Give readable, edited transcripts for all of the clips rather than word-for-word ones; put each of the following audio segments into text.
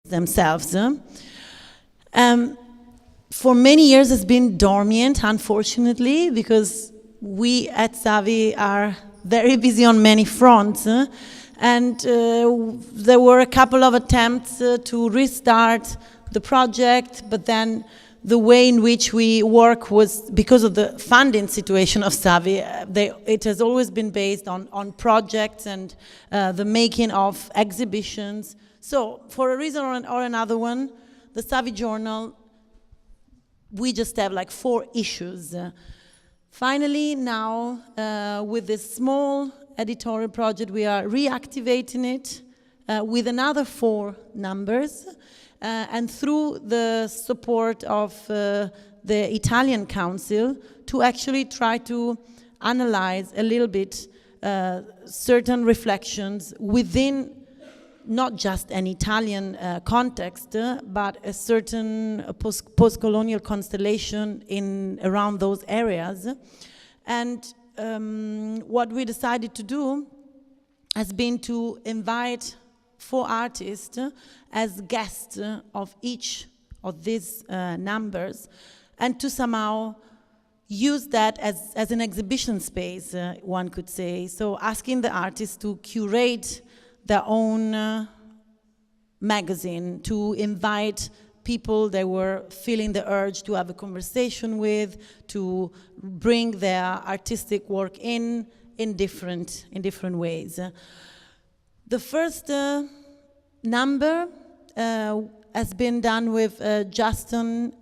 themselves. For many years it's been dormant, unfortunately, because we at SAVVY are very busy on many fronts. And there were a couple of attempts to restart the project, but then the way in which we work was, because of the funding situation of SAVVY, it has always been based on projects and the making of exhibitions. So for a reason or another one, the SAVVY journal, we just have like 4 issues. Finally, now, with this small editorial project, we are reactivating it with another 4 numbers, and through the support of the Italian Council, to actually try to analyze a little bit certain reflections within not just an Italian context, but a certain post-colonial constellation around those areas. And what we decided to do has been to invite 4 artists as guests of each of these numbers, and to somehow use that as an exhibition space, one could say. So asking the artists to curate their own magazine, to invite people they were feeling the urge to have a conversation with, to bring their artistic work in different ways. The first number has been done with Justin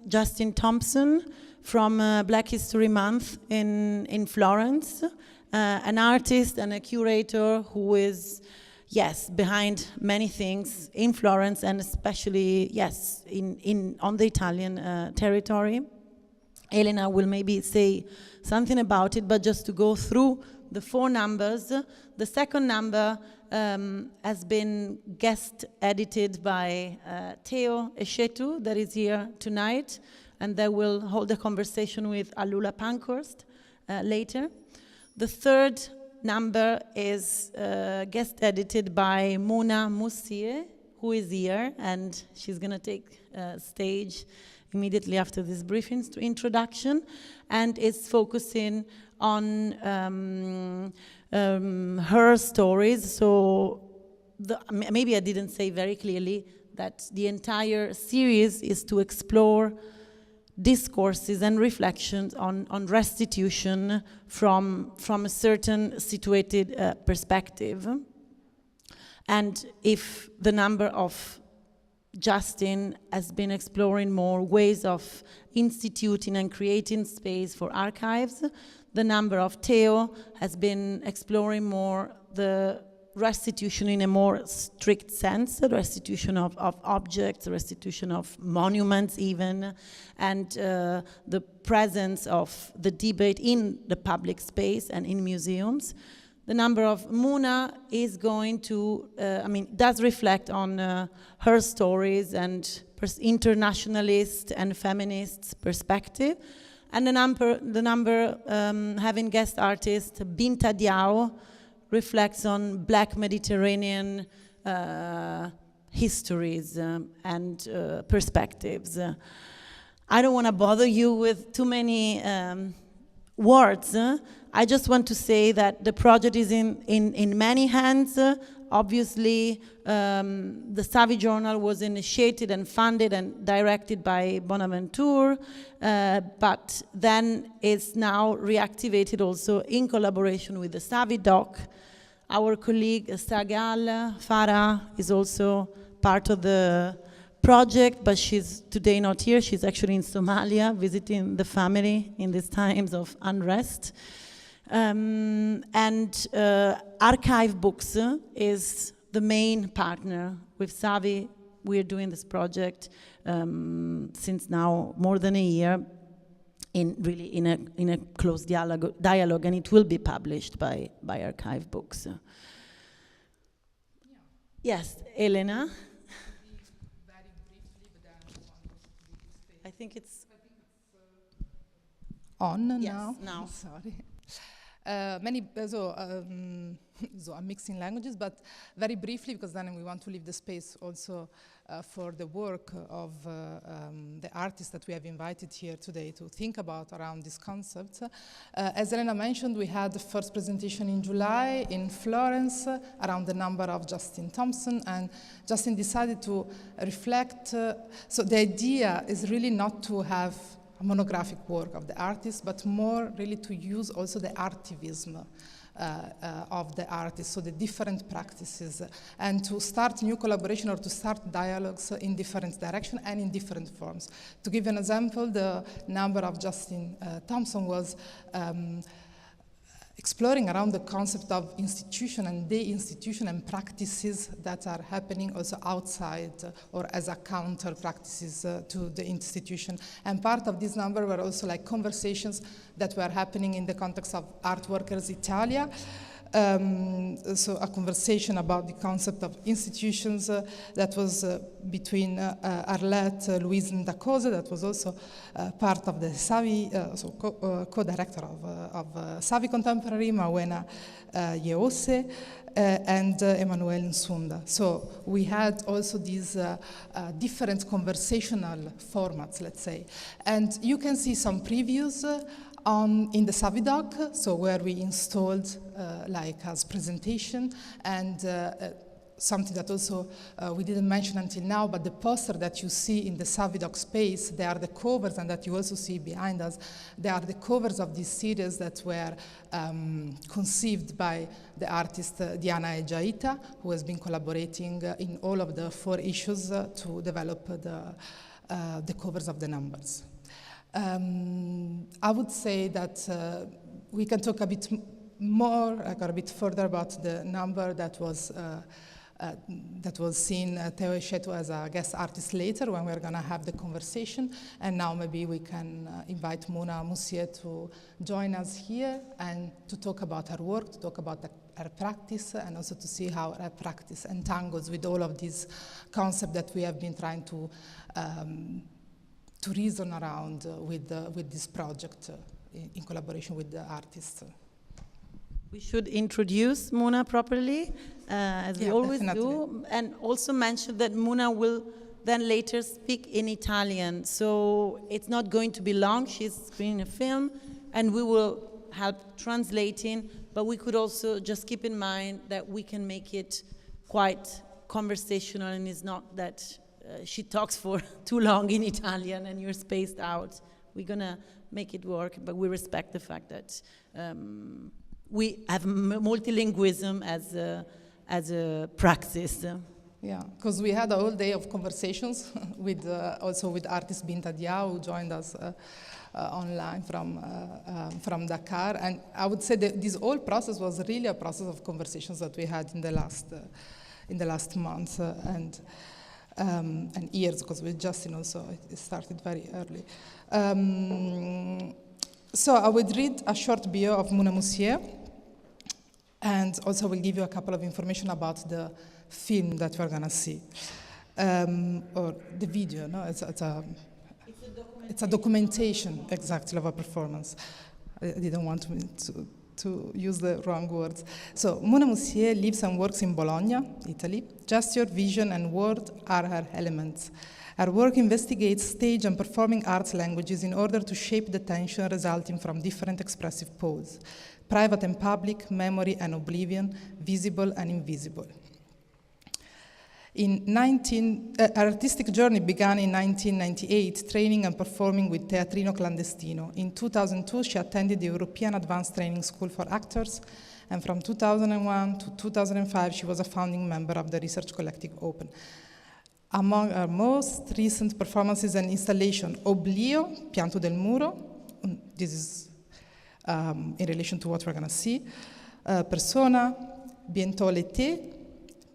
Thompson from Black History Month in Florence, an artist and a curator who is, yes, behind many things in Florence, and especially, yes, on the Italian territory. Elena will maybe say something about it, but just to go through the 4 numbers. The second number has been guest edited by Theo Eshetu, that is here tonight, and they will hold a conversation with Alula Pankhurst later. The third number is guest edited by Muna Mussie, who is here, and she's going to take stage immediately after this briefing introduction, and is focusing on her stories. So maybe I didn't say very clearly that the entire series is to explore discourses and reflections on restitution from a certain situated perspective. And if the number of Justin has been exploring more ways of instituting and creating space for archives, the number of Theo has been exploring more the restitution in a more strict sense, the restitution of objects, restitution of monuments even, and the presence of the debate in the public space and in museums. The number of Muna is going to, does reflect on her stories and internationalist and feminist perspective. And the number having guest artist Binta Diao reflects on Black Mediterranean histories and perspectives. I don't want to bother you with too many words. I just want to say that the project is in many hands. Obviously, the SAVVY journal was initiated and funded and directed by Bonaventure, but then it's now reactivated also in collaboration with the SAVVY.doc. Our colleague Sagal Farah is also part of the project, but she's today not here. She's actually in Somalia visiting the family in these times of unrest. Archive Books is the main partner with SAVVY. We're doing this project since now more than a year, in a close dialogue, and it will be published by Archive Books. Yeah. Yes, Elena. Very briefly, but then I think it's on yes, now. now. Sorry. so I'm mixing languages, but very briefly, because then we want to leave the space also for the work of the artists that we have invited here today to think about around this concept. As Elena mentioned, we had the first presentation in July in Florence around the number of Justin Thompson, and Justin decided to reflect. So the idea is really not to have a monographic work of the artist, but more really to use also the artivism of the artists, so the different practices, and to start new collaboration or to start dialogues in different directions and in different forms. To give an example, the number of Justin Thompson was exploring around the concept of institution and de-institution and practices that are happening also outside or as a counter practices to the institution. And part of this number were also like conversations that were happening in the context of Art Workers Italia. So a conversation about the concept of institutions that was between Arlette, Louise and Dakose, that was also part of the SAVVY, so co-director of SAVVY Contemporary, Mawena Yeose, and Emmanuel Nsunda. So we had also these different conversational formats, let's say. And you can see some previews in the SAVVY.doc, so where we installed like as presentation, and something that also we didn't mention until now, but the poster that you see in the SAVVY.doc space, they are the covers, and that you also see behind us, they are the covers of this series that were conceived by the artist Diana Ejaita, who has been collaborating in all of the 4 issues to develop the covers of the numbers. I would say that we can talk a bit more, like a bit further about the number that was seen Theo Esceto as a guest artist later when we're going to have the conversation. And now maybe we can invite Muna Mussie to join us here and to talk about her work, to talk about her practice, and also to see how her practice entangles with all of these concepts that we have been trying to reason around with this project in collaboration with the artists. We should introduce Muna properly, as we always do, and also mention that Muna will then later speak in Italian. So it's not going to be long. She's screening a film, and we will help translating, but we could also just keep in mind that we can make it quite conversational, and it's not that she talks for too long in Italian and you're spaced out. We're gonna make it work, but we respect the fact that we have multilingualism as a practice. Yeah, because we had a whole day of conversations with also with artist Binta Diao, who joined us online from Dakar, and I would say that this whole process was really a process of conversations that we had in the last month and years, because with Justin also it started very early. So I would read a short bio of Muna Mussie, and also will give you a couple of information about the film that we're gonna see, or the video. No, it's a documentation exactly of a performance. I didn't want to use the wrong words. So Muna Mussie lives and works in Bologna, Italy. Gesture, vision, and word are her elements. Her work investigates stage and performing arts languages in order to shape the tension resulting from different expressive poles, private and public, memory and oblivion, visible and invisible. Her artistic journey began in 1998, training and performing with Teatrino Clandestino. In 2002, she attended the European Advanced Training School for Actors, and from 2001 to 2005, she was a founding member of the research collective Open. Among her most recent performances and installation, Oblio, Pianto del Muro, this is in relation to what we're gonna see, Persona, Bientôt l'été,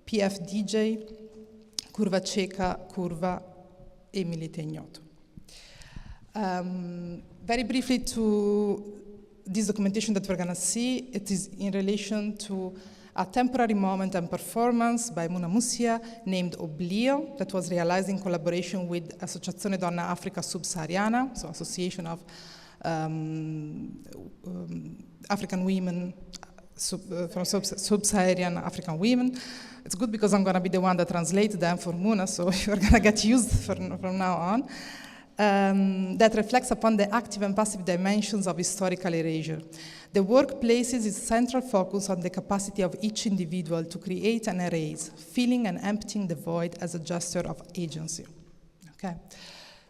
PFDJ, Curva Cieca, Curva e Milite Ignoto. Very briefly to this documentation that we're going to see, it is in relation to a temporary moment and performance by Muna Mussie named Oblio that was realized in collaboration with Associazione Donna Africa Subsahariana, so Association of African Women sub-Saharan African women. It's good because I'm going to be the one that translates them for Muna, so you're going to get used from now on. That reflects upon the active and passive dimensions of historical erasure. The work places its central focus on the capacity of each individual to create and erase, filling and emptying the void as a gesture of agency. Okay,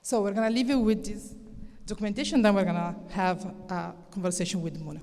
so we're going to leave you with this documentation, then we're going to have a conversation with Muna.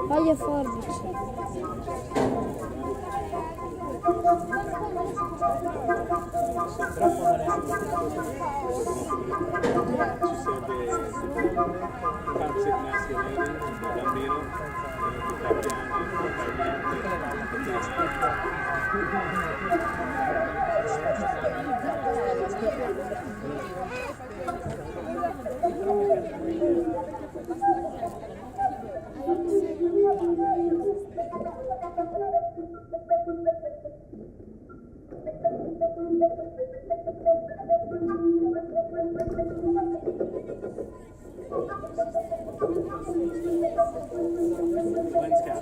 Voglio forbici. toxic masculinity, the bambino, lens cap.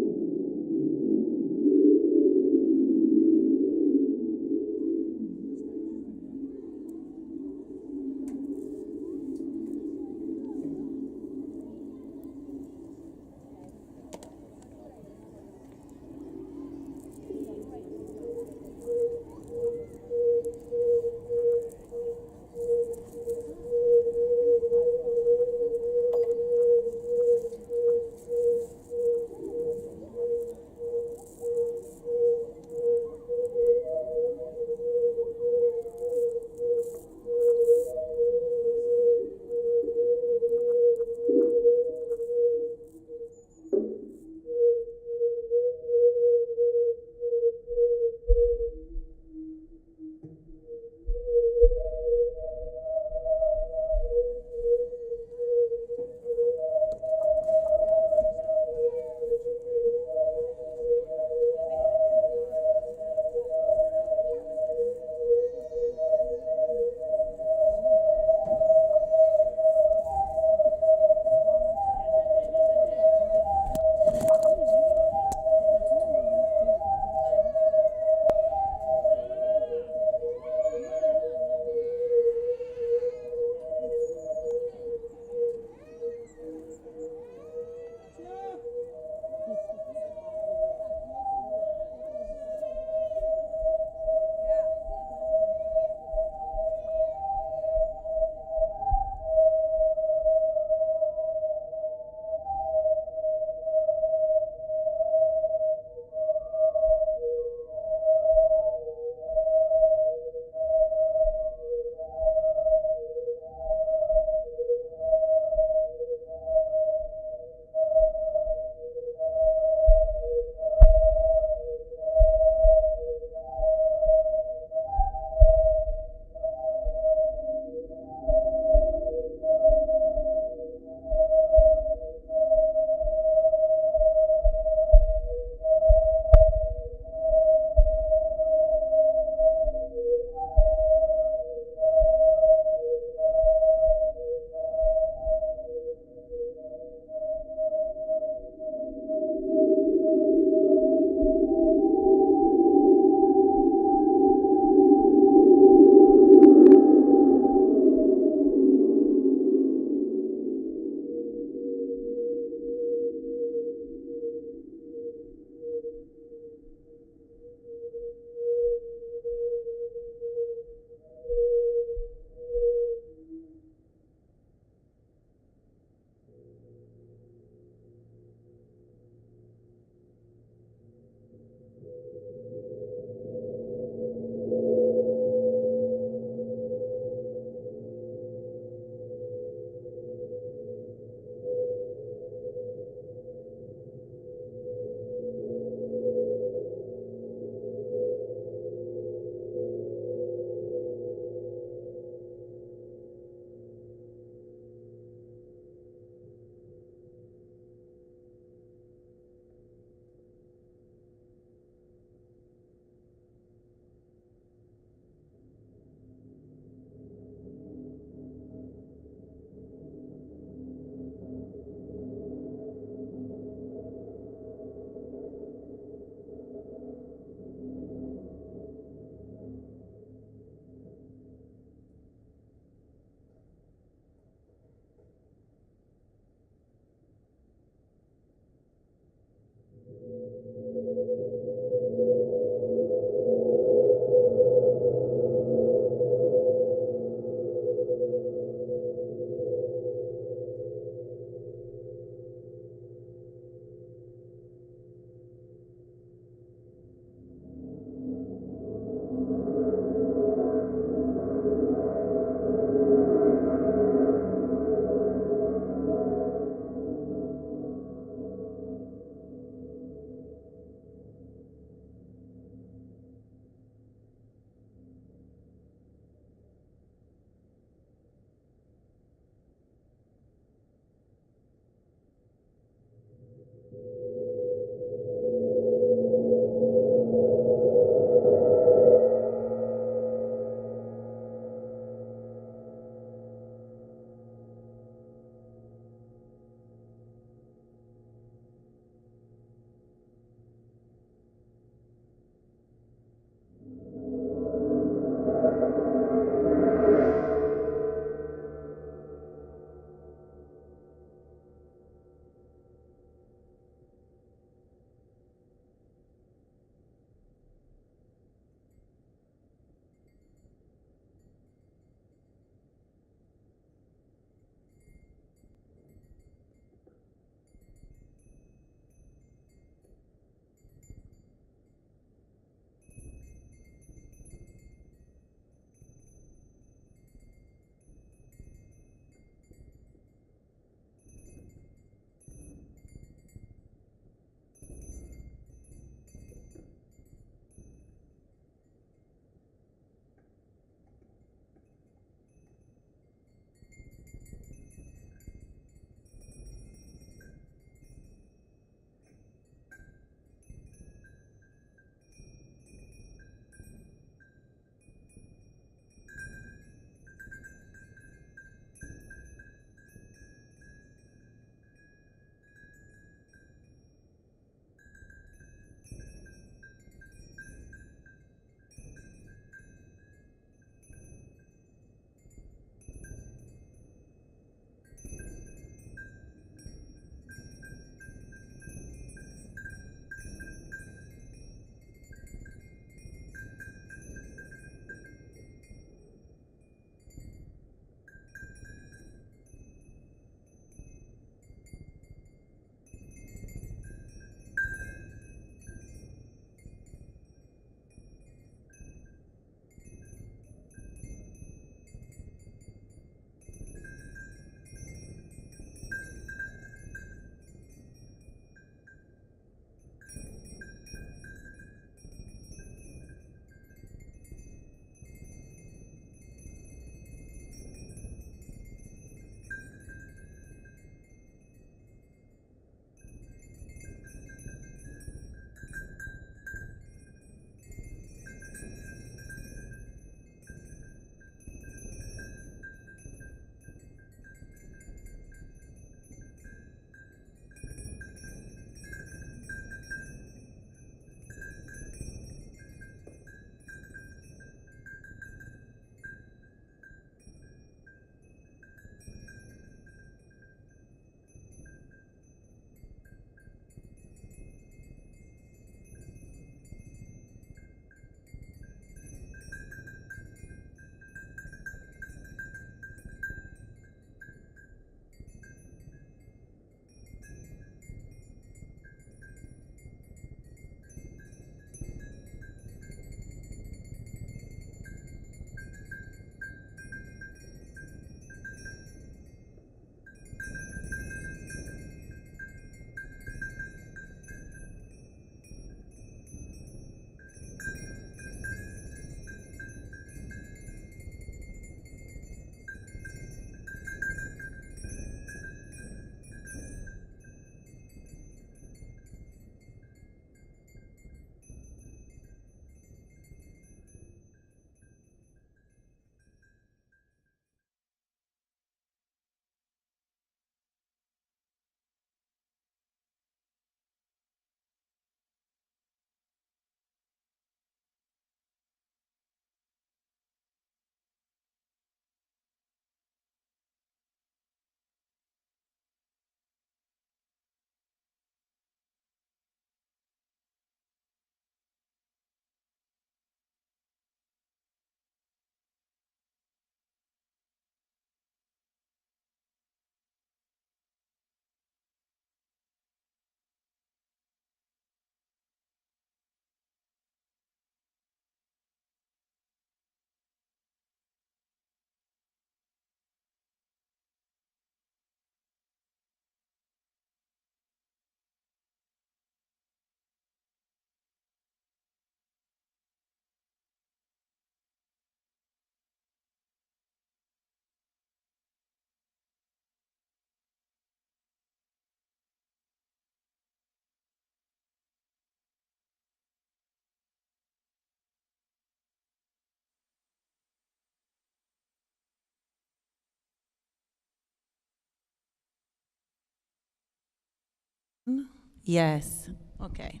Yes, okay.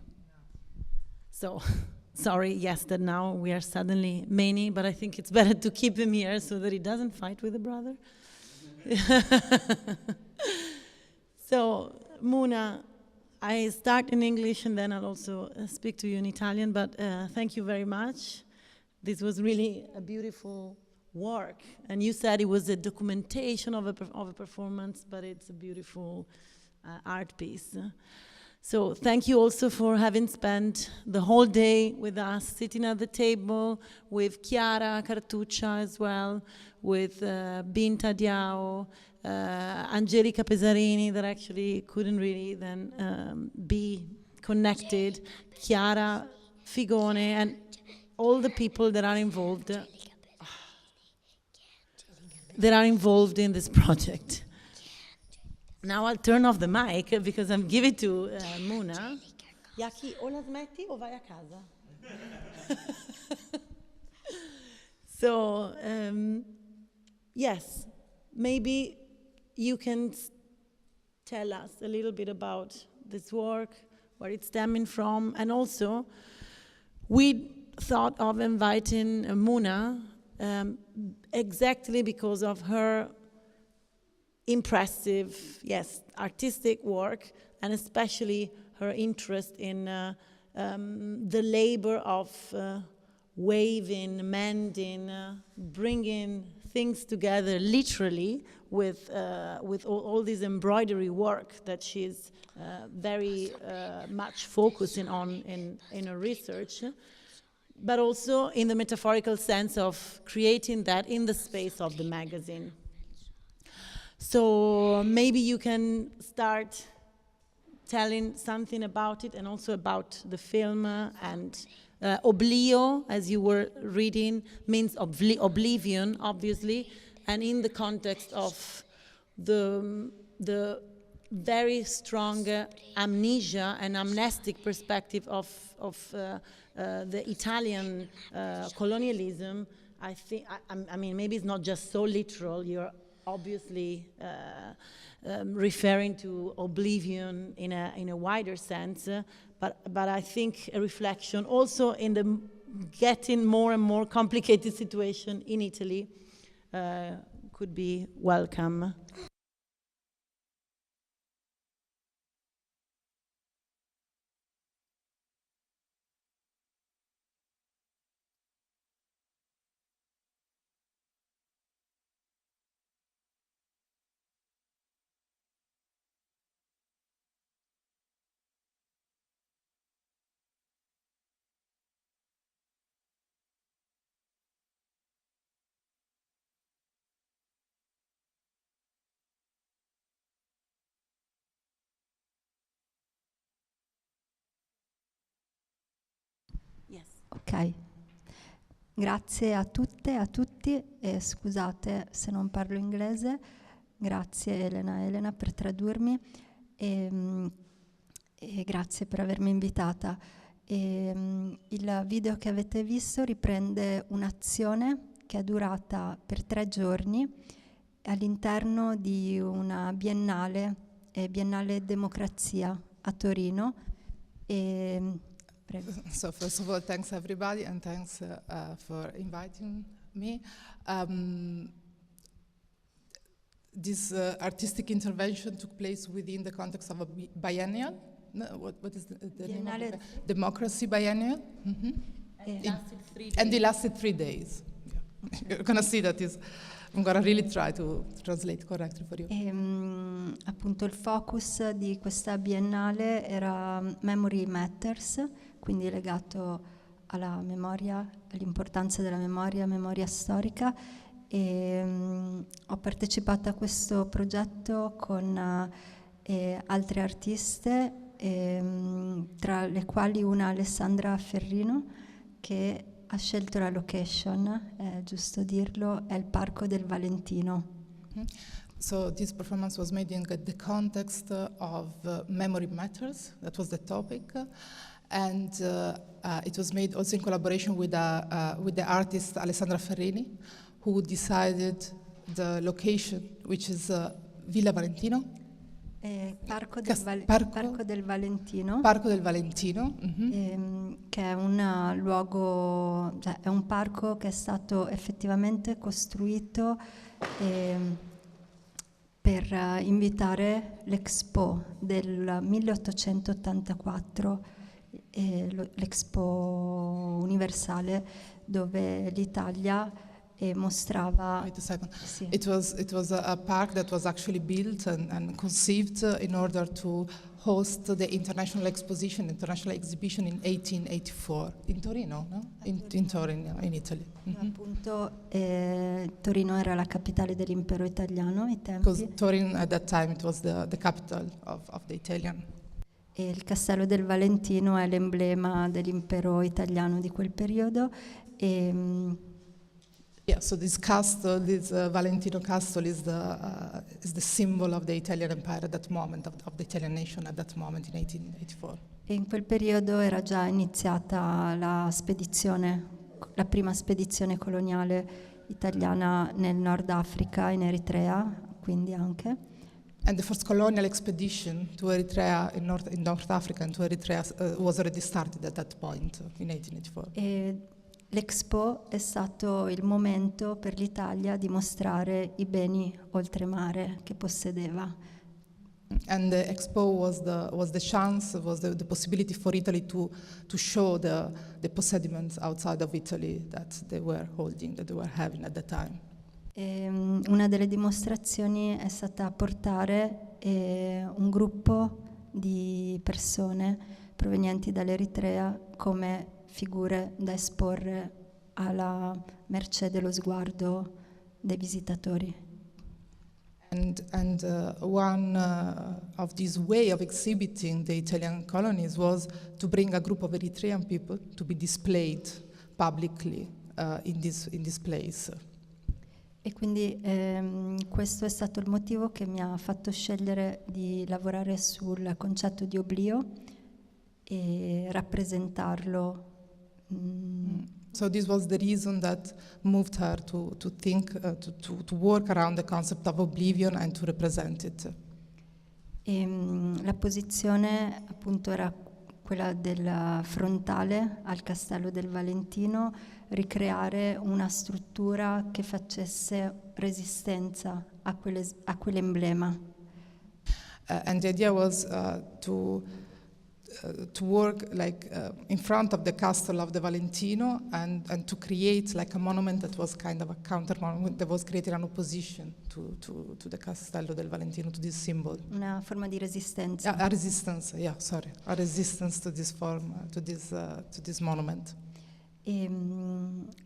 So, sorry, yes, that now we are suddenly many, but I think it's better to keep him here so that he doesn't fight with the brother. So, Muna, I start in English and then I'll also speak to you in Italian, but thank you very much. This was really a beautiful work, and you said it was a documentation of a performance, but it's a beautiful art piece. So thank you also for having spent the whole day with us, sitting at the table with Chiara Cartuccia as well, with Binta Diao, Angelica Pesarini, that actually couldn't really then be connected, Chiara Figone, and all the people that are involved in this project. Now I'll turn off the mic because I'm giving it to Muna. Yaki, o la smetti o vai a casa? So, yes, maybe you can tell us a little bit about this work, where it's stemming from, and also we thought of inviting Muna exactly because of her impressive, yes, artistic work, and especially her interest in the labor of weaving, mending, bringing things together literally with all this embroidery work that she's very much focusing on in her research, but also in the metaphorical sense of creating that in the space of the magazine. So maybe you can start telling something about it and also about the film, and oblio, as you were reading, means oblivion, obviously, and in the context of the very strong amnesia and amnestic perspective of the Italian colonialism. I mean, maybe it's not just so literal. You're obviously referring to oblivion in a wider sense, but I think a reflection also in the getting more and more complicated situation in Italy could be welcome. Yes. Ok, grazie a tutte e a tutti, e scusate se non parlo inglese, grazie Elena per tradurmi, e grazie per avermi invitata. Il video che avete visto riprende un'azione che è durata per 3 giorni all'interno di una biennale Democrazia a Torino. So first of all, thanks everybody, and thanks for inviting me. This artistic intervention took place within the context of a biennial. No, what is the name of it? Democracy Biennial. Mm-hmm. And it lasted 3 days. Yeah. You're going to see that I'm going to really try to translate correctly for you. Appunto il focus di questa biennale era Memory Matters, quindi legato alla memoria, all'importanza della memoria storica, e ho partecipato a questo progetto con altre artiste, tra le quali una Alessandra Ferrino, che ha scelto la location, è giusto dirlo, è il Parco del Valentino. Mm-hmm. So this performance was made in the context of Memory Matters, that was the topic, and it was made also in collaboration with the artist Alessandra Ferrini, who decided the location, which is Villa Valentino. Parco del Valentino. Parco del Valentino. Mhm. Che è un luogo, cioè è un parco che è stato effettivamente costruito per invitare l'Expo del 1884, l'Expo universale, dove l'Italia mostrava. Wait a second. Sì. It was a park that was actually built and conceived in order to host the international exhibition in 1884 in Torino, no? In Torino, in Italy. Mhm. Appunto, Torino era la capitale dell'impero italiano ai Because tempi, Torino at that time it was the capital of the Italian. e il Castello del Valentino è l'emblema dell'impero italiano di quel periodo. Yeah, so this castle, this Valentino Castle, is the symbol of the Italian Empire at that moment, of the Italian nation at that moment in 1884. E in quel periodo era già iniziata la prima spedizione coloniale italiana nel Nord Africa, in Eritrea, quindi anche. And the first colonial expedition to Eritrea, in North Africa and to Eritrea, was already started at that point in 1884. E l'Expo è stato il momento per l'Italia di mostrare i beni oltremare che possedeva. And the Expo was the chance, was the possibility for Italy to show the possediments outside of Italy that they were holding, that they were having at that time. E una delle dimostrazioni è stata portare un gruppo di persone provenienti dall'Eritrea come figure da esporre alla mercé dello sguardo dei visitatori. And one of these way of exhibiting the Italian colonies was to bring a group of Eritrean people to be displayed publicly in this place. E quindi questo è stato il motivo che mi ha fatto scegliere di lavorare sul concetto di oblio e rappresentarlo. So this was the reason that moved her to think, to work around the concept of oblivion and to represent it. La posizione appunto era quella del frontale al Castello del Valentino, ricreare una struttura che facesse resistenza a quell'emblema. And the idea was to work like in front of the castle of the Valentino and to create like a monument that was kind of a counter monument that was created in opposition to the Castello del Valentino, to this symbol. Una forma di resistenza. A resistance, yeah, sorry, a resistance to this form, to this monument. E,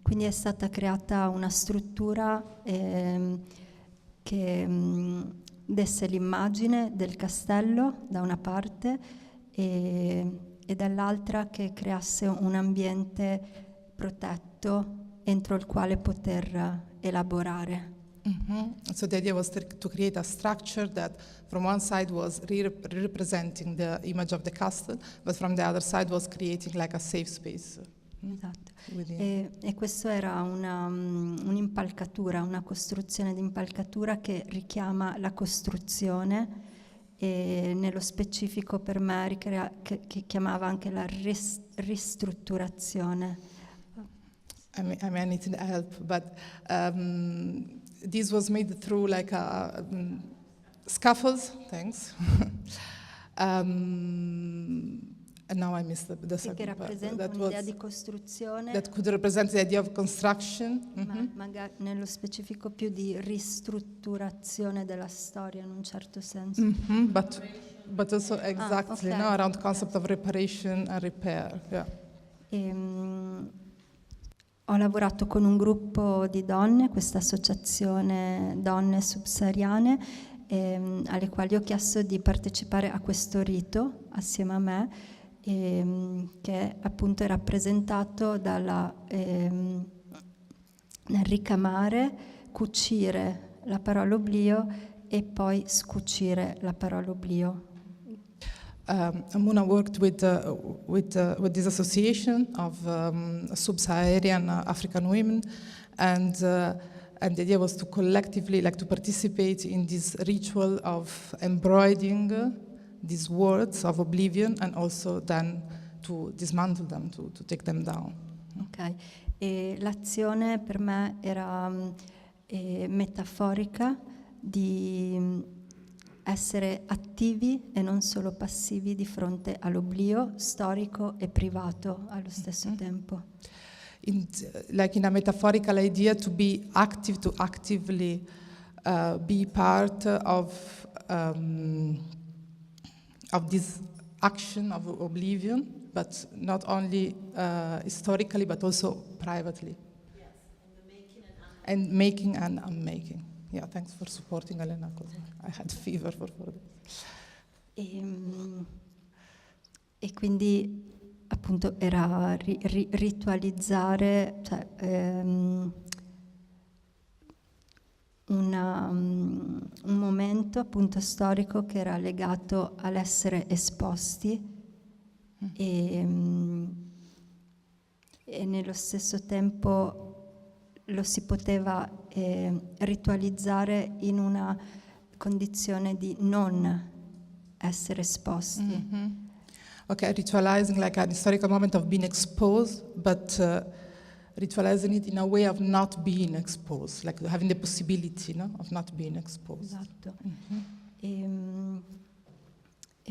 quindi è stata creata una struttura che desse l'immagine del castello da una parte e dall'altra che creasse un ambiente protetto entro il quale poter elaborare. Mm-hmm. So the idea was to create a structure that from one side was representing the image of the castle, but from the other side was creating like a safe space. Esatto. E questo era un'impalcatura, una costruzione di impalcatura che richiama la costruzione e nello specifico per me che chiamava anche la ristrutturazione. I mean, it didn't help, but this was made through like a scaffolds, thanks. And now I missed the second che rappresenta part. un'idea di costruzione, That could represent the idea of construction. ma magari nello specifico più di ristrutturazione della storia in un certo senso. Mm-hmm. But also exactly, okay. no, around concept of reparation and repair. Yeah. Ho lavorato con un gruppo di donne, questa associazione Donne Subsahariane, alle quali ho chiesto di partecipare a questo rito assieme a me, che appunto è rappresentato nel ricamare, cucire la parola oblio e poi scucire la parola oblio. Muna worked with this association of sub-Saharan African women, and and the idea was to collectively, like, to participate in this ritual of embroidering these words of oblivion, and also then to dismantle them, to take them down. Ok, e l'azione per me era metaforica di essere attivi e non solo passivi di fronte all'oblio storico e privato allo stesso tempo. Like in a metaphorical idea, to be active, to actively be part of this action of oblivion, but not only historically, but also privately. Yes, and making and unmaking. Yeah, thanks for supporting Elena, because I had fever for 4 days. E quindi appunto era ritualizzare, cioè, un momento appunto storico che era legato all'essere esposti e nello stesso tempo lo si poteva ritualizzare in una condizione di non essere esposti. Okay, ritualizing like an historical moment of being exposed, but ritualizing it in a way of not being exposed, like having the possibility, no, of not being exposed. Esatto. E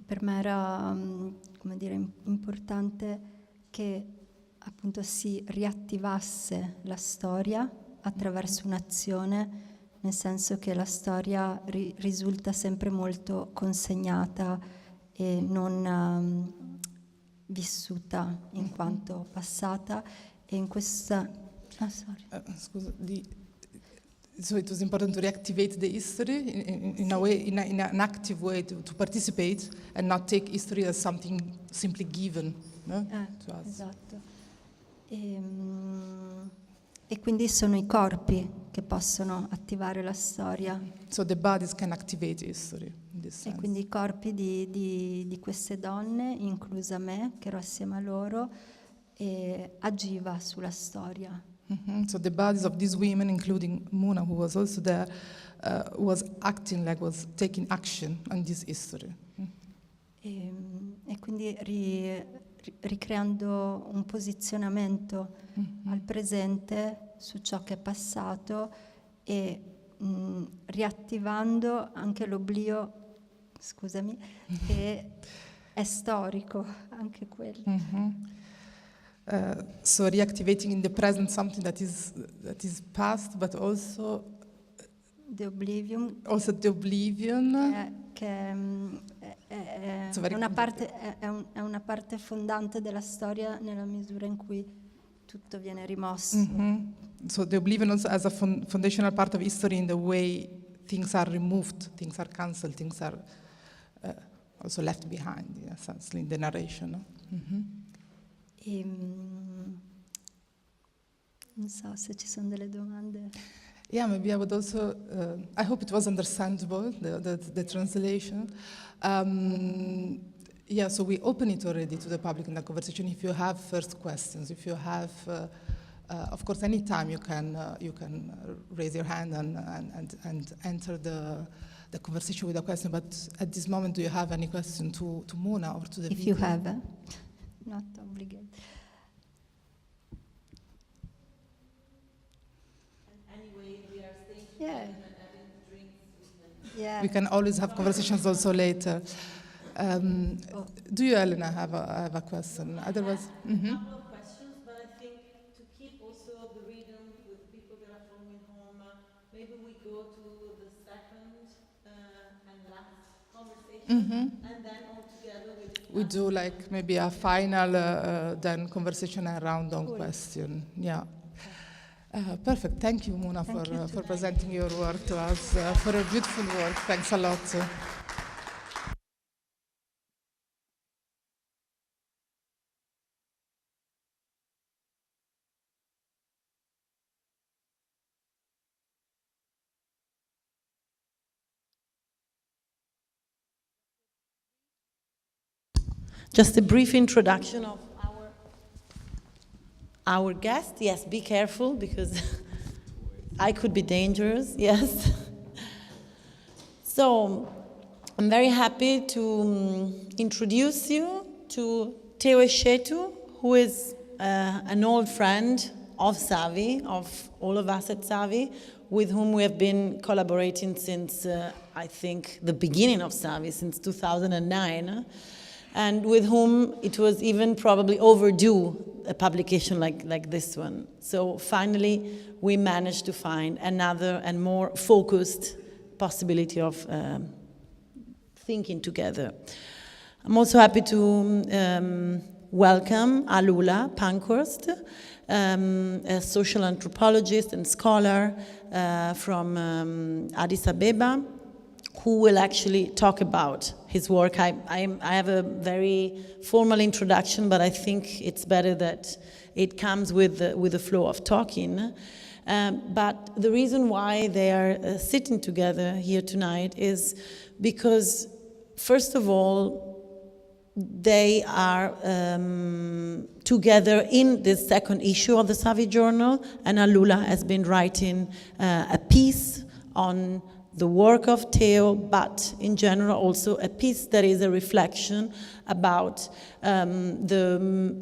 per me era, come dire, importante che appunto si riattivasse la storia attraverso un'azione, nel senso che la storia risulta sempre molto consegnata e non vissuta in quanto passata, e in questa... Scusa, so it was important to reactivate the history in a way, in an active way, to participate and not take history as something simply given, no? To us. Esatto. E quindi sono i corpi che possono attivare la storia. So the bodies can activate history in this E sense. quindi i corpi di queste donne, inclusa me, che ero assieme a loro, e agiva sulla storia. So the bodies of these women, including Muna, who was also there, was acting, like was taking action on this history. E quindi ricreando un posizionamento al presente su ciò che è passato e riattivando anche l'oblio, scusami, che è storico, anche quello. So reactivating in the present something that is past, but also The Oblivion, the oblivion. che è very una parte fondante della storia, nella misura in cui tutto viene rimosso. So the oblivion also as a foundational part of history, in the way things are removed, things are cancelled, things are also left behind, in a sense, in the narration. No? Non so se ci sono delle domande. Yeah, maybe I would also, I hope it was understandable, the translation. Yeah, so we open it already to the public in the conversation. If you have first questions, if you have, of course, anytime you can raise your hand and enter the conversation with a question. But at this moment, do you have any question to Muna or to the If video? you have, not obligated. Yeah. Yeah. We can always have conversations also later. Do you, Elena, have a question? Otherwise, a couple of questions, but I think to keep also the rhythm with people that are following home, maybe we go to the second and last conversation, and then all together we do like maybe a final then conversation and round-on question. Yeah. Perfect. Thank you, Muna, for presenting your work to us, for your beautiful work. Thanks a lot. Just a brief introduction of our guest. Yes, be careful because I could be dangerous, yes. So I'm very happy to introduce you to Theo Ejaita, who is an old friend of SAVVY, of all of us at SAVVY, with whom we have been collaborating since, I think, the beginning of SAVVY, since 2009, and with whom it was even probably overdue a publication like this one. So finally, we managed to find another and more focused possibility of thinking together. I'm also happy to welcome Alula Pankhurst, a social anthropologist and scholar from Addis Ababa, who will actually talk about his work. I have a very formal introduction, but I think it's better that it comes with the flow of talking. But the reason why they are sitting together here tonight is because, first of all, they are together in this second issue of the SAVVY Journal, and Alula has been writing a piece on the work of Theo, but in general also a piece that is a reflection about the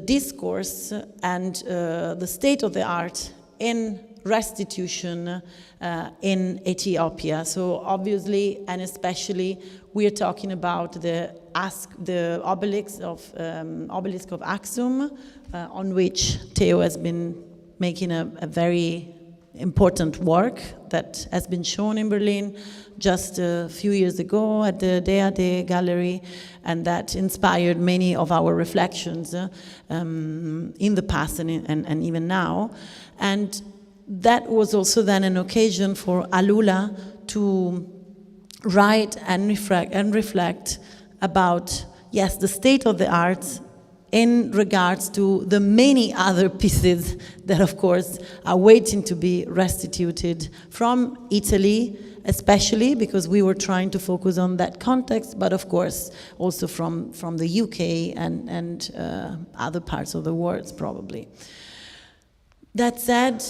discourse and the state of the art in restitution in Ethiopia. So obviously and especially we are talking about the obelisk of Aksum, on which Theo has been making a very important work that has been shown in Berlin just a few years ago at the DAD Gallery, and that inspired many of our reflections in the past and even now. And that was also then an occasion for Alula to write and reflect about, yes, the state of the arts in regards to the many other pieces that, of course, are waiting to be restituted from Italy, especially because we were trying to focus on that context, but of course also from the UK and other parts of the world, probably. That said,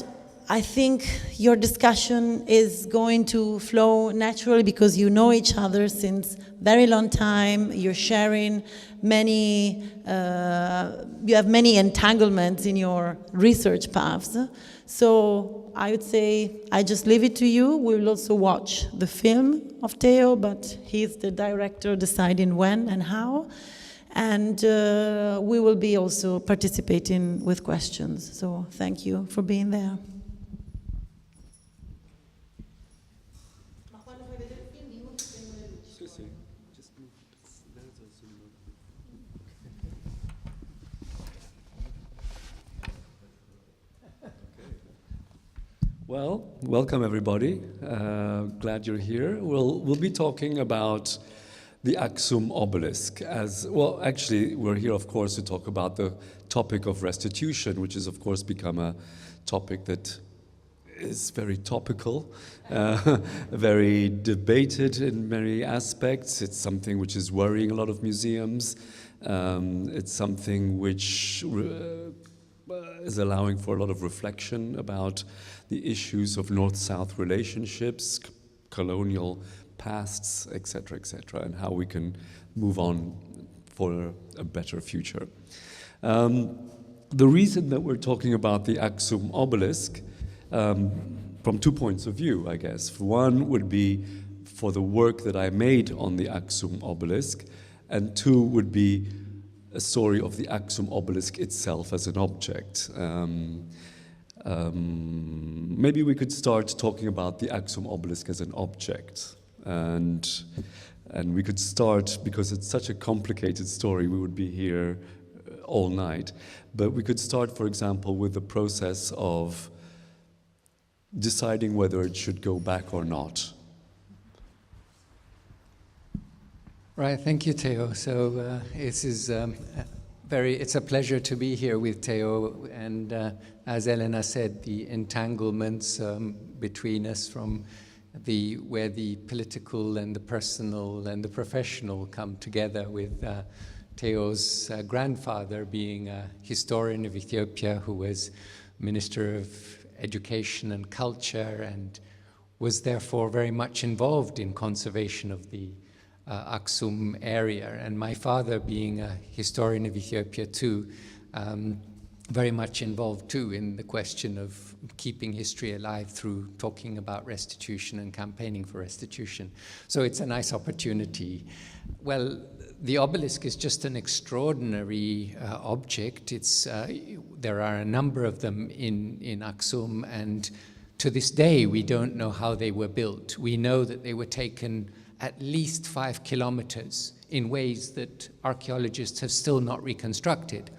I think your discussion is going to flow naturally because you know each other since very long time. You're sharing many, you have many entanglements in your research paths. So I would say I just leave it to you. We will also watch the film of Theo, but he's the director deciding when and how. And we will be also participating with questions. So thank you for being there. Well, welcome everybody. Glad you're here. We'll be talking about the Aksum obelisk as well. Actually, we're here, of course, to talk about the topic of restitution, which has, of course, become a topic that is very topical, very debated in many aspects. It's something which is worrying a lot of museums. It's something which is allowing for a lot of reflection about the issues of North-South relationships, colonial pasts, etc., and how we can move on for a better future. The reason that we're talking about the Aksum obelisk from 2 points of view, I guess. One would be for the work that I made on the Aksum obelisk, and two would be a story of the Aksum obelisk itself as an object. Maybe we could start talking about the Aksum obelisk as an object, and we could start, because it's such a complicated story, we would be here all night, but we could start, for example, with the process of deciding whether it should go back or not. Right, thank you, Theo. So it's a pleasure to be here with Theo, and as Elena said, the entanglements between us from where the political and the personal and the professional come together, with Theo's grandfather being a historian of Ethiopia who was Minister of education and culture, and was therefore very much involved in conservation of the Aksum area. And my father, being a historian of Ethiopia too, very much involved too in the question of keeping history alive through talking about restitution and campaigning for restitution. So it's a nice opportunity. Well, the obelisk is just an extraordinary object. There are a number of them in Aksum, and to this day we don't know how they were built. We know that they were taken at least 5 kilometers in ways that archaeologists have still not reconstructed.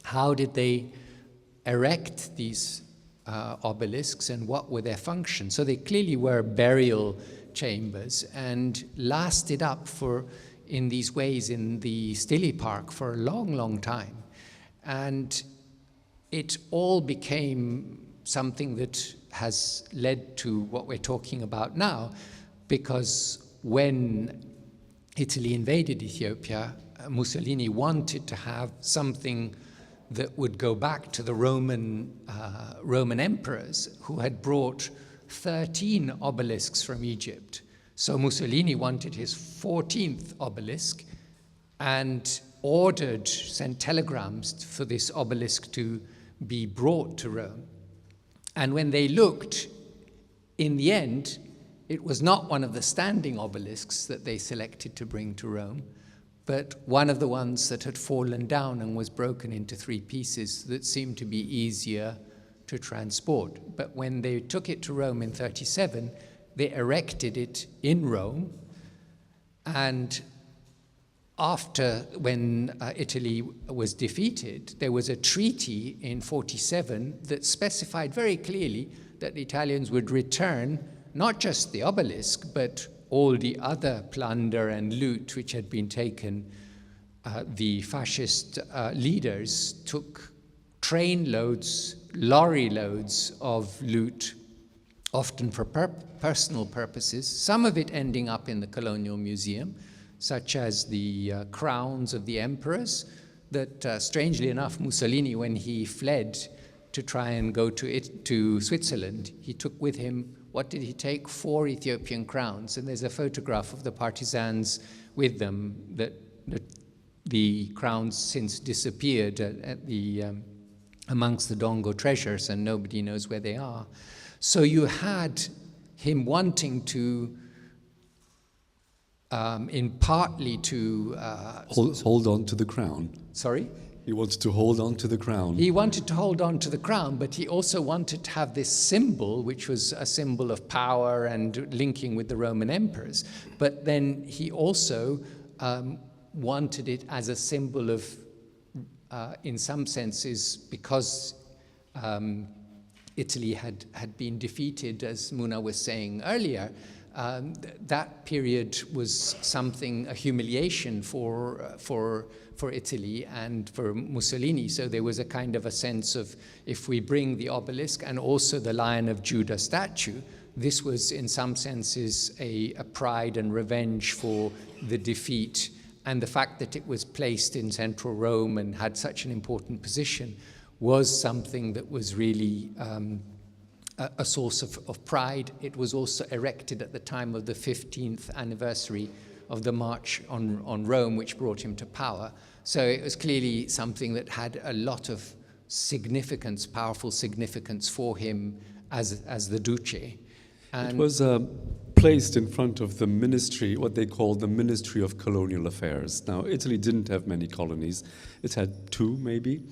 How did they erect these obelisks, and what were their functions? So they clearly were burial chambers and lasted up in these ways in the Stili Park for a long, long time. And it all became something that has led to what we're talking about now, because when Italy invaded Ethiopia, Mussolini wanted to have something that would go back to the Roman emperors who had brought 13 obelisks from Egypt. So Mussolini wanted his 14th obelisk and sent telegrams for this obelisk to be brought to Rome. And when they looked, in the end, it was not one of the standing obelisks that they selected to bring to Rome, but one of the ones that had fallen down and was broken into 3 pieces that seemed to be easier to transport. But when they took it to Rome in 1937, they erected it in Rome, and when Italy was defeated, there was a treaty in 1947 that specified very clearly that the Italians would return not just the obelisk, but all the other plunder and loot which had been taken. The fascist leaders took train loads, lorry loads of loot, often for personal purposes, some of it ending up in the Colonial Museum, such as the crowns of the emperors that, strangely enough, Mussolini, when he fled to try and go to Switzerland, he took with him, what did he take? 4 Ethiopian crowns. And there's a photograph of the partisans with them, that the crowns since disappeared amongst the Dongo treasures, and nobody knows where they are. So you had him wanting to, partly to... hold on to the crown. Sorry? He wanted to hold on to the crown. He wanted to hold on to the crown, but he also wanted to have this symbol, which was a symbol of power and linking with the Roman emperors. But then he also wanted it as a symbol of, in some senses, because Italy had been defeated, as Muna was saying earlier, that period was a humiliation for Italy and for Mussolini. So there was a kind of a sense of, if we bring the obelisk and also the Lion of Judah statue, this was in some senses a pride and revenge for the defeat, and the fact that it was placed in central Rome and had such an important position was something that was really a source of pride. It was also erected at the time of the 15th anniversary of the March on Rome, which brought him to power. So it was clearly something that had a lot of significance, powerful significance for him as the Duce. And it was placed in front of the ministry, what they called the Ministry of Colonial Affairs. Now, Italy didn't have many colonies. It had 2, maybe,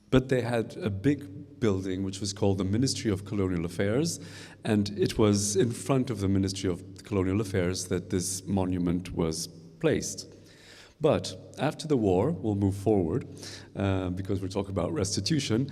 but they had a big building which was called the Ministry of Colonial Affairs, and it was in front of the Ministry of Colonial Affairs that this monument was placed. But after the war, we'll move forward, because we're talking about restitution,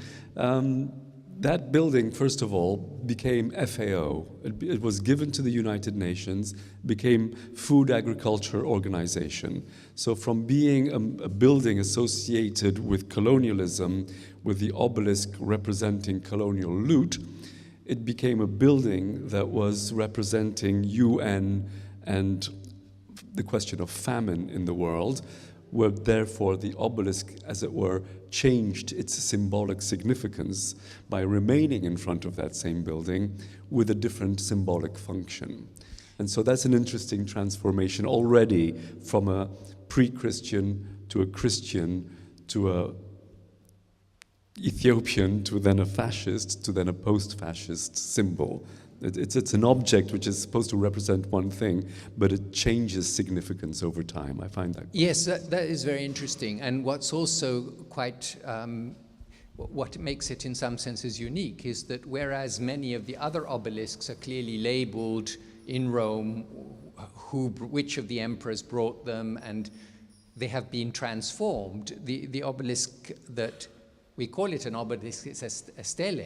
that building, first of all, became FAO. It was given to the United Nations, became Food Agriculture Organization. So from being a building associated with colonialism, with the obelisk representing colonial loot, it became a building that was representing UN and the question of famine in the world, where therefore the obelisk, as it were, changed its symbolic significance by remaining in front of that same building with a different symbolic function. And so that's an interesting transformation already from a pre-Christian to a Christian to a Ethiopian to then a fascist to then a post-fascist symbol. It's an object which is supposed to represent one thing, but it changes significance over time. I find that. Yes, that is very interesting. And what's also quite, what makes it in some senses unique is that whereas many of the other obelisks are clearly labeled in Rome, which of the emperors brought them, and they have been transformed, the obelisk that we call it an obelisk, it's a stele,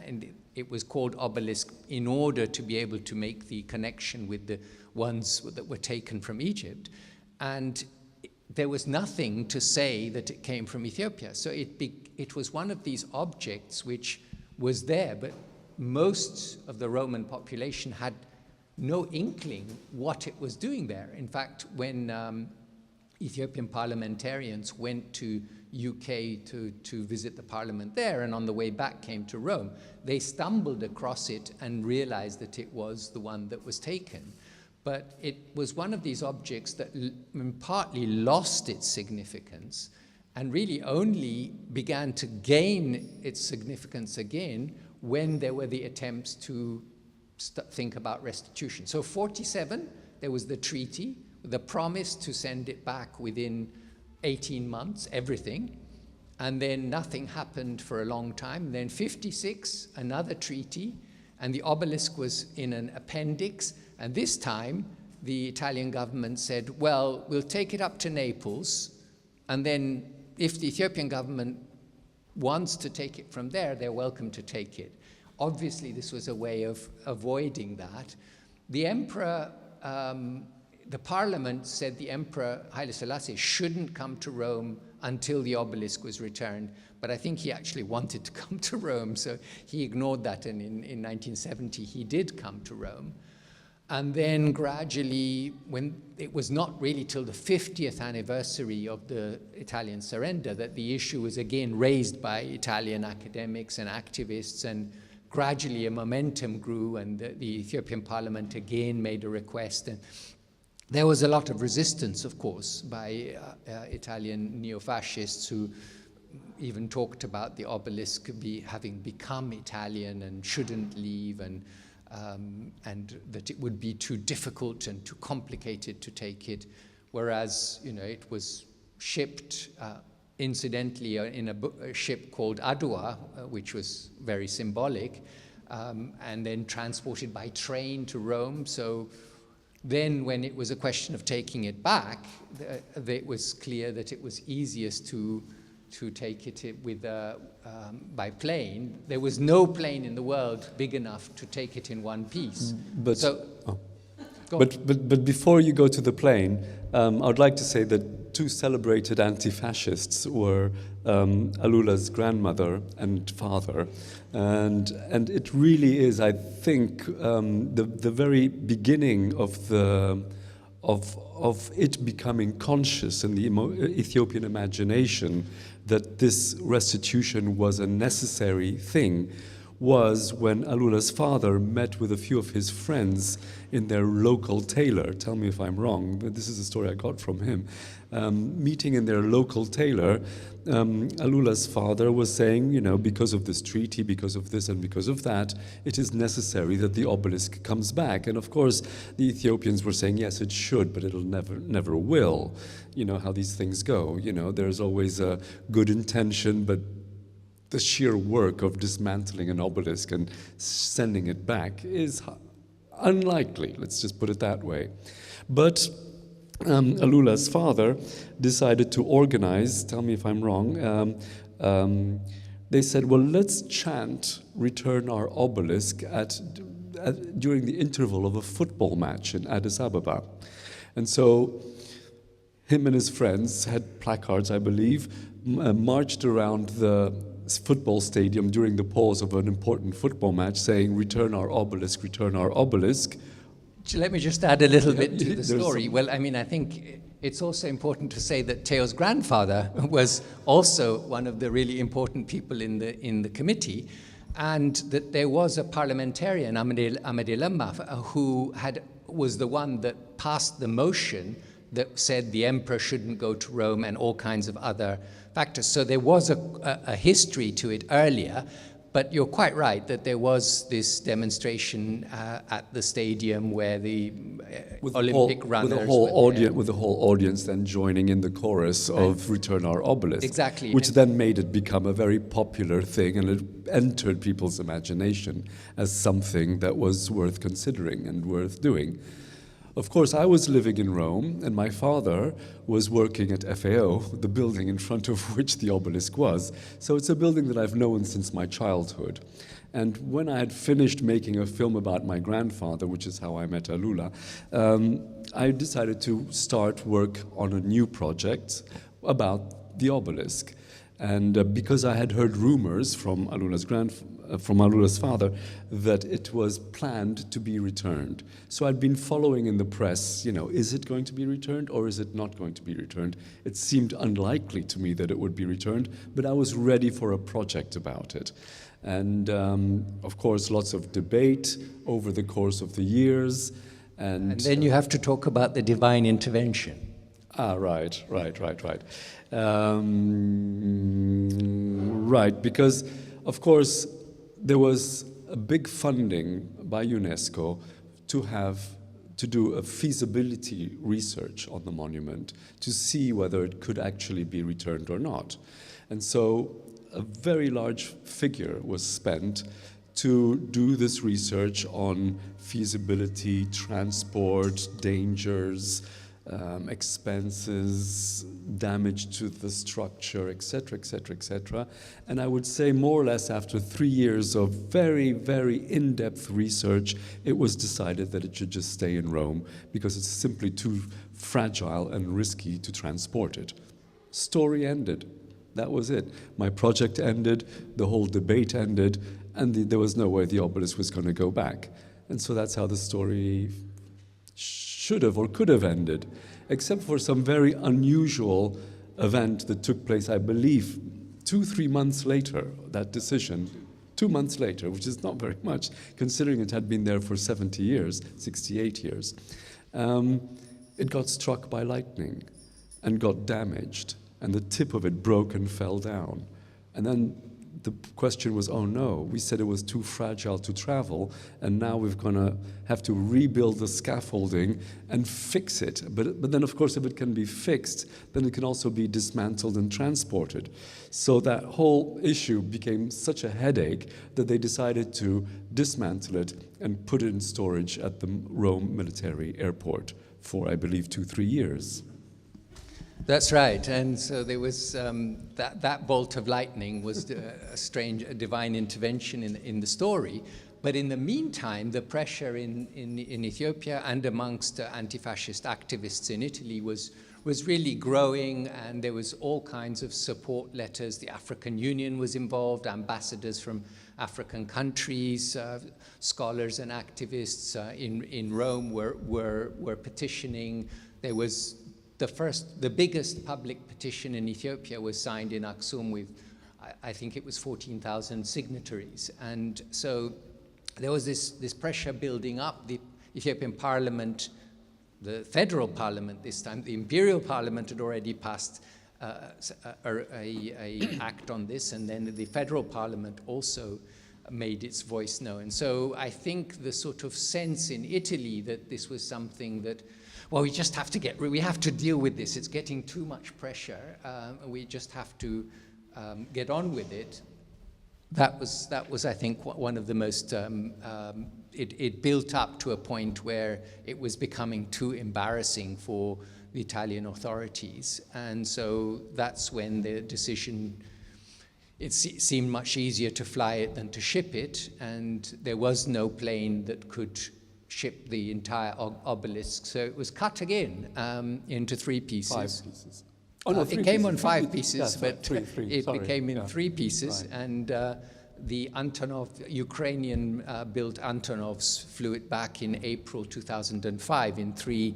and it was called obelisk in order to be able to make the connection with the ones that were taken from Egypt. And there was nothing to say that it came from Ethiopia. So it was one of these objects which was there, but most of the Roman population had no inkling what it was doing there. In fact, when Ethiopian parliamentarians went to UK to visit the parliament there, and on the way back came to Rome, they stumbled across it and realized that it was the one that was taken. But it was one of these objects that partly lost its significance and really only began to gain its significance again when there were the attempts to think about restitution. So 47, there was the treaty, the promise to send it back within 18 months, everything, and then nothing happened for a long time. Then 56, another treaty, and the obelisk was in an appendix, and this time the Italian government said, well, we'll take it up to Naples, and then if the Ethiopian government wants to take it from there, they're welcome to take it. Obviously, this was a way of avoiding that. The emperor, the parliament said the Emperor Haile Selassie shouldn't come to Rome until the obelisk was returned, but I think he actually wanted to come to Rome, so he ignored that, and in 1970 he did come to Rome. And then gradually, when it was not really till the 50th anniversary of the Italian surrender that the issue was again raised by Italian academics and activists, and gradually a momentum grew, and the Ethiopian parliament again made a request. And there was a lot of resistance, of course, by Italian neo-fascists who even talked about the obelisk having become Italian and shouldn't leave, and that it would be too difficult and too complicated to take it, whereas it was shipped incidentally in a ship called Adua, which was very symbolic, and then transported by train to Rome. So then when it was a question of taking it back, it was clear that it was easiest to take it with by plane. There was no plane in the world big enough to take it in one piece. But before you go to the plane, I would like to say that two celebrated anti-fascists were Alula's grandmother and father, and it really is, I think, the very beginning of it becoming conscious in the Ethiopian imagination that this restitution was a necessary thing, was when Alula's father met with a few of his friends in their local tailor. Tell me if I'm wrong, but this is a story I got from him. Meeting in their local tailor, Alula's father was saying, because of this treaty, because of this and because of that, it is necessary that the obelisk comes back. And of course, the Ethiopians were saying, yes, it should, but it'll never will. You know how these things go. There's always a good intention, but the sheer work of dismantling an obelisk and sending it back is unlikely, let's just put it that way. But Alula's father decided to organize, tell me if I'm wrong, they said, well, let's chant "Return Our Obelisk" during the interval of a football match in Addis Ababa. And so him and his friends had placards, I believe, marched around the football stadium during the pause of an important football match saying, "Return our obelisk, return our obelisk." Let me just add a little bit to the story. Well, I mean, I think it's also important to say that Teo's grandfather was also one of the really important people in the committee, and that there was a parliamentarian, Amade Lemma, who was the one that passed the motion that said the emperor shouldn't go to Rome and all kinds of other factors. So there was a history to it earlier, but you're quite right that there was this demonstration at the stadium where the Olympic runners with the whole audience then joining in the chorus of Return Our Obelisk. Exactly. Which then made it become a very popular thing, and it entered people's imagination as something that was worth considering and worth doing. Of course, I was living in Rome, and my father was working at FAO, the building in front of which the obelisk was. So it's a building that I've known since my childhood. And when I had finished making a film about my grandfather, which is how I met Alula, I decided to start work on a new project about the obelisk. And because I had heard rumors from Alula's father that it was planned to be returned. So I'd been following in the press, is it going to be returned or is it not going to be returned? It seemed unlikely to me that it would be returned, but I was ready for a project about it. And of course, lots of debate over the course of the years. And then you have to talk about the divine intervention. Right. Right, because of course there was a big funding by UNESCO to do a feasibility research on the monument to see whether it could actually be returned or not. And so a very large figure was spent to do this research on feasibility, transport, dangers, expenses, damage to the structure, etc., etc., etc. And I would say more or less after 3 years of very, very in-depth research, it was decided that it should just stay in Rome because it's simply too fragile and risky to transport it. Story ended. That was it. My project ended, the whole debate ended, and there was no way the obelisk was going to go back. And so that's how the story should have or could have ended, except for some very unusual event that took place, I believe, 2-3 months later, that decision, 2 months later, which is not very much, considering it had been there for 70 years, 68 years. It got struck by lightning and got damaged, and the tip of it broke and fell down. And then the question was, oh no, we said it was too fragile to travel, and now we're gonna have to rebuild the scaffolding and fix it. But then, of course, if it can be fixed, then it can also be dismantled and transported. So that whole issue became such a headache that they decided to dismantle it and put it in storage at the Rome military airport for, I believe, 2-3 years. That's right, and so there was that bolt of lightning was a strange, divine intervention in the story. But in the meantime, the pressure in Ethiopia and amongst anti-fascist activists in Italy was really growing, and there was all kinds of support letters. The African Union was involved, ambassadors from African countries, scholars and activists in Rome were petitioning. There was the biggest public petition in Ethiopia was signed in Aksum with, I think it was 14,000 signatories. And so there was this pressure building up. The Ethiopian parliament, the federal parliament this time, the imperial parliament had already passed a act on this, and then the federal parliament also made its voice known. So I think the sort of sense in Italy that this was something that, well, we just have to we have to deal with this. It's getting too much pressure. We just have to get on with it. That was, I think, one of the most. It built up to a point where it was becoming too embarrassing for the Italian authorities, and so that's when the decision. It seemed much easier to fly it than to ship it, and there was no plane that could ship the entire obelisk, so it was cut again into 3 pieces. 5 pieces. Oh, no, it came on 5 pieces, but it became in 3 pieces, right. And the Ukrainian-built Antonovs flew it back in April 2005 in three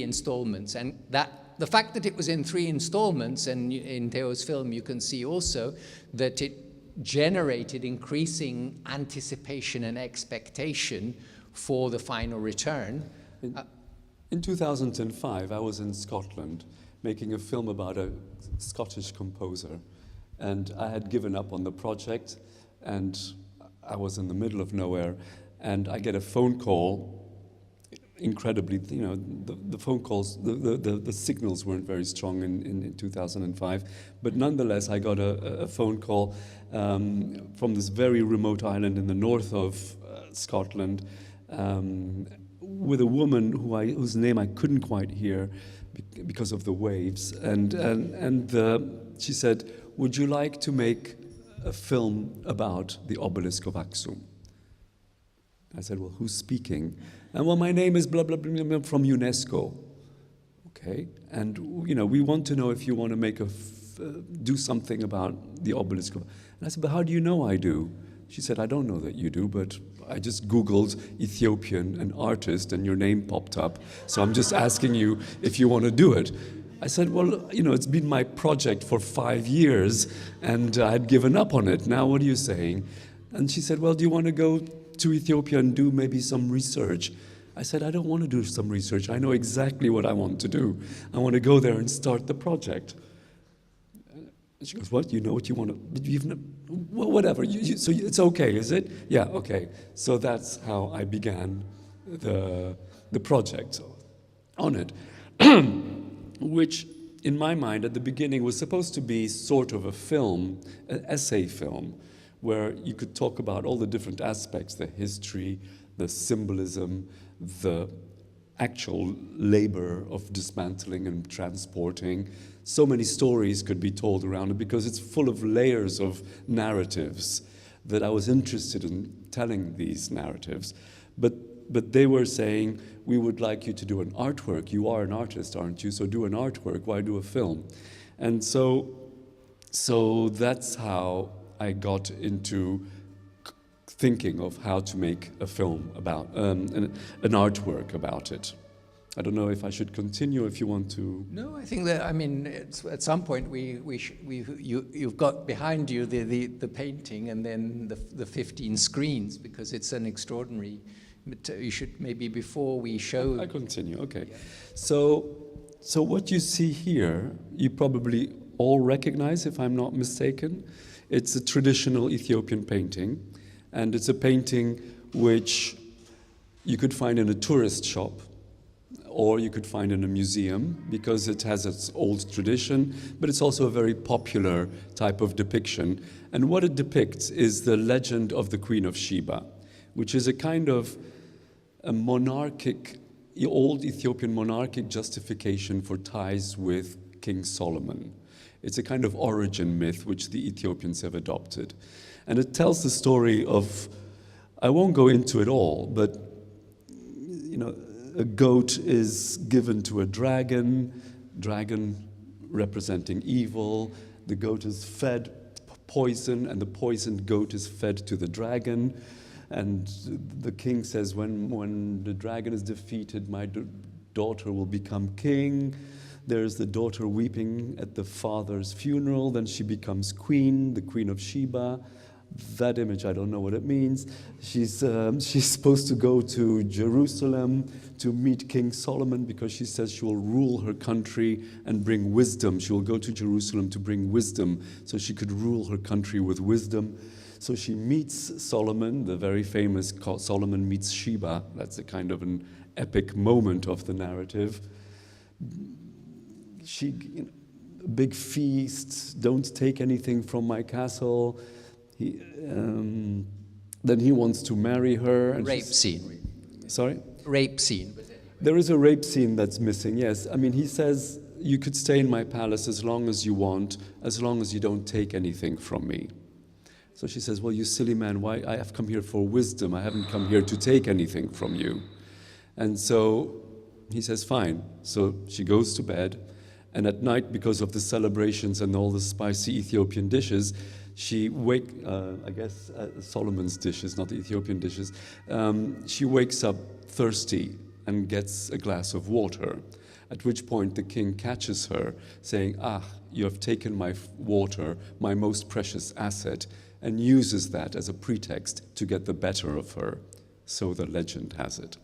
installments, and that The fact that it was in 3 installments, and in Theo's film you can see also that it generated increasing anticipation and expectation for the final return. In 2005, I was in Scotland making a film about a Scottish composer, and I had given up on the project, and I was in the middle of nowhere, and I get a phone call. Incredibly, you know, the phone calls, the signals weren't very strong in 2005, but nonetheless, I got a phone call from this very remote island in the north of Scotland, with a woman whose name I couldn't quite hear because of the waves, and she said, "Would you like to make a film about the obelisk of Aksum?" I said, "Well, who's speaking?" And well, my name is blah, blah, blah, blah from UNESCO. Okay, and you know, we want to know if you want to make do something about the obelisk. And I said, "But how do you know I do?" She said, "I don't know that you do, but I just Googled Ethiopian and artist and your name popped up. So I'm just asking you if you want to do it." I said, "Well, you know, it's been my project for 5 years and I'd given up on it. Now what are you saying?" And she said, "Well, do you want to go to Ethiopia and do maybe some research?" I said, "I don't want to do some research. I know exactly what I want to do. I want to go there and start the project." And she goes, "What? You know what you want to? Well, whatever. So it's okay, is it?" "Yeah, okay." So that's how I began the project on it, which in my mind at the beginning was supposed to be sort of a film, an essay film, where you could talk about all the different aspects, the history, the symbolism, the actual labor of dismantling and transporting. So many stories could be told around it because it's full of layers of narratives that I was interested in telling these narratives. But they were saying, "We would like you to do an artwork. You are an artist, aren't you? So do an artwork. Why do a film?" And so that's how I got into thinking of how to make a film about an artwork about it. I don't know if I should continue. If you want to. No, I think that at some point you've got behind you the painting and then the 15 screens, because it's an extraordinary. You should maybe before we show. I continue. Okay, yeah. So what you see here, you probably all recognize, if I'm not mistaken. It's a traditional Ethiopian painting, and it's a painting which you could find in a tourist shop, or you could find in a museum, because it has its old tradition, but it's also a very popular type of depiction. And what it depicts is the legend of the Queen of Sheba, which is a kind of a old Ethiopian monarchic justification for ties with King Solomon. It's a kind of origin myth which the Ethiopians have adopted. And it tells the story of, I won't go into it all, but you know, a goat is given to a dragon representing evil. The goat is fed poison, and the poisoned goat is fed to the dragon. And the king says, when the dragon is defeated, my daughter will become king. There's the daughter weeping at the father's funeral. Then she becomes queen, the Queen of Sheba. That image, I don't know what it means. She's supposed to go to Jerusalem to meet King Solomon, because she says she will rule her country and bring wisdom. She will go to Jerusalem to bring wisdom, so she could rule her country with wisdom. So she meets Solomon, the very famous Solomon meets Sheba. That's a kind of an epic moment of the narrative. Big feast, don't take anything from my castle. Then he wants to marry her. And rape scene. Sorry? Rape scene. There is a rape scene that's missing, yes. I mean, he says, you could stay in my palace as long as you want, as long as you don't take anything from me. So she says, well, you silly man, why? I have come here for wisdom. I haven't come here to take anything from you. And so he says, fine. So she goes to bed. And at night, because of the celebrations and all the spicy Ethiopian dishes, she Solomon's dishes, not the Ethiopian dishes, she wakes up thirsty and gets a glass of water. at which point the king catches her, saying, "Ah, you have taken my water, my most precious asset," and uses that as a pretext to get the better of her. So the legend has it.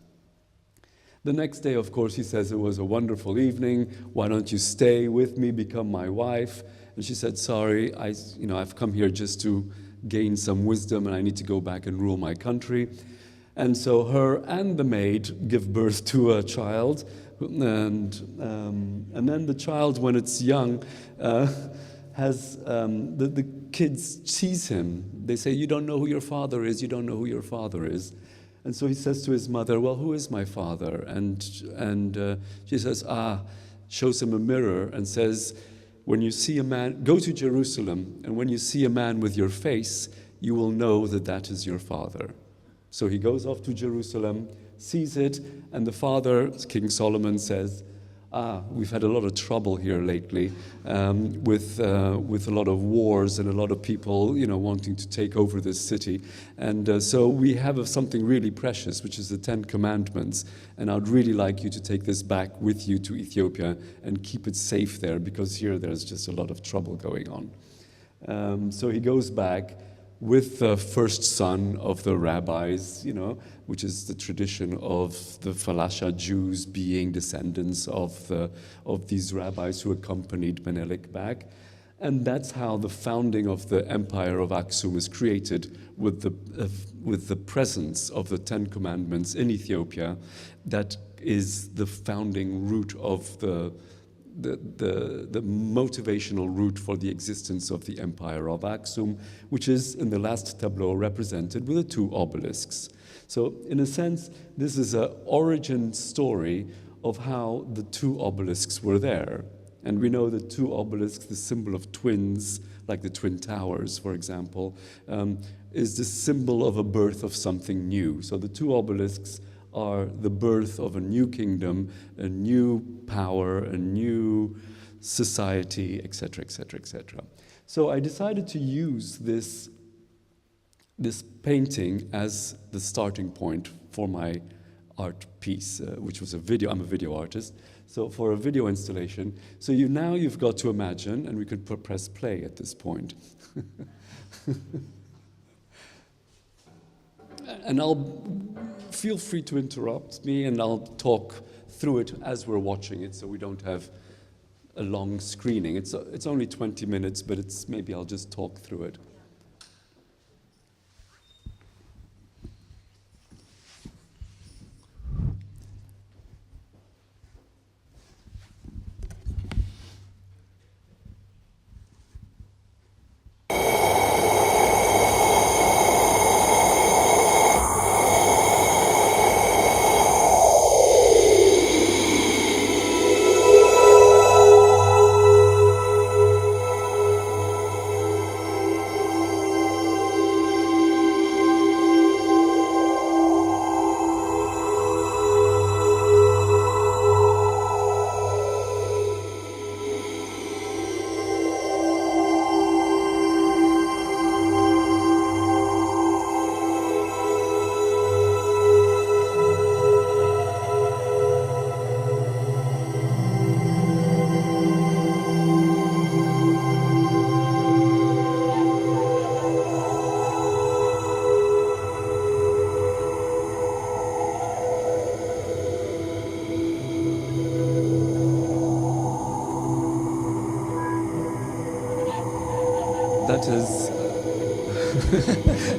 The next day, of course, he says, "It was a wonderful evening. Why don't you stay with me, become my wife?" And she said, "Sorry, I've come here just to gain some wisdom, and I need to go back and rule my country." And so her and the maid give birth to a child, and then the child, when it's young, has the kids tease him. They say, "You don't know who your father is. You don't know who your father is." And so he says to his mother, "Well, who is my father?" And she says, shows him a mirror and says, "When you see a man, go to Jerusalem, and when you see a man with your face, you will know that that is your father." So he goes off to Jerusalem, sees it, and the father, King Solomon, says, "We've had a lot of trouble here lately with a lot of wars and a lot of people, wanting to take over this city. And so we have something really precious, which is the 10 Commandments. And I'd really like you to take this back with you to Ethiopia and keep it safe there, because here there's just a lot of trouble going on." So he goes back with the first son of the rabbis, which is the tradition of the Falasha Jews being descendants of these rabbis who accompanied Menelik back. And that's how the founding of the Empire of Aksum is created, with the presence of the 10 Commandments in Ethiopia. That is the founding root of the motivational root for the existence of the Empire of Aksum, which is in the last tableau represented with the 2 obelisks. So in a sense, this is an origin story of how the 2 obelisks were there. And we know the 2 obelisks, the symbol of twins, like the Twin Towers, for example, is the symbol of a birth of something new. So the 2 obelisks are the birth of a new kingdom, a new power, a new society, etc., etc., etc. So I decided to use this painting as the starting point for my art piece, which was a video. I'm a video artist, so for a video installation. So you've got to imagine, and we could press play at this point. And feel free to interrupt me, and I'll talk through it as we're watching it, so we don't have a long screening. It's only 20 minutes, but maybe I'll just talk through it.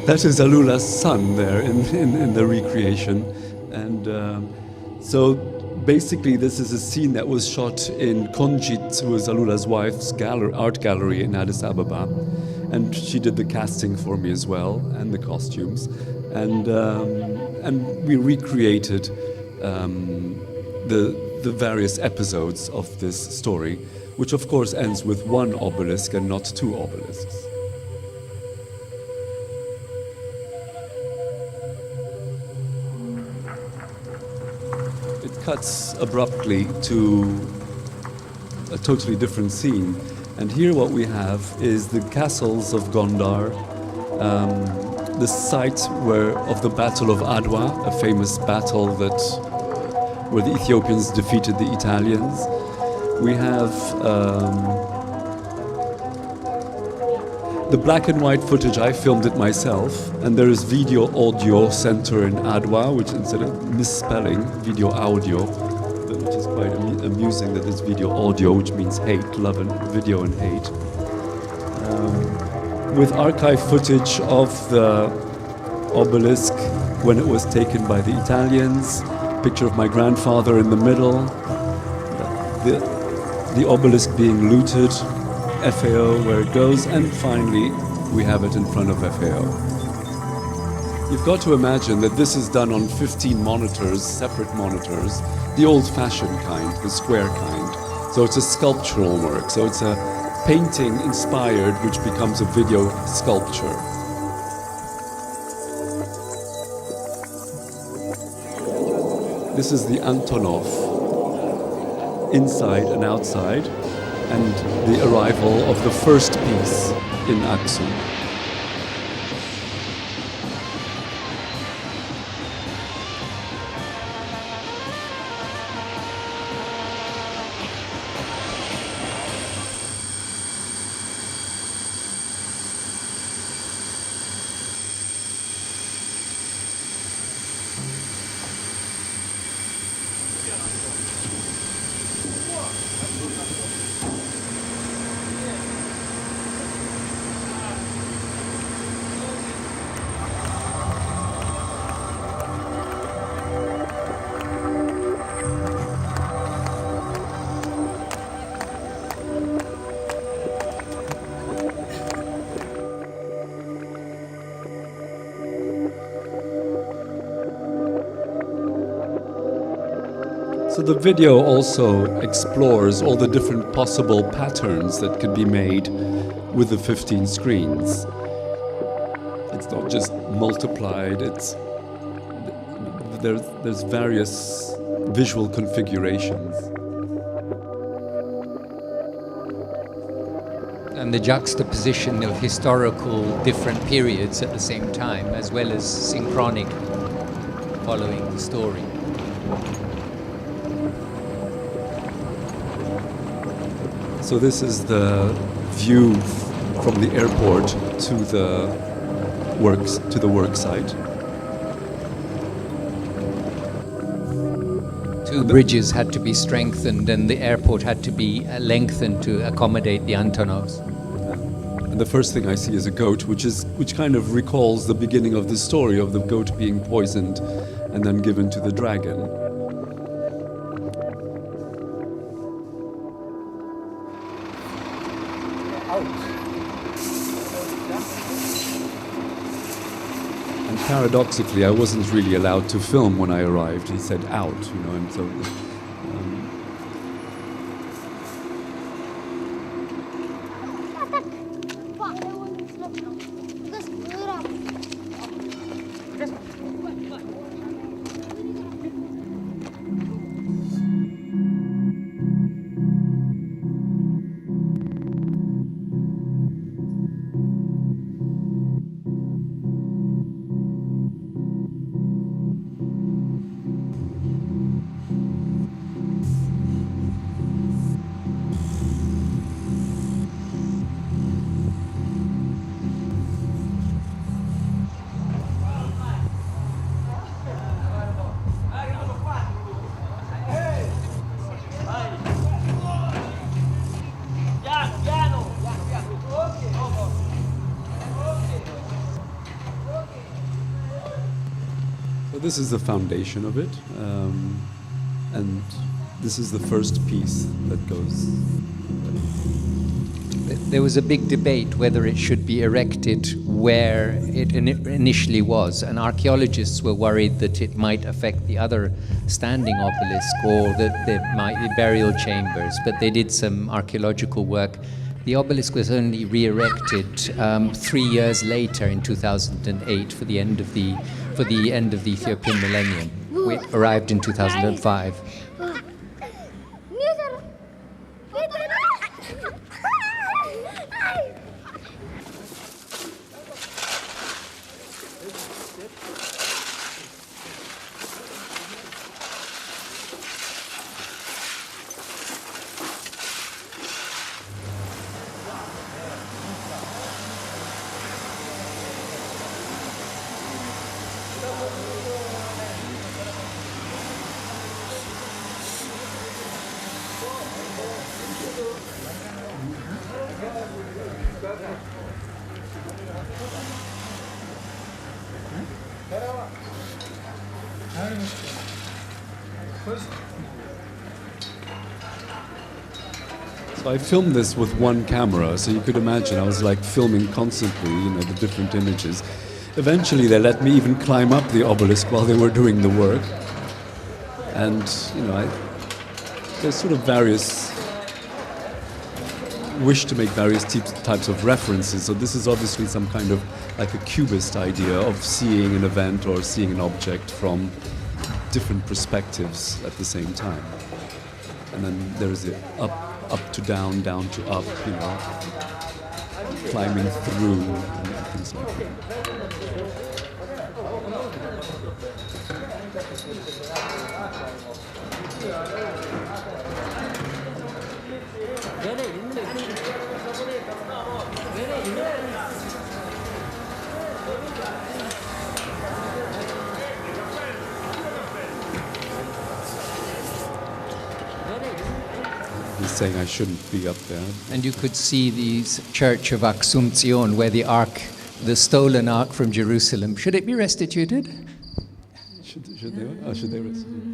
That is Alula's son there in the recreation. And so basically this is a scene that was shot in Konjit, who was Alula's wife's art gallery in Addis Ababa. And she did the casting for me as well, and the costumes. And we recreated the various episodes of this story, which of course ends with 1 obelisk and not 2 obelisks. Cuts abruptly to a totally different scene, and here what we have is the castles of Gondar, the site of the Battle of Adwa, a famous battle that where the Ethiopians defeated the Italians. We have the black and white footage. I filmed it myself, and there is video audio center in Adwa, which instead of misspelling video audio, which is quite amusing that it's video audio, which means hate, love and video and hate. With archive footage of the obelisk when it was taken by the Italians, picture of my grandfather in the middle, the obelisk being looted, FAO where it goes, and finally we have it in front of FAO. You've got to imagine that this is done on 15 monitors, separate monitors, the old-fashioned kind, the square kind. So it's a sculptural work, so it's a painting inspired which becomes a video sculpture. This is the Antonov, inside and outside, and the arrival of the first piece in Aksum. So the video also explores all the different possible patterns that could be made with the 15 screens. It's not just multiplied, there's various visual configurations. And the juxtaposition of historical different periods at the same time, as well as synchronic, following the story. So this is the view from the airport to the work site. Two bridges had to be strengthened, and the airport had to be lengthened to accommodate the Antonovs. And the first thing I see is a goat, which kind of recalls the beginning of the story of the goat being poisoned and then given to the dragon. And paradoxically, I wasn't really allowed to film when I arrived. He said out, and so. This is the foundation of it, and this is the first piece that goes. There was a big debate whether it should be erected where it initially was, and archaeologists were worried that it might affect the other standing obelisk or that there might be burial chambers, but they did some archaeological work. The obelisk was only re-erected 3 years later in 2008 for the end of the Ethiopian millennium. We arrived in 2005. So I filmed this with one camera, so you could imagine I was like filming constantly, the different images. Eventually they let me even climb up the obelisk while they were doing the work. And, there's sort of various wish to make various types of references. So this is obviously some kind of like a cubist idea of seeing an event or seeing an object from different perspectives at the same time. And then there's the up to down to up, climbing through and things like that. He's saying I shouldn't be up there. And you could see the Church of Assumption, where the ark, the stolen ark from Jerusalem, should it be restituted? Should they restitute?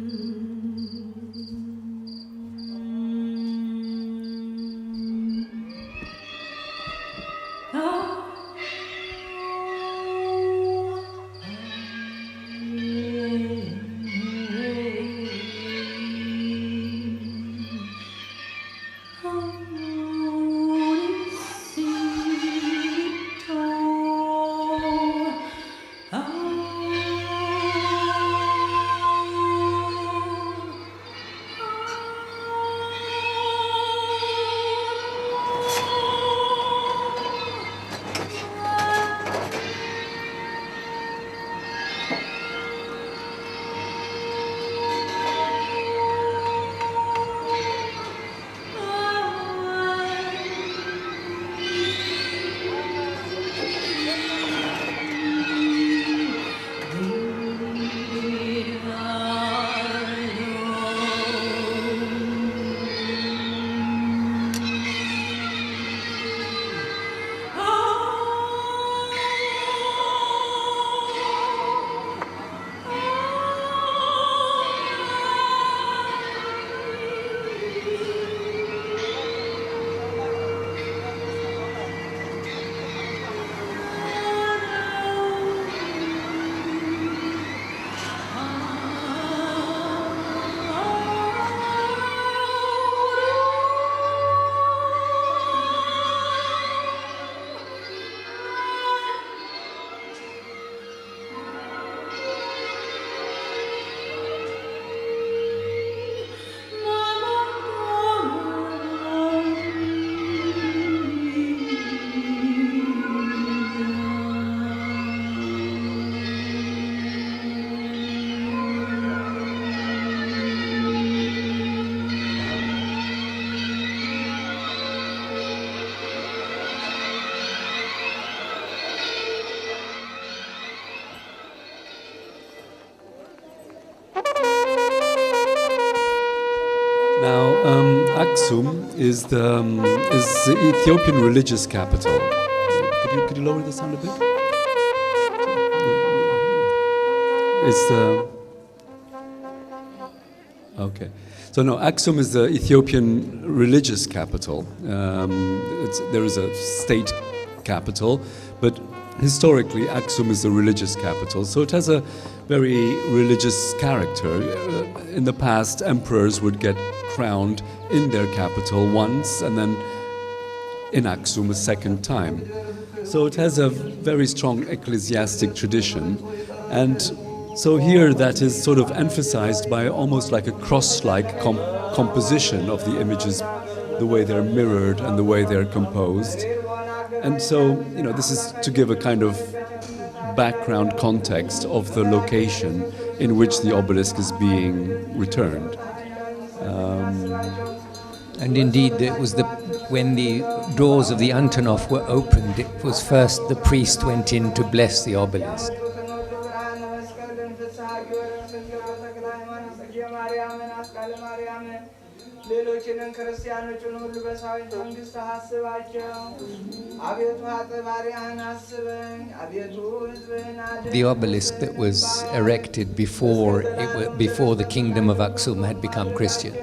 Aksum is the Ethiopian religious capital. Could you lower the sound a bit? It's the okay. So no, Aksum is the Ethiopian religious capital. There is a state capital, but historically Aksum is the religious capital. So it has a very religious character. In the past, emperors would get crowned in their capital once and then in Aksum a second time. So it has a very strong ecclesiastic tradition, and so here that is sort of emphasized by almost like a cross-like composition of the images, the way they're mirrored and the way they're composed. And so, this is to give a kind of background context of the location in which the obelisk is being returned. And indeed, it was when the doors of the Antonov were opened, it was first the priest went in to bless the obelisk. ሁላችንን ክርስቲያኖችን ሁሉ በሳዊት መንግሥት አስባቸው። አቤቱ አጥብ ባሪያህን አስበኝ። አቤቱ ሕዝብህን አድን። The obelisk that was erected before the kingdom of Aksum had become Christian.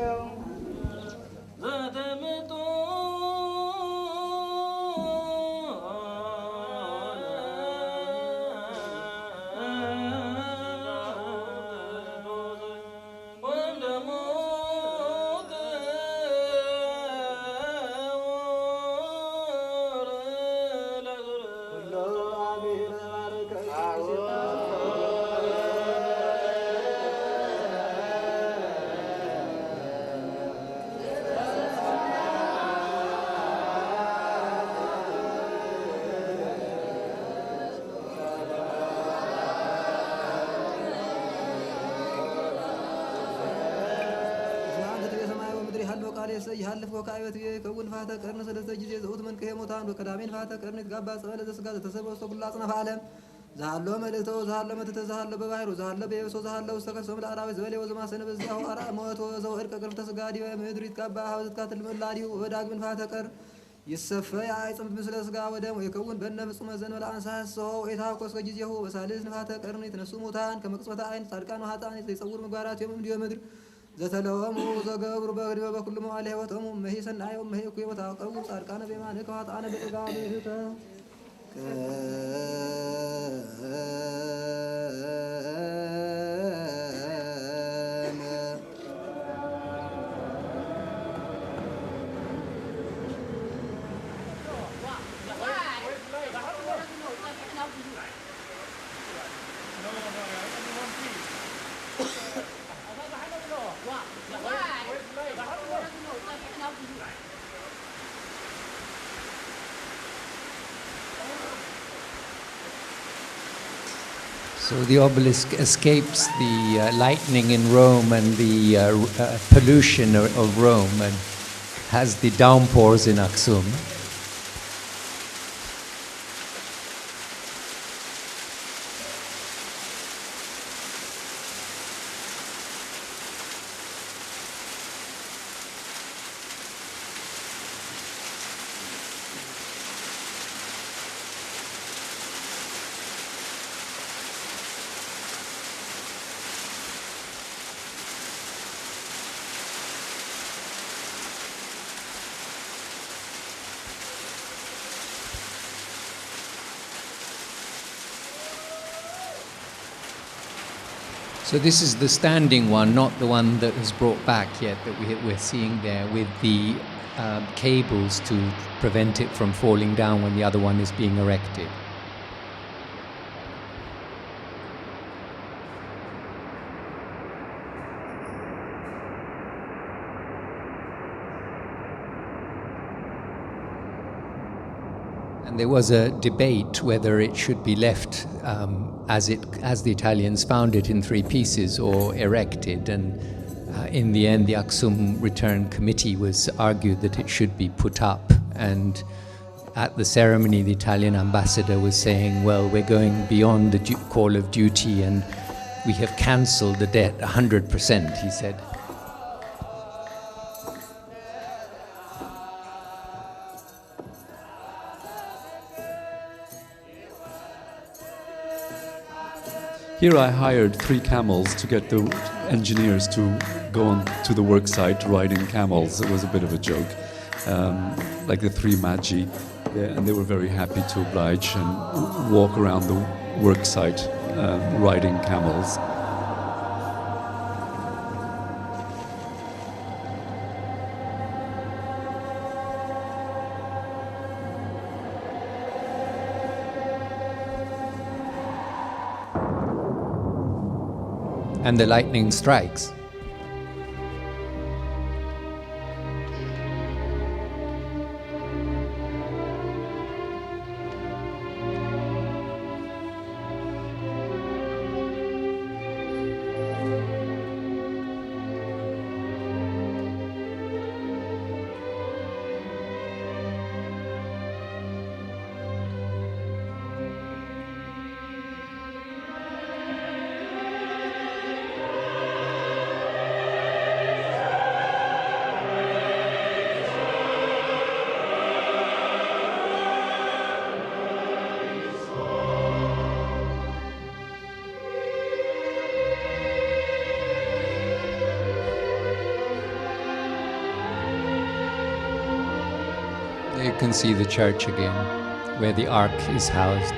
يحلف وكايوت يكون فاتا قرن سلسة جزي زوت من كهموتان وكدامين فاتا قرن يتقابع سؤال زسقا تتسبب وستقول الله صنف عالم زهالو ملتو زهالو متتزهالو ببايرو زهالو بيوسو زهالو استقف سوم العراوي زولي وزما سنبزيهو أراء موتو زو إركا قرن تسقادي ومهدرو يتقابع حوزت كاتل من اللاريو وداق من فاتا قرن يسفى عايصم مثل سقا ودم ويكون بنفس مزن والعنساس سو إيتاوكوس وجزيهو وسالس نفاتا قرن يتنسو موتان كمقصبة عين صاركان وحاتان يتصور مقارات يوم ديو مدر زتلوامو زغبر بغرب بكل ما عليه وتم مهي سنعي ومهي كوي وتعقب صاركان بمعنى كواتانا بإقامه So the obelisk escapes the lightning in Rome and the pollution of Rome and has the downpours in Aksum. So this is the standing one, not the one that was brought back yet that we're seeing there with the cables to prevent it from falling down when the other one is being erected. And there was a debate whether it should be left as the Italians found it in 3 pieces or erected, and in the end the Aksum Return Committee was argued that it should be put up, and at the ceremony the Italian ambassador was saying, well, we're going beyond the call of duty and we have cancelled the debt 100%, he said. Here I hired 3 camels to get the engineers to go on to the work site riding camels. It was a bit of a joke, like the 3 magi, and they were very happy to oblige and walk around the work site riding camels. And the lightning strikes. can see the church again, where the ark is housed.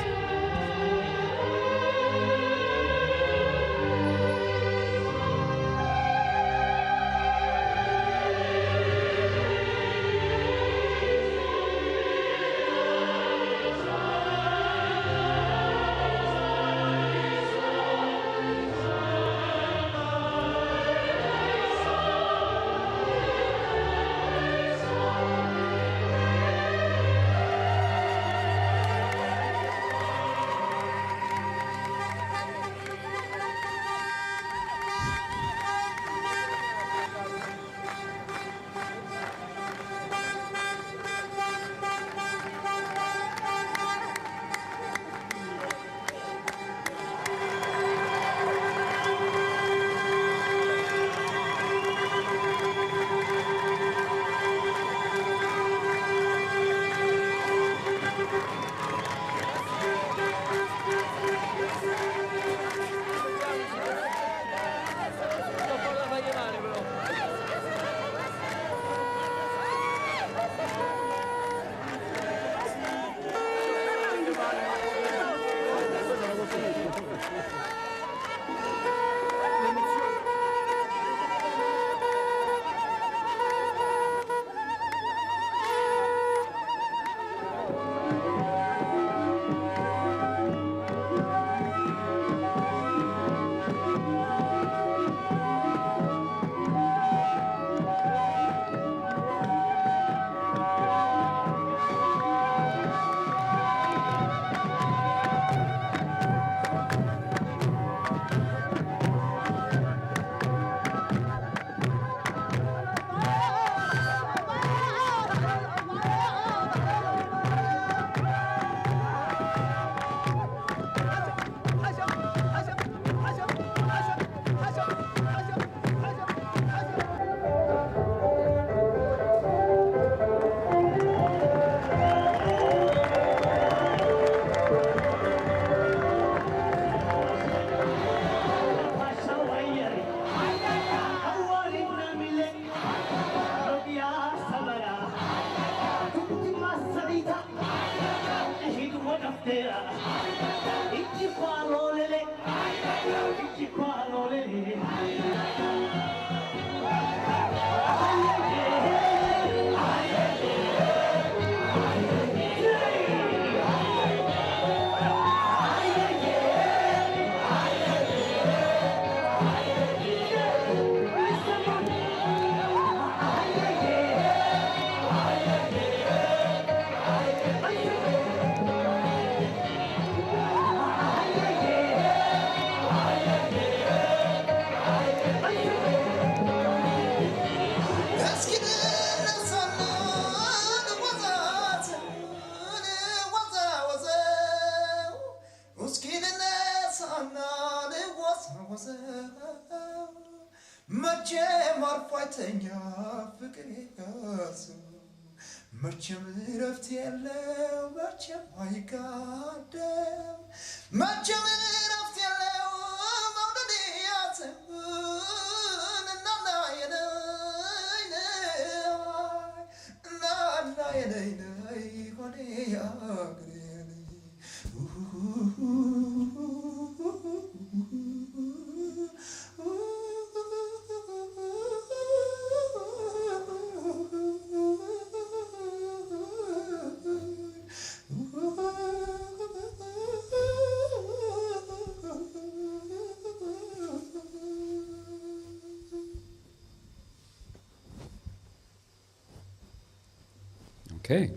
Okay.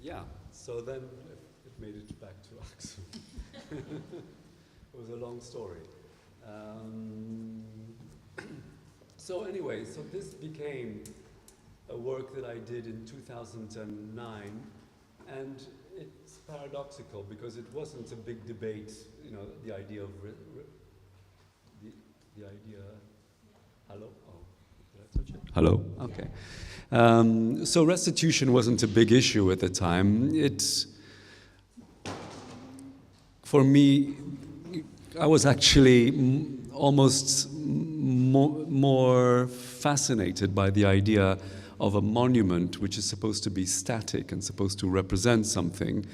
Yeah, so then it made it back to Aksum. It was a long story. So anyway, so this became a work that I did in 2009, and it's paradoxical because it wasn't a big debate, you know, the idea of the idea. Hello? Oh, did Hello? Okay. So restitution wasn't a big issue at the time. For me, I was actually almost more fascinated by the idea of a monument which is supposed to be static and supposed to represent something,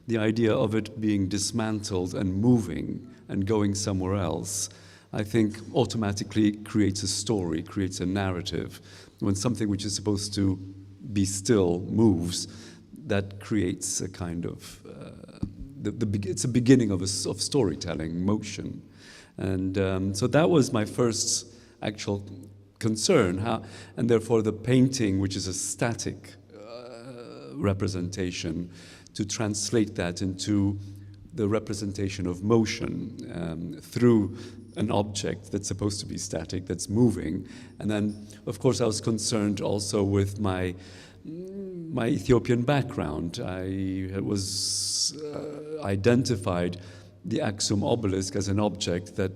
the idea of it being dismantled and moving and going somewhere else, I think automatically creates a story, creates a narrative. When something which is supposed to be still moves, that creates a kind of, it's a beginning of storytelling, motion. And so that was my first actual concern, and therefore the painting, which is a static representation, to translate that into the representation of motion through an object that's supposed to be static, that's moving. And then, of course, I was concerned also with my Ethiopian background. I was identified the Aksum obelisk as an object that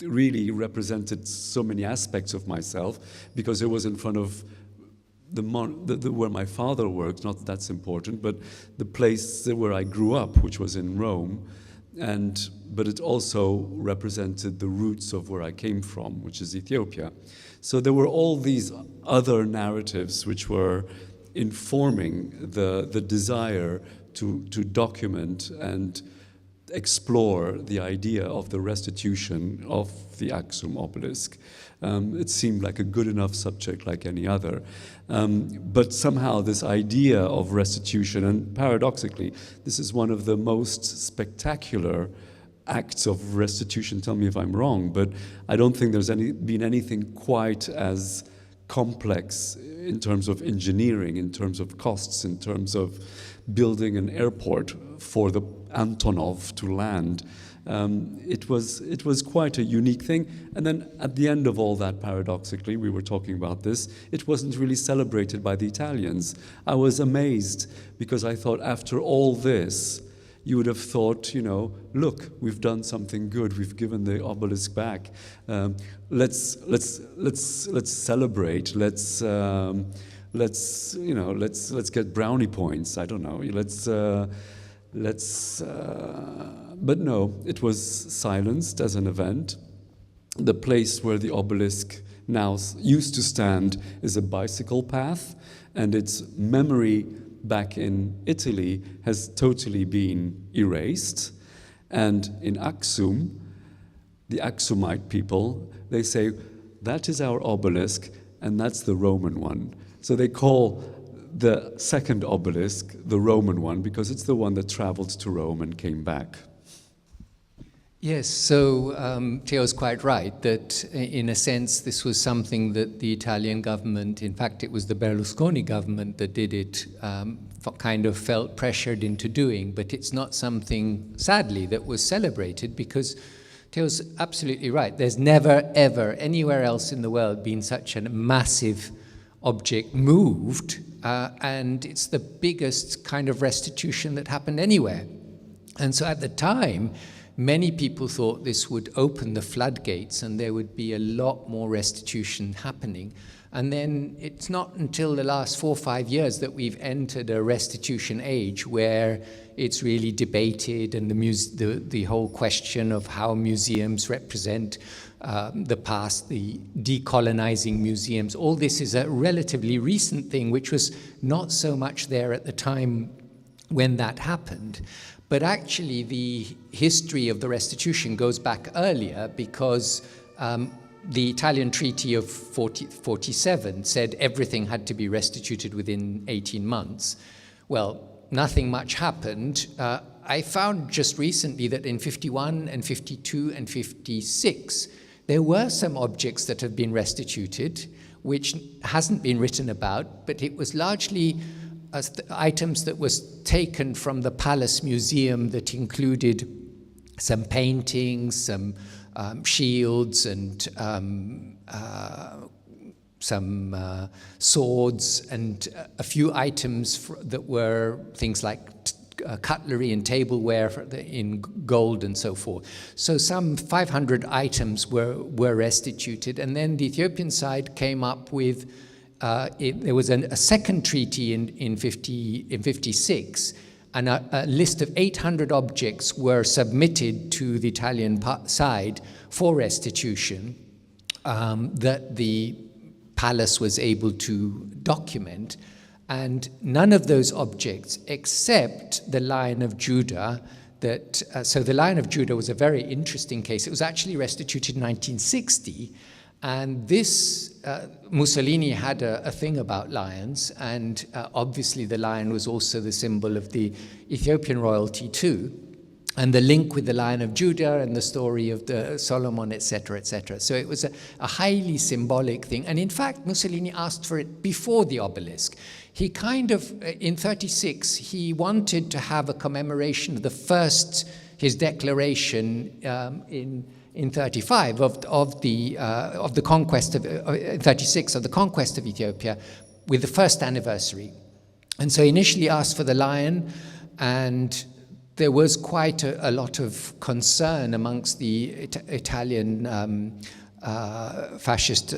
really represented so many aspects of myself, because it was in front of where my father worked. Not that that's important, but the place where I grew up, which was in Rome, but it also represented the roots of where I came from, which is Ethiopia. So there were all these other narratives which were informing the desire to document and explore the idea of the restitution of the Aksum obelisk. It seemed like a good enough subject like any other. But somehow this idea of restitution, and paradoxically, this is one of the most spectacular acts of restitution, tell me if I'm wrong, but I don't think there's been anything quite as complex in terms of engineering, in terms of costs, in terms of building an airport for the Antonov to land. It was quite a unique thing. And then at the end of all that, paradoxically, we were talking about this, it wasn't really celebrated by the Italians. I was amazed, because I thought after all this, you would have thought, look, we've done something good. We've given the obelisk back. Let's celebrate. Let's get brownie points. I don't know. But no, it was silenced as an event. The place where the obelisk now used to stand is a bicycle path, and its memory back in Italy has totally been erased. And in Aksum, the Aksumite people, they say, that is our obelisk, and that's the Roman one. So they call the second obelisk the Roman one, because it's the one that traveled to Rome and came back. Yes, so Teo's quite right that in a sense this was something that the Italian government, in fact it was the Berlusconi government that did it, kind of felt pressured into doing, but it's not something, sadly, that was celebrated, because Teo's absolutely right. There's never, ever, anywhere else in the world been such a massive object moved, and it's the biggest kind of restitution that happened anywhere. And so at the time, many people thought this would open the floodgates and there would be a lot more restitution happening. And then it's not until the last 4 or 5 years that we've entered a restitution age where it's really debated, and the whole question of how museums represent the past, the decolonizing museums, all this is a relatively recent thing, which was not so much there at the time when that happened. But actually, the history of the restitution goes back earlier, because the Italian Treaty of 47 said everything had to be restituted within 18 months. Well, nothing much happened. I found just recently that in 51 and 52 and 56, there were some objects that have been restituted, which hasn't been written about, but it was largely items that was taken from the Palace Museum that included some paintings, some shields, and some swords, and a few items that were things like cutlery and tableware in gold and so forth. So some 500 items were restituted, and then the Ethiopian side came up with, there was a second treaty in 56, and a list of 800 objects were submitted to the Italian side for restitution that the palace was able to document. And none of those objects, except the Lion of Judah, so the Lion of Judah was a very interesting case. It was actually restituted in 1960, and this, Mussolini had a thing about lions, and obviously the lion was also the symbol of the Ethiopian royalty too, and the link with the Lion of Judah and the story of the Solomon, etc., etc. So it was a highly symbolic thing, and in fact Mussolini asked for it before the obelisk. He kind of, in 36, he wanted to have a commemoration of his declaration in 35 of the conquest of 36 of the conquest of Ethiopia, with the first anniversary. And so he initially asked for the lion, and there was quite a lot of concern amongst the Italian fascist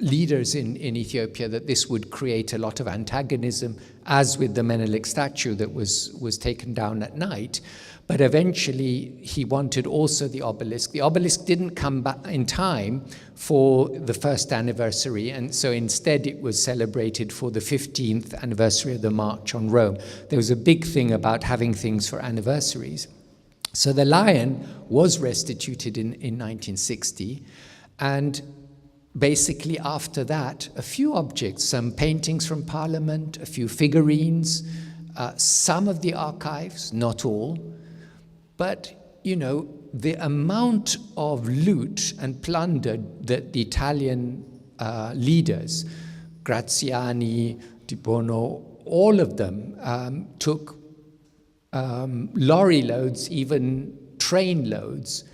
leaders in Ethiopia that this would create a lot of antagonism, as with the Menelik statue that was taken down at night. But eventually he wanted also the obelisk. The obelisk didn't come back in time for the first anniversary, and so instead it was celebrated for the 15th anniversary of the March on Rome. There was a big thing about having things for anniversaries. So the lion was restituted in 1960, and basically after that, a few objects, some paintings from Parliament, a few figurines, some of the archives, not all, but, you know, the amount of loot and plunder that the Italian leaders, Graziani, Di Bono, all of them took lorry loads, even train loads.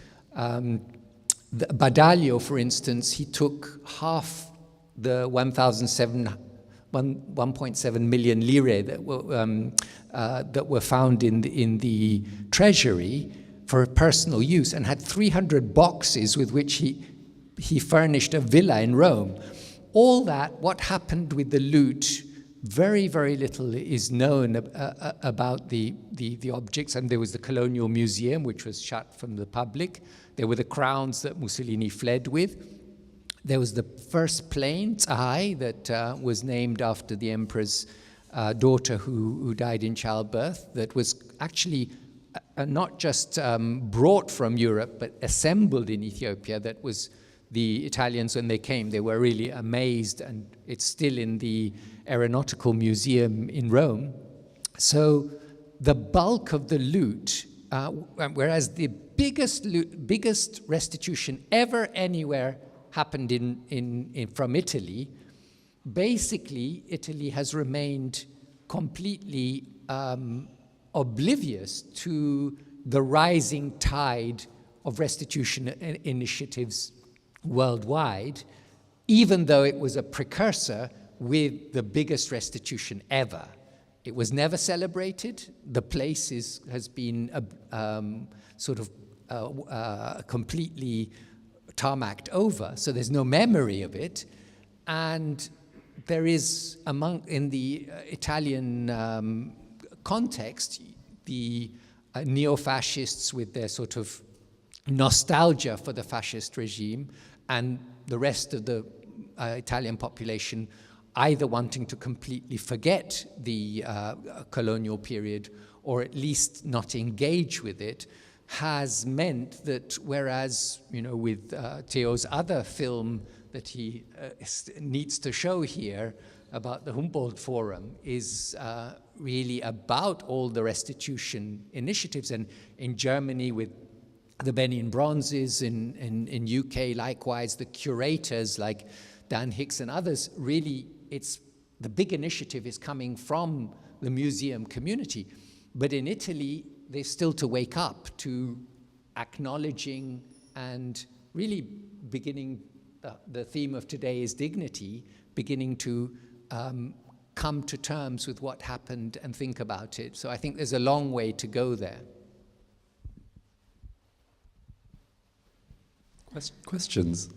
Badaglio, for instance, he took half the 1.7 million lire that were found in the treasury for personal use, and had 300 boxes with which he furnished a villa in Rome. All that, what happened with the loot, very, very little is known about the objects. And there was the Colonial Museum, which was shut from the public. There were the crowns that Mussolini fled with. There was the first plane, Zahai, that was named after the emperor's daughter who died in childbirth, that was actually not just brought from Europe, but assembled in Ethiopia. That was the Italians, when they came, they were really amazed, and it's still in the Aeronautical Museum in Rome. So the bulk of the loot, whereas the biggest restitution ever anywhere happened from Italy, basically Italy has remained completely oblivious to the rising tide of restitution initiatives worldwide, even though it was a precursor with the biggest restitution ever. It was never celebrated. The place has been completely tarmacked over, so there's no memory of it. And there is, in the Italian context, the neo-fascists with their sort of nostalgia for the fascist regime, and the rest of the Italian population either wanting to completely forget the colonial period or at least not engage with it, has meant that whereas, you know, with Theo's other film that he needs to show here about the Humboldt Forum is really about all the restitution initiatives, and in Germany with the Benin Bronzes, in UK likewise, the curators like Dan Hicks and others, really the big initiative is coming from the museum community. But in Italy, they're still to wake up to acknowledging and really beginning, the theme of today is dignity, beginning to come to terms with what happened and think about it. So I think there's a long way to go there. Questions?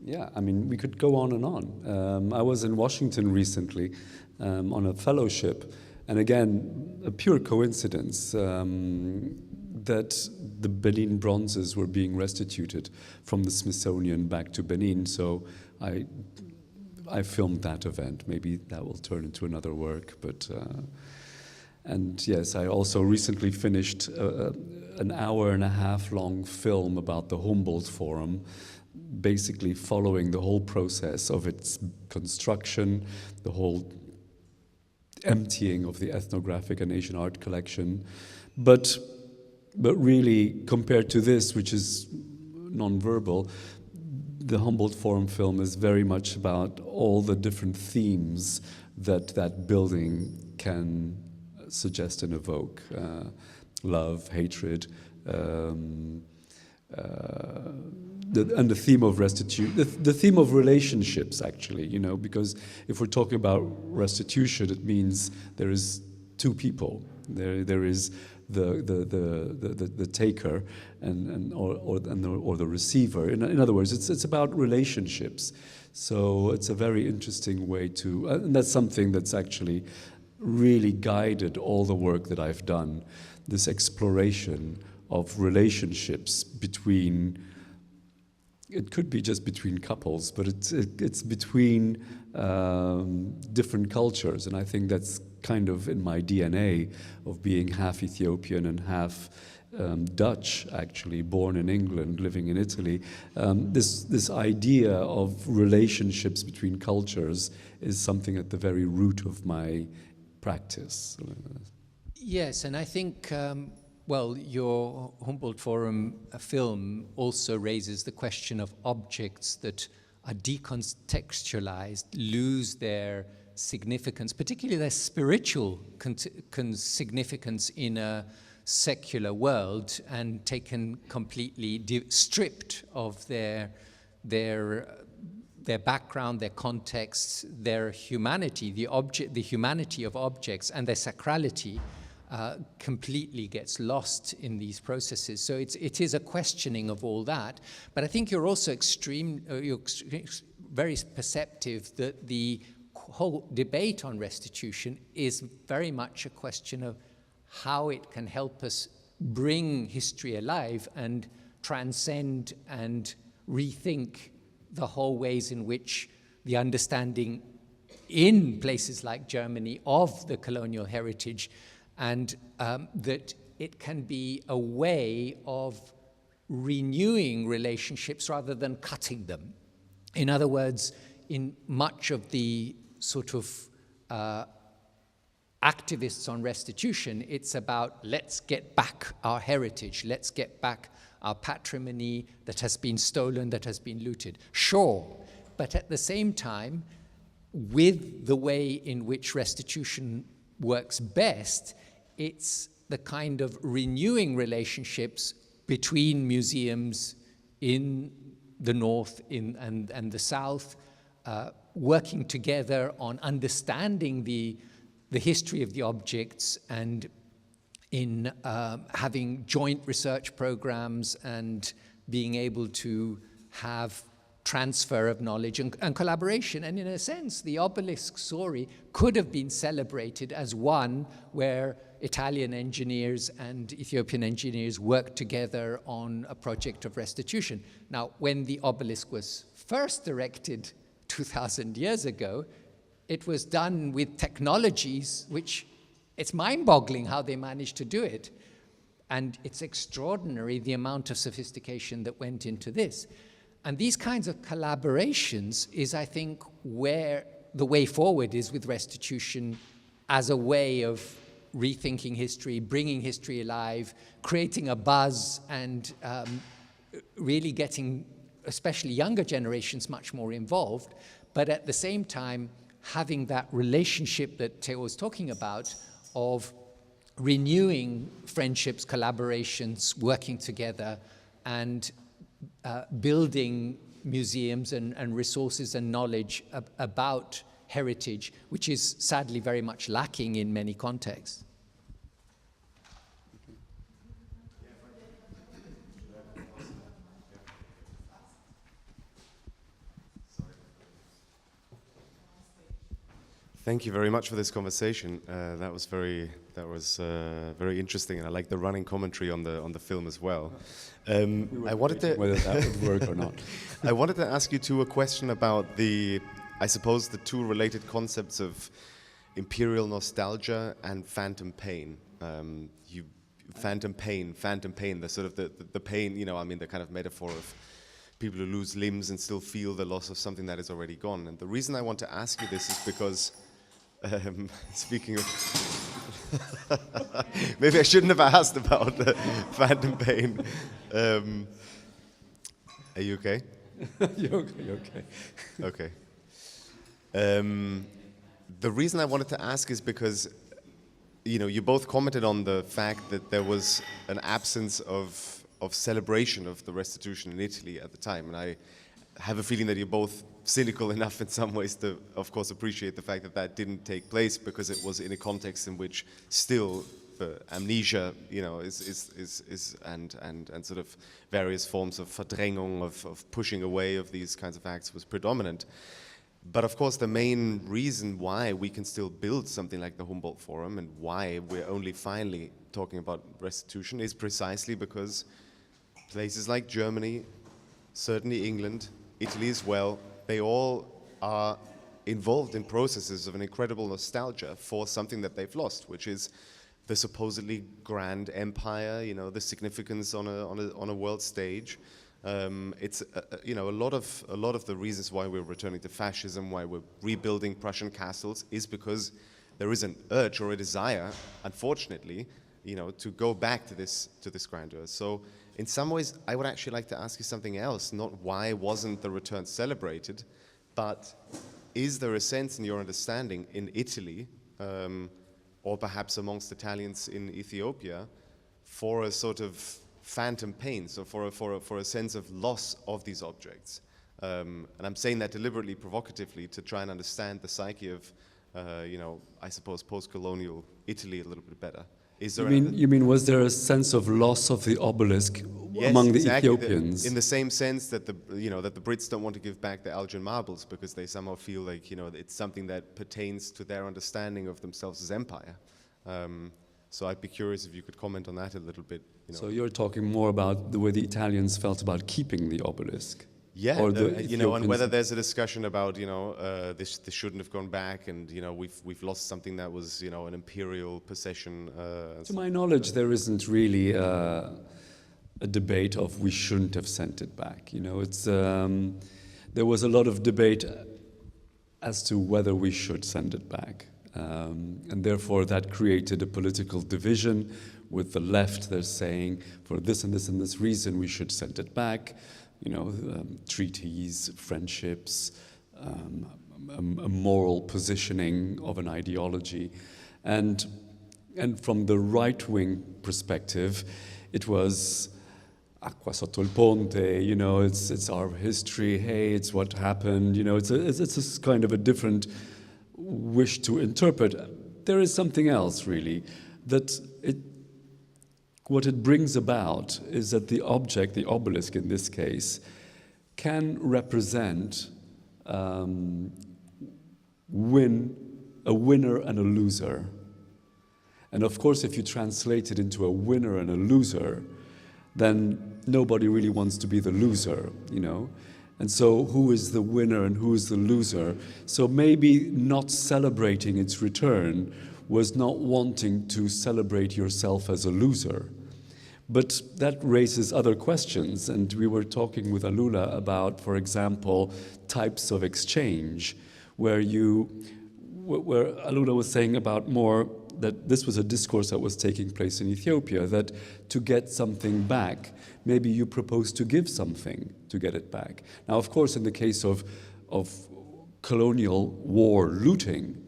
Yeah, I mean, we could go on and on. I was in Washington recently on a fellowship, and again, a pure coincidence that the Benin bronzes were being restituted from the Smithsonian back to Benin. So I filmed that event. Maybe that will turn into another work, but. And yes, I also recently finished an 1.5 hour long film about the Humboldt Forum, basically following the whole process of its construction, the whole emptying of the ethnographic and Asian art collection. But really, compared to this, which is non-verbal, the Humboldt Forum film is very much about all the different themes that that building can suggest and evoke. Love, hatred, and the theme of restitution, the theme of relationships, actually, you know, because if we're talking about restitution, it means there is two people. There is the taker or the receiver. In other words, it's about relationships. So it's a very interesting way to, and that's something that's actually really guided all the work that I've done, this exploration of relationships between, it could be just between couples, but it's between different cultures, and I think that's kind of in my DNA of being half Ethiopian and half Dutch, actually, born in England, living in Italy. This idea of relationships between cultures is something at the very root of my practice. Yes, and I think, well, your Humboldt Forum film also raises the question of objects that are decontextualized, lose their significance, particularly their spiritual significance in a secular world, and taken completely stripped of their background, their context, their humanity, the humanity of objects, and their sacrality completely gets lost in these processes. So it is a questioning of all that. But I think you're also very perceptive that the whole debate on restitution is very much a question of how it can help us bring history alive and transcend and rethink the whole ways in which the understanding in places like Germany of the colonial heritage, and that it can be a way of renewing relationships rather than cutting them. In other words, in much of the sort of activists on restitution, it's about let's get back our heritage, let's get back our patrimony that has been stolen, that has been looted. Sure, but at the same time, with the way in which restitution works best, it's the kind of renewing relationships between museums in the north and the south, working together on understanding the history of the objects, and in having joint research programs and being able to have transfer of knowledge and collaboration. And in a sense, the obelisk story could have been celebrated as one where Italian engineers and Ethiopian engineers worked together on a project of restitution. Now, when the obelisk was first erected 2,000 years ago, it was done with technologies which, it's mind-boggling how they managed to do it. And it's extraordinary the amount of sophistication that went into this. And these kinds of collaborations is, I think, where the way forward is with restitution as a way of rethinking history, bringing history alive, creating a buzz, and really getting, especially younger generations, much more involved. But at the same time, having that relationship that Theo was talking about of renewing friendships, collaborations, working together, and building museums and resources and knowledge about heritage, which is sadly very much lacking in many contexts. Thank you very much for this conversation. That was very interesting, and I like the running commentary on the film as well. I wanted to whether that would work or not. I wanted to ask you too a question about I suppose the two related concepts of imperial nostalgia and phantom pain. Phantom pain, the sort of the pain, you know, I mean, the kind of metaphor of people who lose limbs and still feel the loss of something that is already gone. And the reason I want to ask you this is because, speaking of, maybe I shouldn't have asked about the phantom pain. Are you okay? You're okay. Okay. The reason I wanted to ask is because, you know, you both commented on the fact that there was an absence of celebration of the restitution in Italy at the time, and I have a feeling that you're both cynical enough in some ways to, of course, appreciate the fact that that didn't take place because it was in a context in which still amnesia, you know, is and sort of various forms of verdrängung, of pushing away of these kinds of acts was predominant. But of course, the main reason why we can still build something like the Humboldt Forum and why we're only finally talking about restitution is precisely because places like Germany, certainly England, Italy as well, they all are involved in processes of an incredible nostalgia for something that they've lost, which is the supposedly grand empire, you know, the significance on a world stage. It's you know, a lot of the reasons why we're returning to fascism, why we're rebuilding Prussian castles, is because there is an urge or a desire, unfortunately, you know, to go back to this grandeur. So in some ways, I would actually like to ask you something else, not why wasn't the return celebrated, but is there a sense in your understanding in Italy, or perhaps amongst Italians in Ethiopia, for a sort of phantom pain, so for a sense of loss of these objects? And I'm saying that deliberately, provocatively, to try and understand the psyche of, you know, I suppose post-colonial Italy a little bit better. Is there you mean was there a sense of loss of the obelisk among the exactly. Ethiopians? In the same sense that the Brits don't want to give back the Elgin marbles because they somehow feel like, you know, it's something that pertains to their understanding of themselves as empire. So I'd be curious if you could comment on that a little bit. You know. So you're talking more about the way the Italians felt about keeping the obelisk. Yeah, or you know, and whether there's a discussion about, you know, this shouldn't have gone back, and you know, we've lost something that was, you know, an imperial possession. To my knowledge, there isn't really a debate of we shouldn't have sent it back. You know, it's there was a lot of debate as to whether we should send it back, and therefore that created a political division with the left. They're saying for this and this and this reason we should send it back. You know, treaties, friendships, a moral positioning of an ideology. And from the right-wing perspective, it was acqua sotto il ponte, you know, it's our history, hey, it's what happened, you know, it's a kind of a different wish to interpret. There is something else, really, that what it brings about is that the object, the obelisk in this case, can represent a winner and a loser. And of course, if you translate it into a winner and a loser, then nobody really wants to be the loser, you know? And so who is the winner and who is the loser? So maybe not celebrating its return was not wanting to celebrate yourself as a loser. But that raises other questions, and we were talking with Alula about, for example, types of exchange, where Alula was saying about more that this was a discourse that was taking place in Ethiopia, that to get something back, maybe you propose to give something to get it back. Now, of course, in the case of colonial war looting,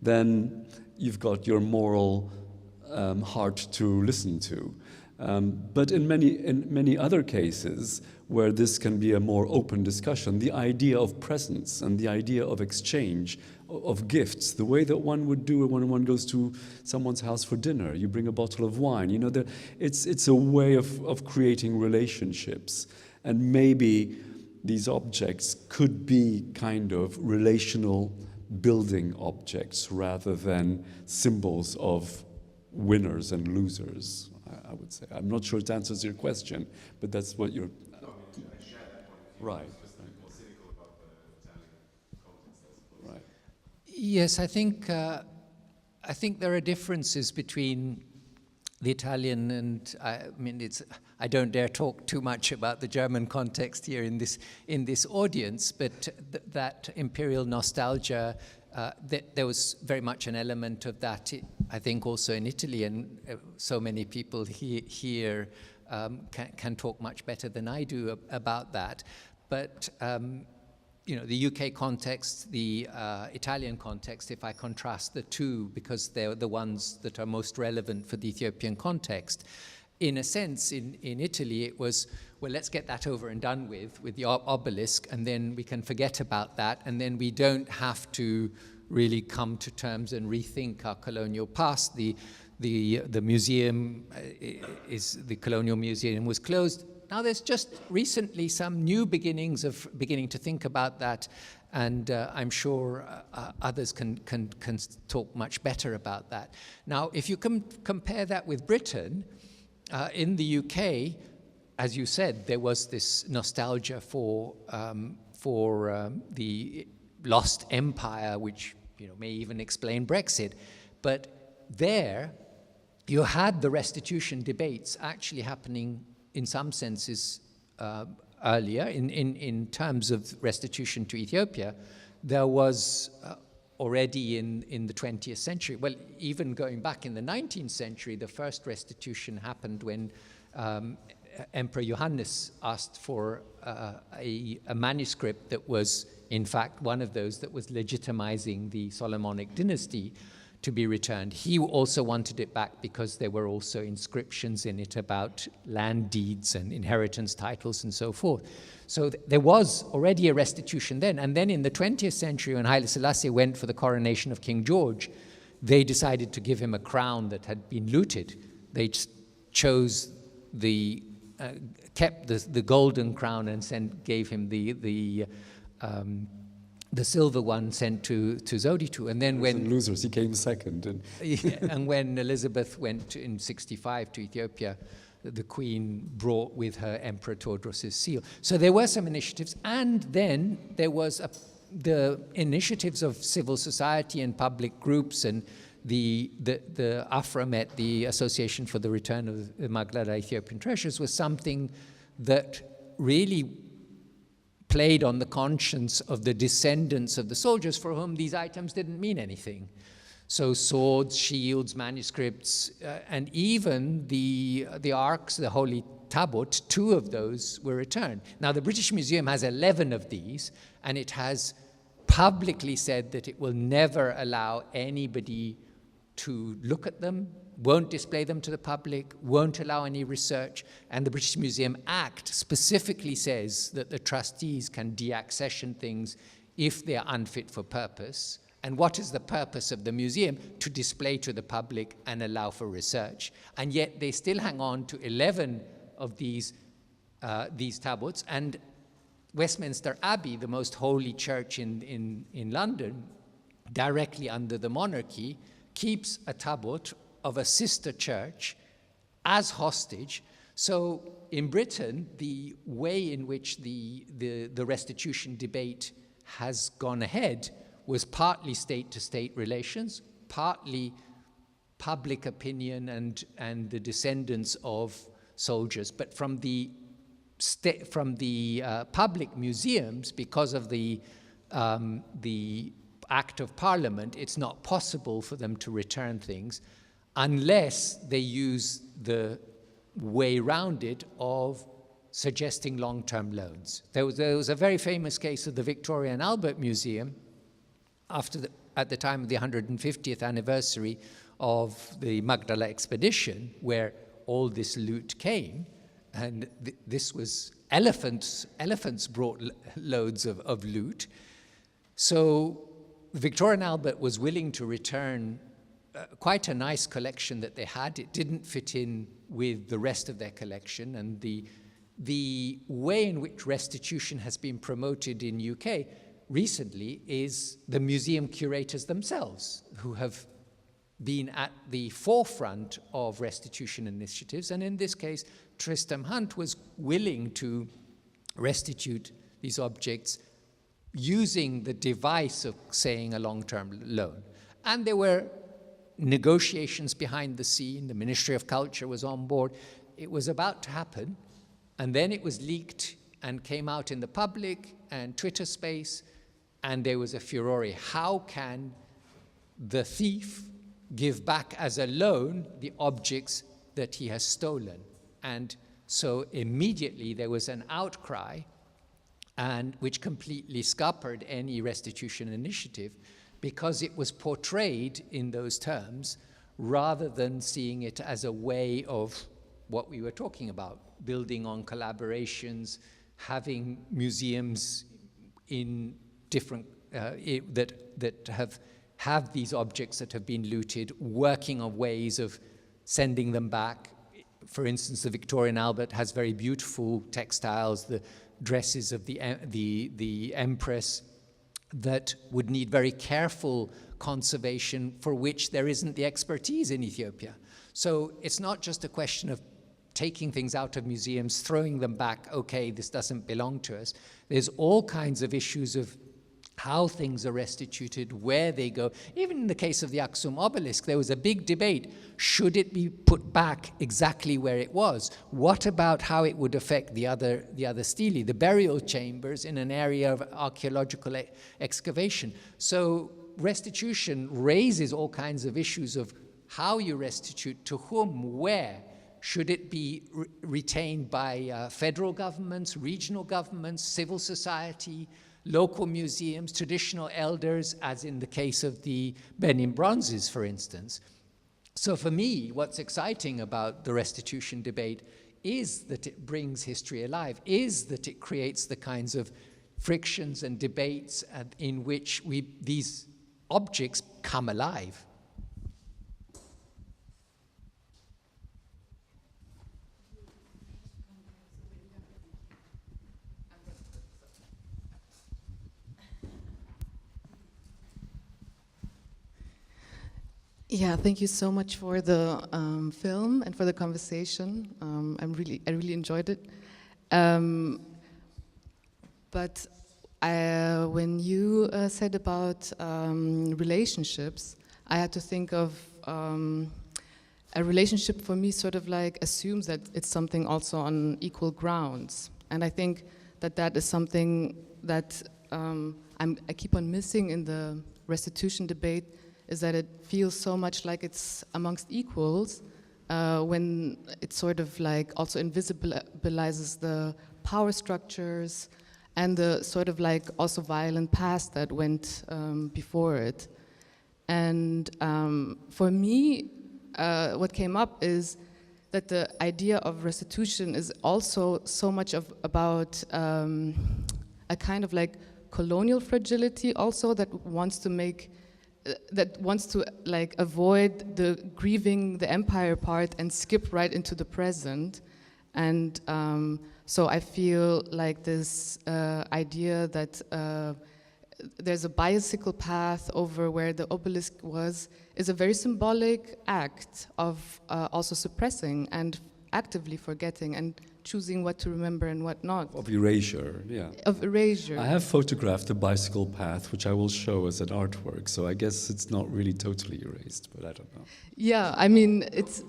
then you've got your moral heart to listen to. But in many other cases where this can be a more open discussion, the idea of presence and the idea of exchange of gifts, the way that one would do it when one goes to someone's house for dinner, you bring a bottle of wine, you know, it's a way of creating relationships. And maybe these objects could be kind of relational building objects rather than symbols of winners and losers, I would say. I'm not sure it answers your question, but that's what you're... No, I share that point. Right. Just more cynical about the Italian context, I suppose. Right. Yes, I think there are differences between the Italian and, I mean, I don't dare talk too much about the German context here in this audience, but that imperial nostalgia, there was very much an element of that, I think, also in Italy, and so many people here can talk much better than I do about that. But you know, the UK context, the Italian context, if I contrast the two, because they're the ones that are most relevant for the Ethiopian context, in a sense, in Italy, it was, well, let's get that over and done with the obelisk, and then we can forget about that, and then we don't have to really come to terms and rethink our colonial past. The museum the colonial museum was closed. Now there's just recently some new beginnings of beginning to think about that, and I'm sure others can talk much better about that. Now, if you compare that with Britain, in the UK, as you said, there was this nostalgia for the lost empire, which may even explain Brexit. But there, you had the restitution debates actually happening in some senses earlier. In terms of restitution to Ethiopia, there was already in the 20th century, well, even going back in the 19th century, the first restitution happened when Emperor Johannes asked for a manuscript that was, in fact, one of those that was legitimizing the Solomonic dynasty to be returned. He also wanted it back because there were also inscriptions in it about land deeds and inheritance titles and so forth. So there was already a restitution then. And then in the 20th century, when Haile Selassie went for the coronation of King George, they decided to give him a crown that had been looted. They chose kept the golden crown and gave him the silver one sent to Zoditu. And then when losers, he came second. And when Elizabeth went in 65 to Ethiopia, the Queen brought with her Emperor Tewodros' seal. So there were some initiatives, and then there was the initiatives of civil society and public groups, and the AFRAMET, the Association for the Return of the Magdala Ethiopian Treasures, was something that really played on the conscience of the descendants of the soldiers for whom these items didn't mean anything. So swords, shields, manuscripts, and even the arks, the Holy Tabot, 2 of those were returned. Now the British Museum has 11 of these, and it has publicly said that it will never allow anybody to look at them, won't display them to the public, won't allow any research, and the British Museum Act specifically says that the trustees can deaccession things if they are unfit for purpose. And what is the purpose of the museum? To display to the public and allow for research. And yet they still hang on to 11 of these tablets, and Westminster Abbey, the most holy church in London, directly under the monarchy, keeps a tablet of a sister church as hostage. So in Britain, the way in which the restitution debate has gone ahead was partly state-to-state relations, partly public opinion and the descendants of soldiers. But from the public museums, because of the Act of Parliament, it's not possible for them to return things unless they use the way round it of suggesting long-term loans. There was a very famous case of the Victoria and Albert Museum at the time of the 150th anniversary of the Magdala expedition, where all this loot came. And this was elephants brought loads of loot. So Victoria and Albert was willing to return quite a nice collection that they had. It didn't fit in with the rest of their collection, and the way in which restitution has been promoted in UK recently is the museum curators themselves, who have been at the forefront of restitution initiatives. And in this case, Tristram Hunt was willing to restitute these objects using the device of saying a long-term loan. And there were negotiations behind the scene. The Ministry of Culture was on board. It was about to happen, and then it was leaked and came out in the public and Twitter space, and there was a furore. How can the thief give back as a loan the objects that he has stolen? And so immediately there was an outcry, and which completely scuppered any restitution initiative, because it was portrayed in those terms rather than seeing it as a way of what we were talking about, building on collaborations, having museums in different that have these objects that have been looted, working on ways of sending them back. For instance, the Victorian Albert has very beautiful textiles, the dresses of the Empress, that would need very careful conservation, for which there isn't the expertise in Ethiopia. So it's not just a question of taking things out of museums, throwing them back, okay, this doesn't belong to us. There's all kinds of issues of how things are restituted, where they go. Even in the case of the Aksum obelisk, there was a big debate. Should it be put back exactly where it was? What about how it would affect the other stelae, the burial chambers in an area of archaeological excavation? So restitution raises all kinds of issues of how you restitute, to whom, where. Should it be retained by federal governments, regional governments, civil society, local museums, traditional elders, as in the case of the Benin bronzes, for instance? So for me, what's exciting about the restitution debate is that it brings history alive, is that it creates the kinds of frictions and debates in which these objects come alive. Yeah, thank you so much for the film and for the conversation. I really enjoyed it. But when you said about relationships, I had to think of a relationship. For me, sort of like assumes that it's something also on equal grounds, and I think that is something that I keep on missing in the restitution debate. Is that it feels so much like it's amongst equals when it sort of like also invisibilizes the power structures and the sort of like also violent past that went before it. And for me, what came up is that the idea of restitution is also so much about a kind of like colonial fragility also that wants to like avoid the grieving the empire part and skip right into the present. And so I feel like this idea that there's a bicycle path over where the obelisk was is a very symbolic act of also suppressing and actively forgetting and choosing what to remember and what not. Of erasure, yeah. Of erasure. I have photographed the bicycle path, which I will show as an artwork, so I guess it's not really totally erased, but I don't know. Yeah, I mean, it's...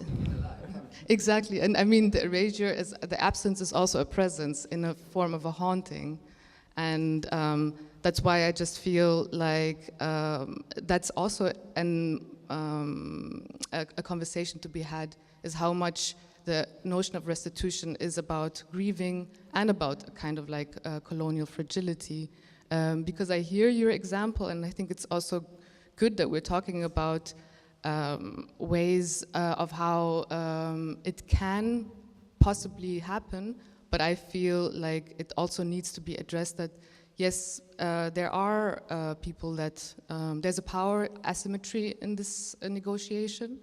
Exactly, and I mean, the erasure, the absence is also a presence in a form of a haunting, and that's why I just feel like that's also a conversation to be had, is how much the notion of restitution is about grieving and about a kind of like colonial fragility. Because I hear your example, and I think it's also good that we're talking about ways of how it can possibly happen, but I feel like it also needs to be addressed that yes, there are people that there's a power asymmetry in this negotiation,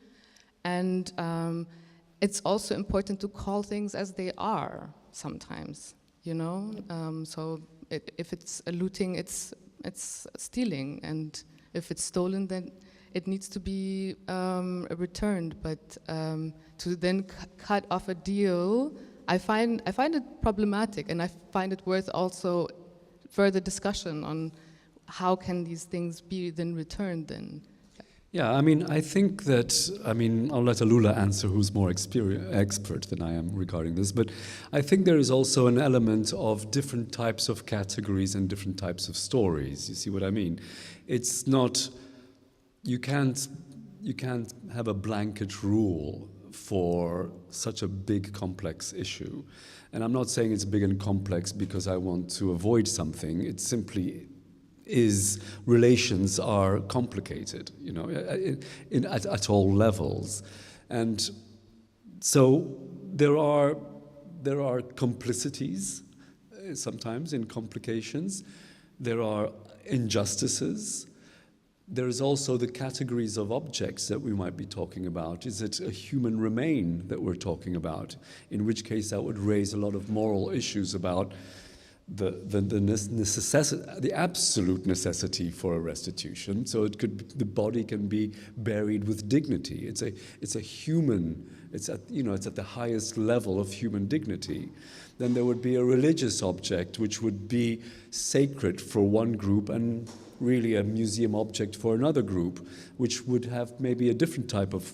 and it's also important to call things as they are sometimes, you know. So if it's looting, it's stealing, and if it's stolen, then it needs to be returned. But to then cut off a deal, I find it problematic, and I find it worth also further discussion on how can these things be then returned then. Yeah, I mean, I think that, I mean, I'll let Alula answer, who's more expert than I am regarding this, but I think there is also an element of different types of categories and different types of stories. You see what I mean? It's not, you can't have a blanket rule for such a big, complex issue. And I'm not saying it's big and complex because I want to avoid something. It simply is, relations are complicated, you know, at all levels. And so there are complicities sometimes in complications. There are injustices. There is also the categories of objects that we might be talking about. Is it a human remain that we're talking about? In which case that would raise a lot of moral issues about the absolute necessity for a restitution. So it could, the body can be buried with dignity. It's a human. It's at the highest level of human dignity. Then there would be a religious object which would be sacred for one group and really a museum object for another group, which would have maybe a different type of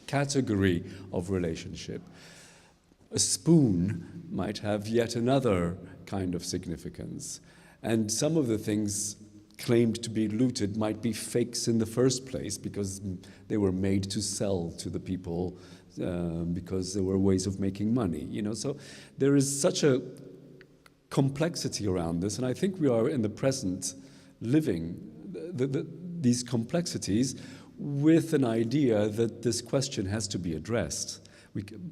category of relationship. A spoon might have yet another kind of significance. And some of the things claimed to be looted might be fakes in the first place because they were made to sell to the people because there were ways of making money, you know. So there is such a complexity around this, and I think we are in the present living these complexities with an idea that this question has to be addressed.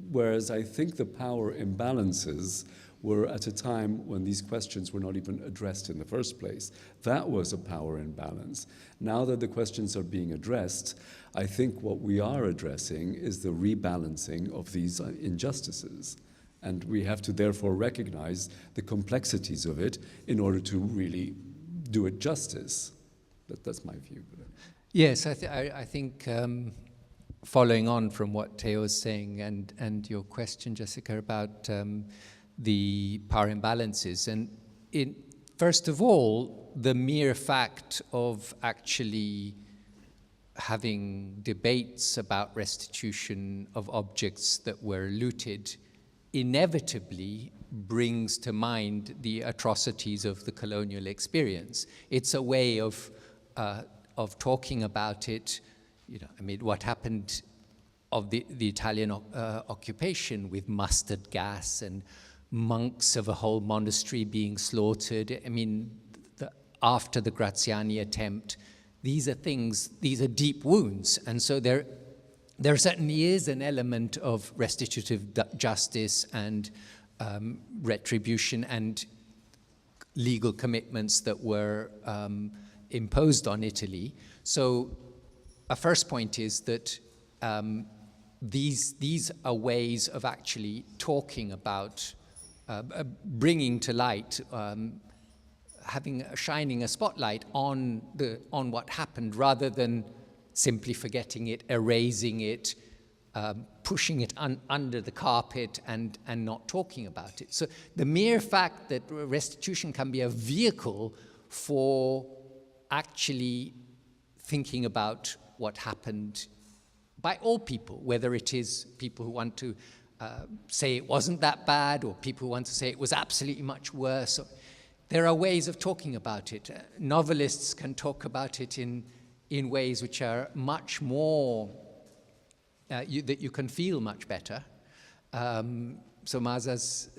Whereas I think the power imbalances were at a time when these questions were not even addressed in the first place. That was a power imbalance. Now that the questions are being addressed, I think what we are addressing is the rebalancing of these injustices. And we have to therefore recognize the complexities of it in order to really do it justice. That's my view. Yes, I think following on from what Theo is saying and your question, Jessica, about the power imbalances, and first of all, the mere fact of actually having debates about restitution of objects that were looted inevitably brings to mind the atrocities of the colonial experience. It's a way of talking about it. You know, I mean, what happened of the Italian occupation with mustard gas and monks of a whole monastery being slaughtered. I mean, after the Graziani attempt, these are deep wounds, and so there certainly is an element of restitutive justice and retribution and legal commitments that were imposed on Italy. So a first point is that these are ways of actually talking about bringing to light, shining a spotlight on what happened, rather than simply forgetting it, erasing it, pushing it under the carpet and not talking about it. So the mere fact that restitution can be a vehicle for actually thinking about what happened by all people, whether it is people who want to say it wasn't that bad, or people who want to say it was absolutely much worse. There are ways of talking about it. Novelists can talk about it in ways which are much more, that you can feel much better. So Maza's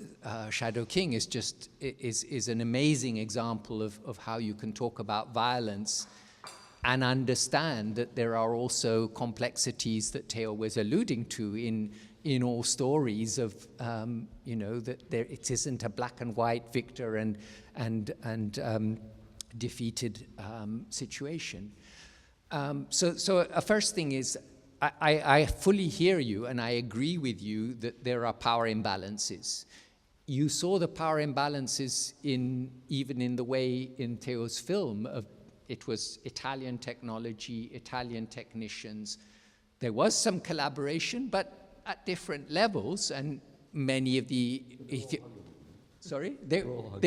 Shadow King is an amazing example of how you can talk about violence and understand that there are also complexities that Theo was alluding to in all stories of, you know, that it isn't a black and white victor and defeated situation. So a first thing is, I fully hear you and I agree with you that there are power imbalances. You saw the power imbalances even in the way in Theo's film of it was Italian technology, Italian technicians. There was some collaboration, but at different levels, and many of the sorry, they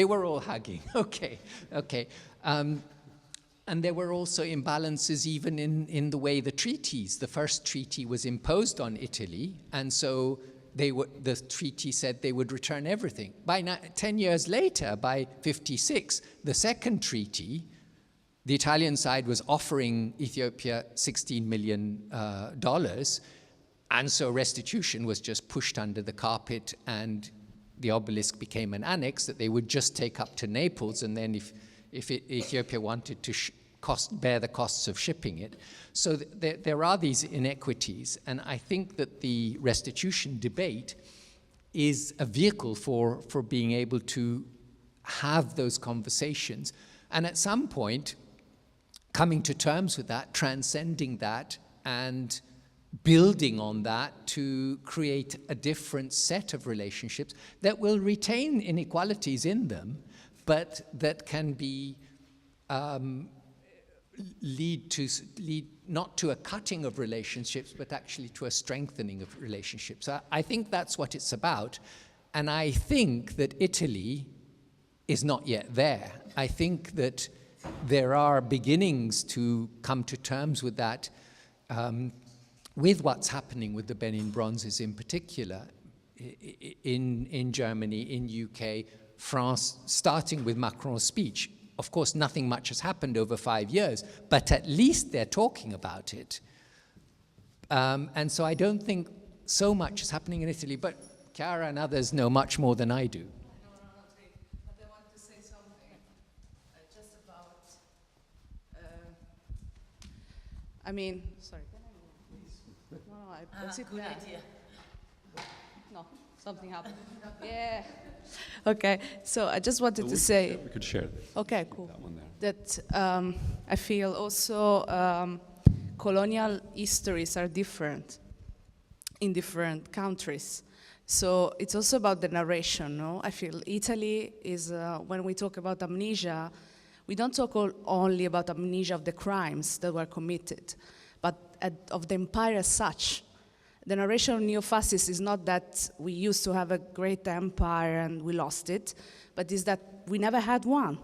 were all hugging. Okay. And there were also imbalances even in the way the treaties. The first treaty was imposed on Italy, and so the treaty said they would return everything. 10 years later, by 56, the second treaty, the Italian side was offering Ethiopia $16 million, and so restitution was just pushed under the carpet, and the obelisk became an annex that they would just take up to Naples, and then if Ethiopia wanted to bear the costs of shipping it. So there are these inequities, and I think that the restitution debate is a vehicle for being able to have those conversations, and at some point coming to terms with that, transcending that, and building on that to create a different set of relationships that will retain inequalities in them, but that can be lead not to a cutting of relationships, but actually to a strengthening of relationships. I think that's what it's about, and I think that Italy is not yet there. I think that there are beginnings to come to terms with that, with what's happening with the Benin bronzes in particular, in Germany, in UK, France, starting with Macron's speech. Of course, nothing much has happened over 5 years, but at least they're talking about it. And so I don't think so much is happening in Italy, but Chiara and others know much more than I do. But I want to say something just about, I mean, sorry. No, I sit there. Idea. No, something happened. Yeah. Okay, so I just wanted to say. We could share this. Okay, cool. That one there. That I feel also colonial histories are different in different countries. So it's also about the narration, no? I feel Italy is, when we talk about amnesia, we don't talk only about amnesia of the crimes that were committed, but of the empire as such. The narration of neo-fascists is not that we used to have a great empire and we lost it, but is that we never had one.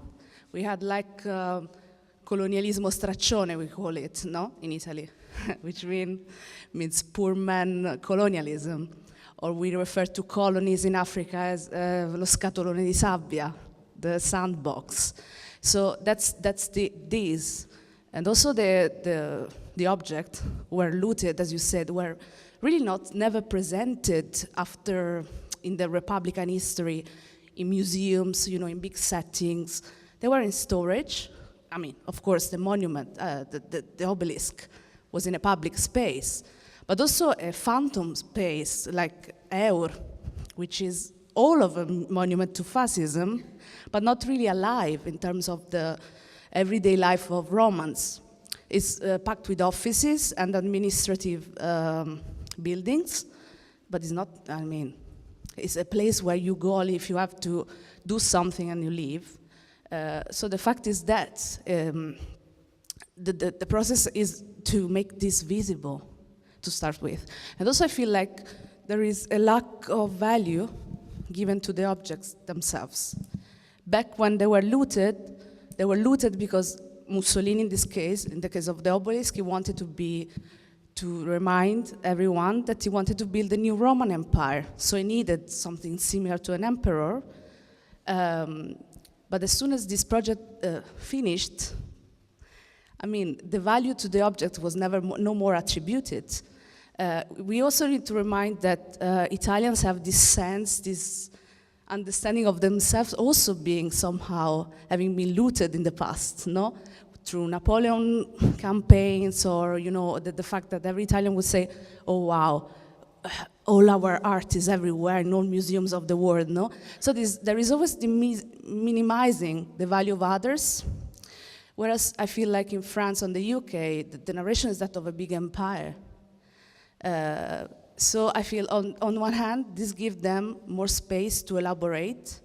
We had like colonialismo straccione, we call it, no, in Italy, which means poor man colonialism. Or we refer to colonies in Africa as lo scatolone di sabbia, the sandbox. So that's this. And also the object were looted, as you said, were really never presented after in the Republican history, in museums, you know, in big settings. They were in storage. I mean, of course, the monument, the obelisk was in a public space, but also a phantom space like Eur, which is all of a monument to fascism, but not really alive in terms of the everyday life of Romans. It's packed with offices and administrative buildings, but it's not, I mean, it's a place where you go only if you have to do something and you leave. So the fact is that the process is to make this visible, to start with. And also I feel like there is a lack of value given to the objects themselves. Back when they were looted because Mussolini, in this case, in the case of the obelisk, he wanted to remind everyone that he wanted to build a new Roman Empire. So he needed something similar to an emperor. But as soon as this project finished, I mean, the value to the object was no more attributed. We also need to remind that Italians have this sense, this understanding of themselves also being somehow having been looted in the past, no? through Napoleon campaigns, or the fact that every Italian would say, "Oh wow, all our art is everywhere in all museums of the world." No, so there is always the minimizing the value of others. Whereas I feel like in France and the UK, the narration is that of a big empire. So I feel on one hand, this gives them more space to elaborate.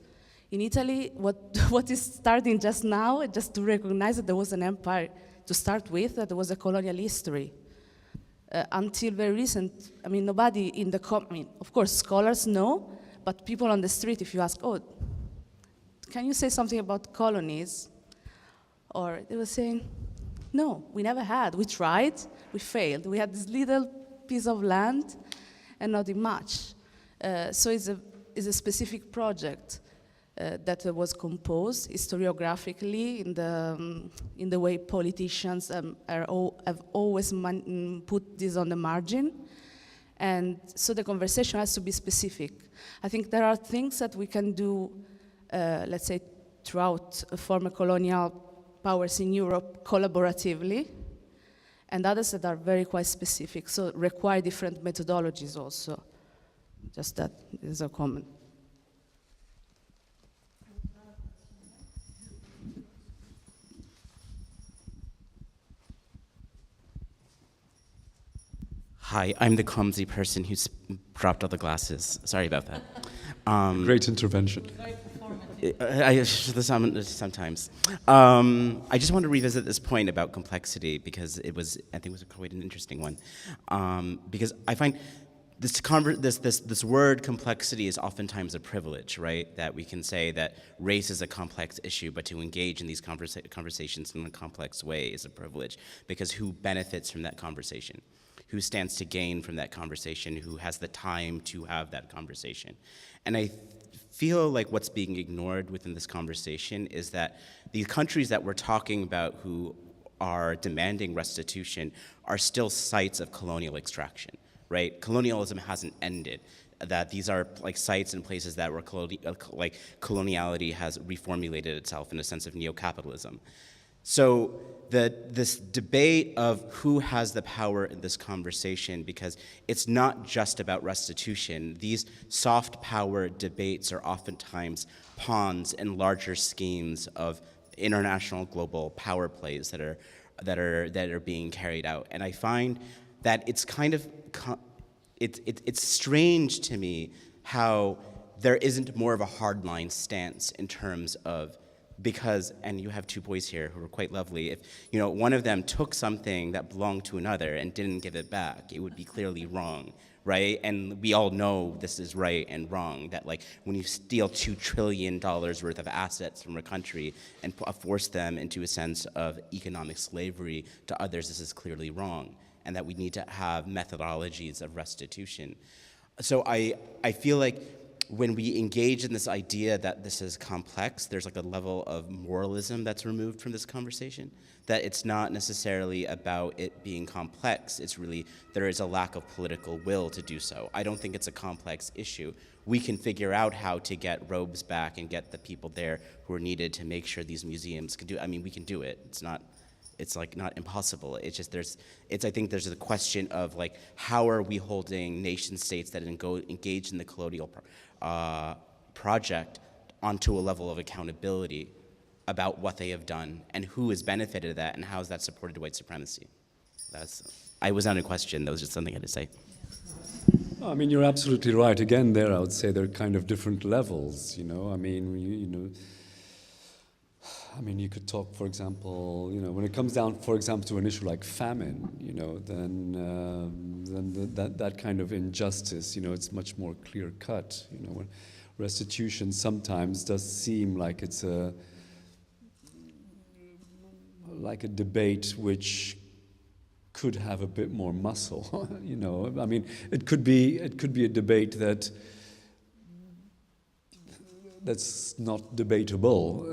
In Italy, what is starting just now, just to recognize that there was an empire to start with, that there was a colonial history. Until very recent, I mean, nobody in the, of course, scholars know, but people on the street, if you ask, "Oh, can you say something about colonies?" Or they were saying, "No, we never had. We tried, we failed. We had this little piece of land and nothing much." So it's a specific project that was composed historiographically in the way politicians have always put this on the margin. And so the conversation has to be specific. I think there are things that we can do, let's say, throughout former colonial powers in Europe collaboratively, and others that are very quite specific, so require different methodologies also. Just that is a comment. Hi, I'm the clumsy person who's dropped all the glasses. Sorry about that. Great intervention. Sometimes. I just want to revisit this point about complexity because I think it was quite an interesting one. Because I find this word complexity is oftentimes a privilege, right? That we can say that race is a complex issue, but to engage in these conversations in a complex way is a privilege, because who benefits from that conversation? Who stands to gain from that conversation? Who has the time to have that conversation? And I feel like what's being ignored within this conversation is that the countries that we're talking about who are demanding restitution are still sites of colonial extraction, right? Colonialism hasn't ended. That these are like sites and places that were coloniality has reformulated itself in a sense of neo-capitalism. So this debate of who has the power in this conversation, because it's not just about restitution. These soft power debates are oftentimes pawns in larger schemes of international global power plays that are being carried out. And I find that it's kind of it's strange to me how there isn't more of a hardline stance in terms of, because, and you have two boys here who are quite lovely, if one of them took something that belonged to another and didn't give it back, it would be clearly wrong, right? And we all know this is right and wrong, that like when you steal $2 trillion worth of assets from a country and force them into a sense of economic slavery to others, this is clearly wrong, and that we need to have methodologies of restitution. So I feel like when we engage in this idea that this is complex, there's like a level of moralism that's removed from this conversation, that it's not necessarily about it being complex, it's really, there is a lack of political will to do so. I don't think it's a complex issue. We can figure out how to get robes back and get the people there who are needed to make sure these museums can do, I mean, we can do it. It's like not impossible. It's just I think there's a question of like, how are we holding nation states that engage in the colonial project onto a level of accountability about what they have done and who has benefited of that and how has that supported white supremacy. I was not a question, that was just something I had to say. I mean, you're absolutely right. Again, there I would say there are kind of different levels, I mean, you could talk, for example, when it comes down, for example, to an issue like famine, then that kind of injustice, it's much more clear cut. When restitution sometimes does seem like it's a debate which could have a bit more muscle. I mean, it could be a debate that's not debatable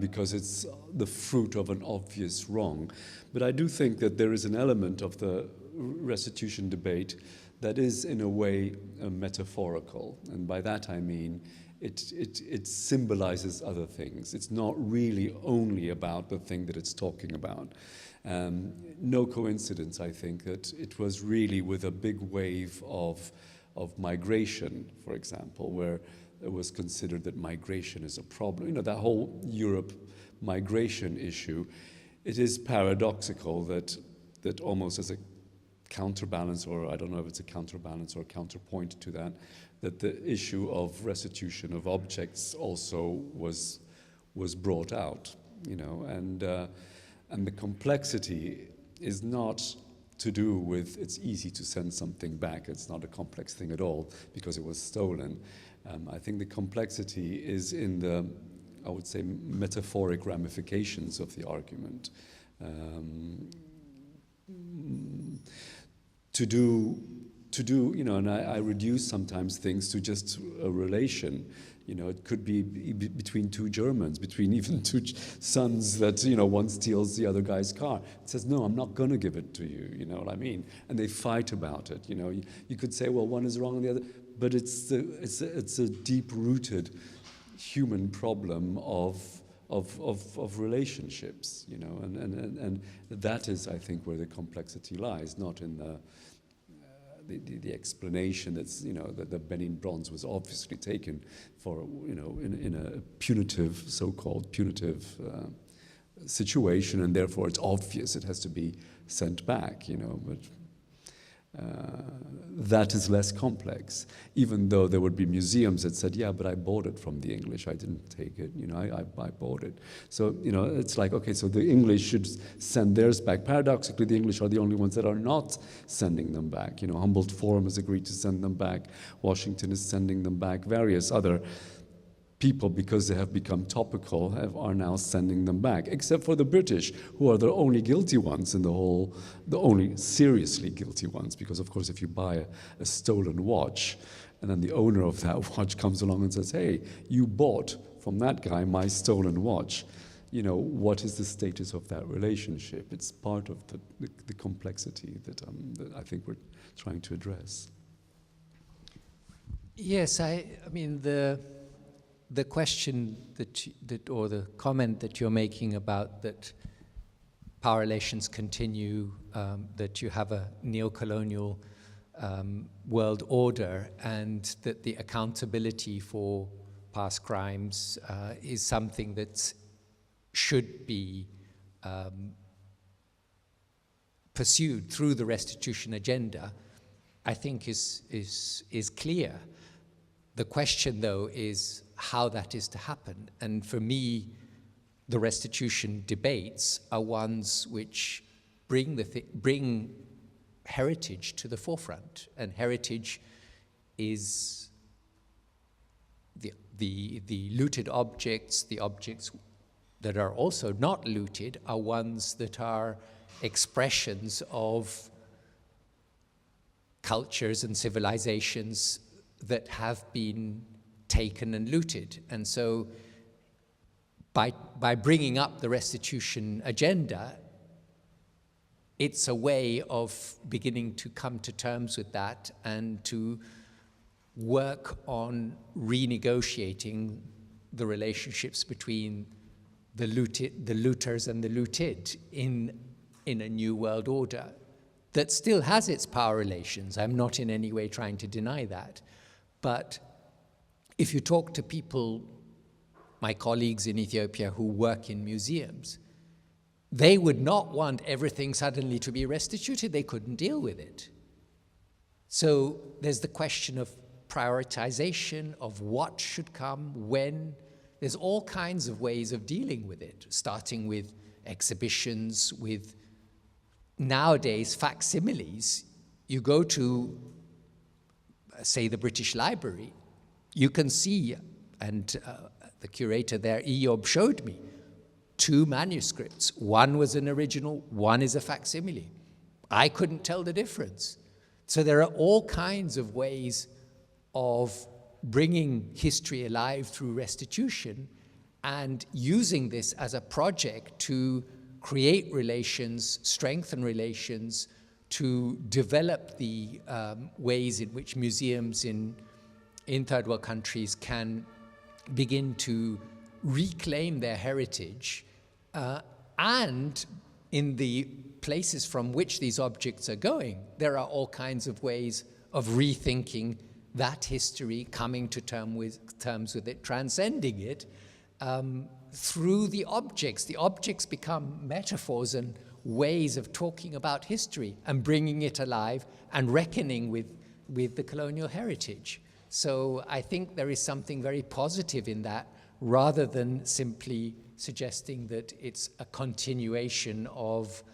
because it's the fruit of an obvious wrong. But I do think that there is an element of the restitution debate that is in a way metaphorical. And by that I mean it symbolizes other things. It's not really only about the thing that it's talking about. No coincidence, I think, that it was really with a big wave of migration, for example, where it was considered that migration is a problem. You know, that whole Europe migration issue, it is paradoxical that almost as a counterbalance, or I don't know if it's a counterbalance or a counterpoint to that, that the issue of restitution of objects also was brought out, you know, and the complexity is not to do with it's easy to send something back. It's not a complex thing at all because it was stolen. I think the complexity is in the, I would say, metaphoric ramifications of the argument. To do, you know, and I reduce sometimes things to just a relation. You know, it could be between two Germans, between even two sons that, you know, one steals the other guy's car. It says, no, I'm not going to give it to you, you know what I mean? And they fight about it, you know. You could say, well, one is wrong and the other, but it's a deep-rooted human problem of relationships, you know, and that is, I think, where the complexity lies, not in the explanation that's, you know, that the Benin Bronze was obviously taken for, you know, in a punitive, so-called punitive situation, and therefore it's obvious it has to be sent back, you know, but that is less complex, even though there would be museums that said, yeah, but I bought it from the English, I didn't take it, you know, I bought it. So, you know, it's like, okay, so the English should send theirs back. Paradoxically, the English are the only ones that are not sending them back. You know, Humboldt Forum has agreed to send them back, Washington is sending them back, various other people, because they have become topical, are now sending them back, except for the British, who are the only guilty ones in the whole, the only seriously guilty ones, because of course if you buy a stolen watch, and then the owner of that watch comes along and says, hey, you bought from that guy my stolen watch, you know, what is the status of that relationship? It's part of the complexity that I think we're trying to address. Yes, I mean, the question or the comment that you're making about that power relations continue, that you have a neo-colonial world order, and that the accountability for past crimes is something that should be pursued through the restitution agenda, I think is clear. The question, though, is how that is to happen. And for me, the restitution debates are ones which bring heritage to the forefront. And heritage is the looted objects, the objects that are also not looted are ones that are expressions of cultures and civilizations that have been taken and looted. And so by bringing up the restitution agenda, it's a way of beginning to come to terms with that and to work on renegotiating the relationships between the looters and the looted in a new world order that still has its power relations. I'm not in any way trying to deny that. But if you talk to people, my colleagues in Ethiopia who work in museums, they would not want everything suddenly to be restituted. They couldn't deal with it. So there's the question of prioritization of what should come, when. There's all kinds of ways of dealing with it, starting with exhibitions, with nowadays facsimiles. You go to, say, the British Library, you can see, and the curator there, Eyob, showed me 2 manuscripts. One was an original, one is a facsimile. I couldn't tell the difference. So there are all kinds of ways of bringing history alive through restitution and using this as a project to create relations, strengthen relations, to develop the ways in which museums in third world countries can begin to reclaim their heritage, and in the places from which these objects are going, there are all kinds of ways of rethinking that history, coming to terms with it, transcending it, through the objects. The objects become metaphors and ways of talking about history and bringing it alive and reckoning with the colonial heritage. So I think there is something very positive in that, rather than simply suggesting that it's a continuation of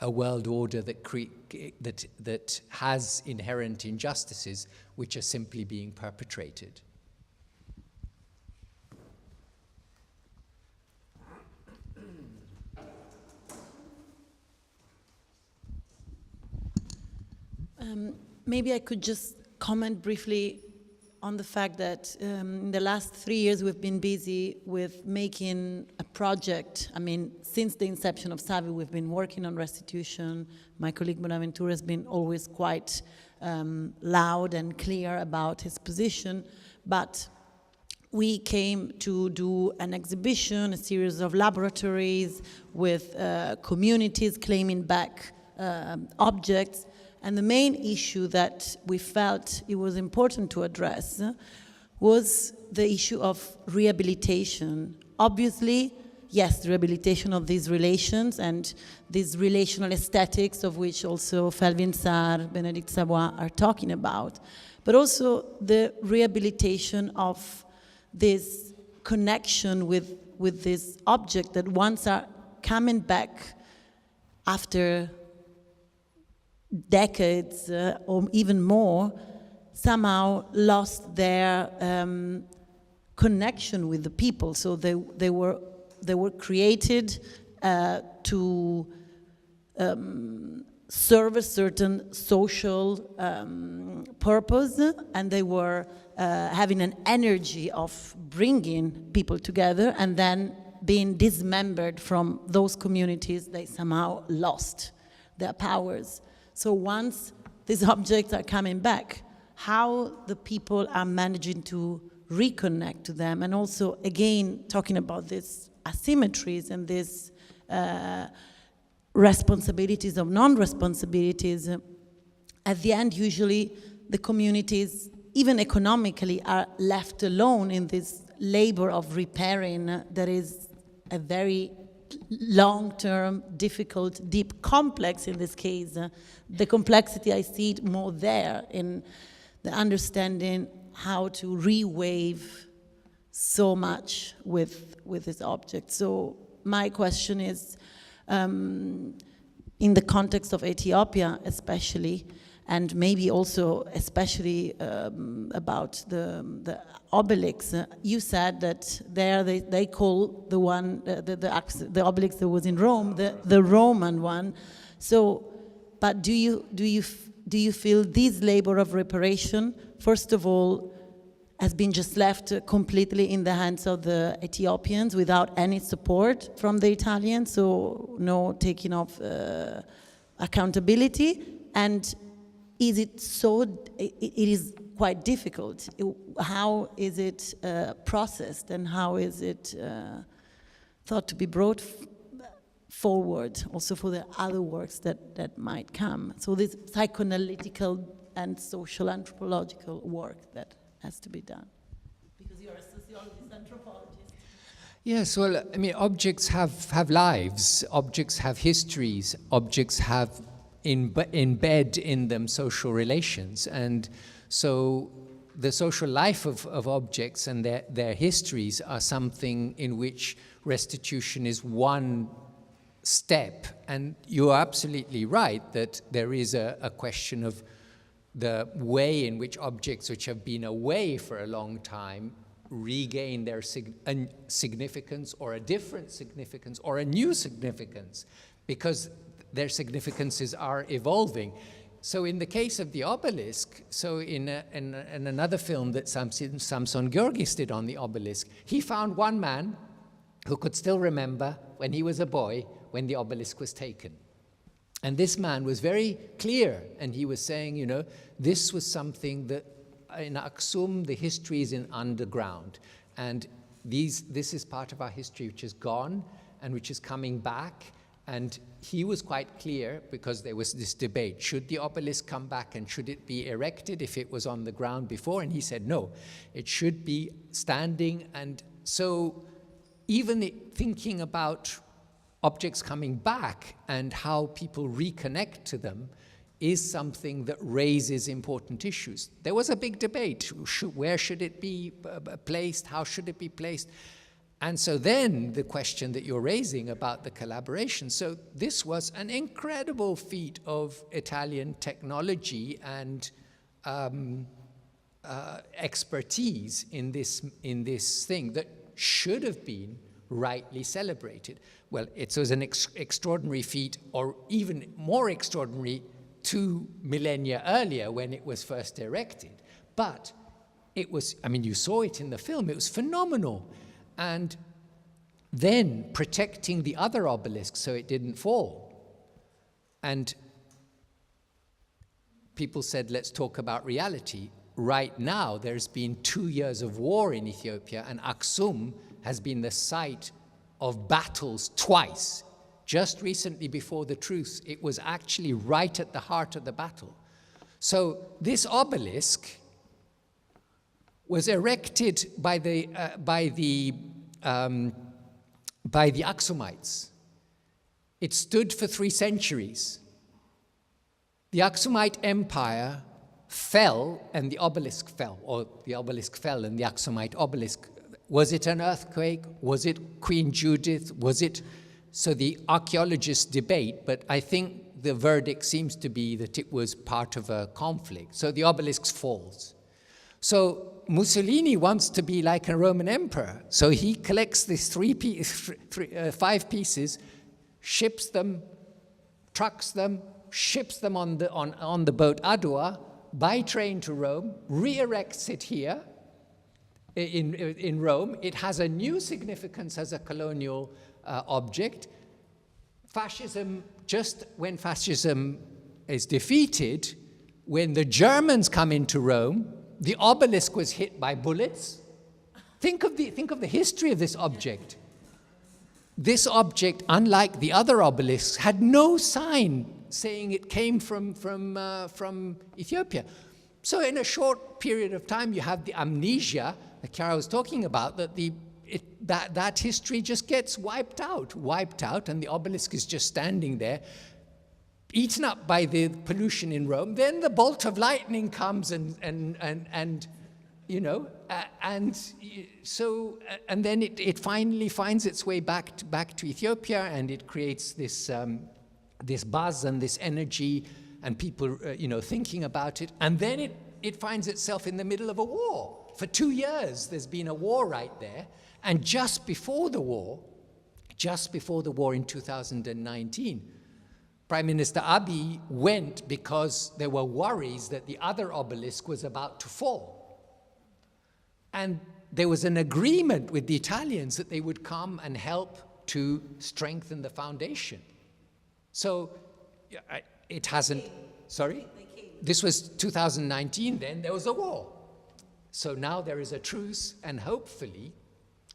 a world order that has inherent injustices which are simply being perpetrated. Maybe I could just comment briefly on the fact that in the last 3 years we've been busy with making a project. I mean, since the inception of SAVVY, we've been working on restitution. My colleague Bonaventura has been always quite loud and clear about his position, but we came to do an exhibition, a series of laboratories with communities claiming back objects. And the main issue that we felt it was important to address was the issue of rehabilitation. Obviously, yes, the rehabilitation of these relations and these relational aesthetics, of which also Felvin Sarr, Benedict Savoy are talking about, but also the rehabilitation of this connection with this object that once are coming back after decades or even more, somehow lost their connection with the people. So they were created to serve a certain social purpose, and they were having an energy of bringing people together, and then being dismembered from those communities, they somehow lost their powers. So once these objects are coming back, how the people are managing to reconnect to them, and also, again, talking about these asymmetries and these responsibilities of non-responsibilities, at the end, usually the communities, even economically, are left alone in this labor of repairing that is a very long-term, difficult, deep, complex in this case. The complexity, I see it more there in the understanding how to re-wave so much with this object. So my question is, in the context of Ethiopia especially, and maybe also especially about the obelisk, you said that there they call the one, the obelisk that was in Rome, the Roman one. So, but do you feel this labor of reparation, first of all, has been just left completely in the hands of the Ethiopians without any support from the Italians, so no taking of accountability? And is it so, it is quite difficult. How is it processed, and how is it thought to be brought forward also for the other works that might come? So this psychoanalytical and social anthropological work that has to be done. Because you're a sociologist, anthropologist. Yes, well, I mean, objects have lives, objects have histories, objects have embed in them social relations, and so the social life of objects and their histories are something in which restitution is one step. And you're absolutely right that there is a question of the way in which objects which have been away for a long time regain their significance, or a different significance, or a new significance, because their significances are evolving. So in the case of the obelisk, so in another film that Samson Georgis did on the obelisk, he found one man who could still remember when he was a boy when the obelisk was taken. And this man was very clear, and he was saying, you know, this was something that in Aksum, the history is in underground. And this is part of our history which is gone and which is coming back. And he was quite clear, because there was this debate, should the obelisk come back and should it be erected if it was on the ground before? And he said, no, it should be standing. And so even thinking about objects coming back and how people reconnect to them is something that raises important issues. There was a big debate. Where should it be placed? How should it be placed? And so then the question that you're raising about the collaboration. So this was an incredible feat of Italian technology and expertise in this thing that should have been rightly celebrated. Well, it was an extraordinary feat, or even more extraordinary 2 millennia earlier when it was first erected. But it was, I mean, you saw it in the film, it was phenomenal. And then protecting the other obelisk so it didn't fall. And people said, let's talk about reality. Right now, there's been 2 years of war in Ethiopia, and Aksum has been the site of battles twice. Just recently before the truce, it was actually right at the heart of the battle. So this obelisk was erected by the Aksumites. It stood for 3 centuries. The Aksumite Empire fell and the obelisk fell, or the obelisk fell and the Aksumite obelisk. Was it an earthquake? Was it Queen Judith? Was it? So the archaeologists debate, but I think the verdict seems to be that it was part of a conflict. So the obelisk falls. So Mussolini wants to be like a Roman emperor. So he collects these 5 pieces, ships them, trucks them, ships them on the boat Adua by train to Rome, re-erects it here in Rome. It has a new significance as a colonial object. Fascism, just when fascism is defeated, when the Germans come into Rome, the obelisk was hit by bullets. Think of the history of this object. This object, unlike the other obelisks, had no sign saying it came from Ethiopia. So in a short period of time, you have the amnesia that Chiara was talking about, that history just gets wiped out, and the obelisk is just standing there, eaten up by the pollution in Rome. Then the bolt of lightning comes and then it finally finds its way back to Ethiopia, and it creates this buzz and this energy, and people thinking about it. And then it finds itself in the middle of a war. For 2 years, there's been a war right there. And just before the war in 2019, Prime Minister Abiy went because there were worries that the other obelisk was about to fall. And there was an agreement with the Italians that they would come and help to strengthen the foundation. So it hasn't, sorry? This was 2019, then there was a war. So now there is a truce, and hopefully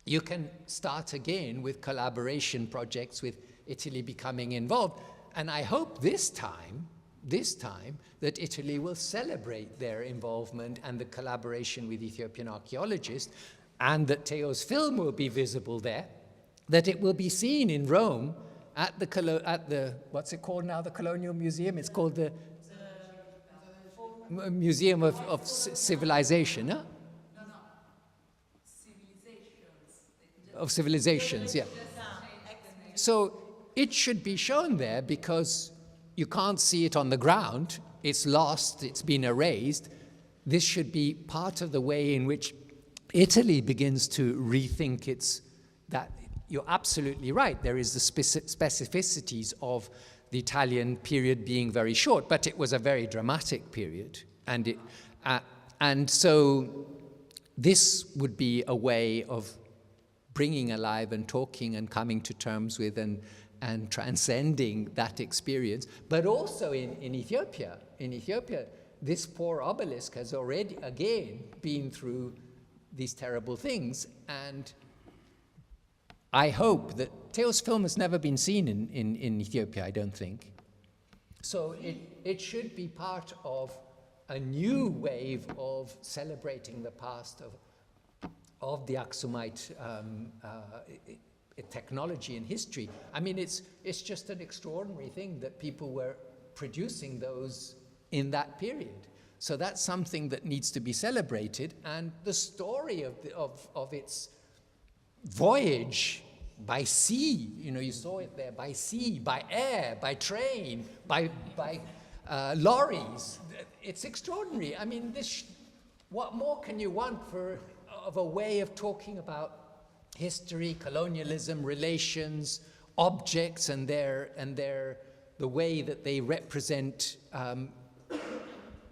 you can start again with collaboration projects, with Italy becoming involved. And I hope this time, that Italy will celebrate their involvement and the collaboration with Ethiopian archaeologists, and that Teo's film will be visible there, that it will be seen in Rome at the what's it called now, the Colonial Museum? It's called the Museum of Civilization, huh? Of civilizations, yeah. So it should be shown there because you can't see it on the ground. It's lost, it's been erased. This should be part of the way in which Italy begins to rethink that you're absolutely right. There is the specificities of the Italian period being very short, but it was a very dramatic period. And so this would be a way of bringing alive and talking and coming to terms with and transcending that experience. But also in Ethiopia, this poor obelisk has already, again, been through these terrible things. And I hope that Theo's film has never been seen in Ethiopia, I don't think. So it should be part of a new wave of celebrating the past of the Aksumite technology and history. I mean, it's just an extraordinary thing that people were producing those in that period. So that's something that needs to be celebrated, and the story of its voyage by sea, you know, you saw it there, by sea, by air, by train, by lorries. It's extraordinary. I mean, what more can you want of a way of talking about history, colonialism, relations, objects, and the way that they represent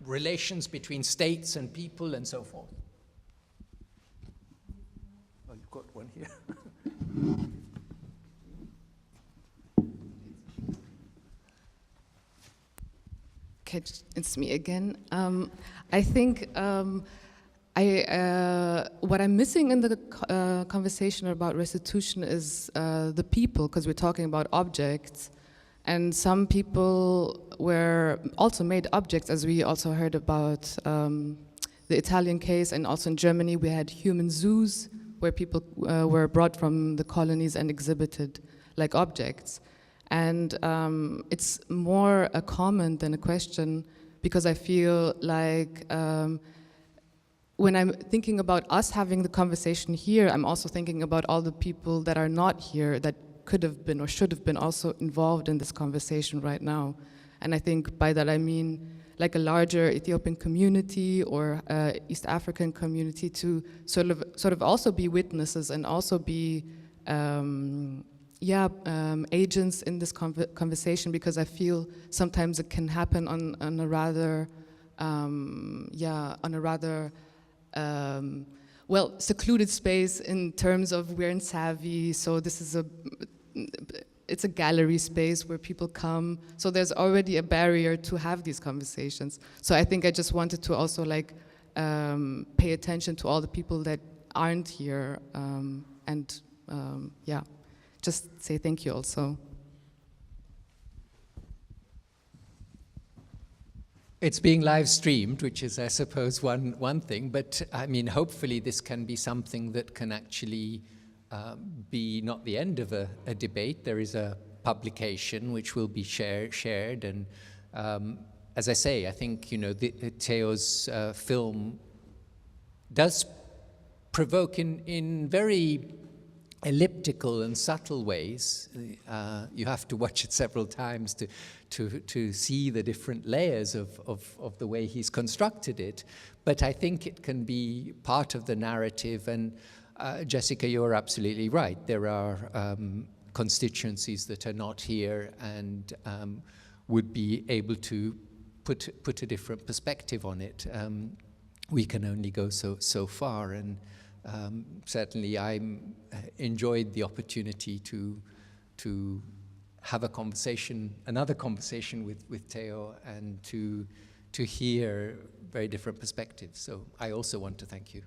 relations between states and people and so forth. Oh, you've got one here. Okay, it's me again. I think what I'm missing in the conversation about restitution is the people, because we're talking about objects, and some people were also made objects, as we also heard about the Italian case, and also in Germany we had human zoos where people were brought from the colonies and exhibited like objects. And it's more a comment than a question, because I feel like when I'm thinking about us having the conversation here, I'm also thinking about all the people that are not here that could have been or should have been also involved in this conversation right now. And I think by that I mean like a larger Ethiopian community or East African community to sort of also be witnesses and also be agents in this conversation, because I feel sometimes it can happen on a rather secluded space in terms of we're in SAVVY, so this is it's a gallery space where people come, so there's already a barrier to have these conversations. So I think I just wanted to also pay attention to all the people that aren't here, just say thank you also. It's being live streamed, which is, I suppose, one thing, but I mean, hopefully this can be something that can actually be not the end of a debate. There is a publication which will be shared, and as I say, I think, you know, Theo's film does provoke in very elliptical and subtle ways. You have to watch it several times to see the different layers of the way he's constructed it. But I think it can be part of the narrative, and Jessica, you're absolutely right. There are constituencies that are not here and would be able to put a different perspective on it. We can only go so far, and certainly I enjoyed the opportunity to have another conversation with Theo, and to hear very different perspectives. So I also want to thank you.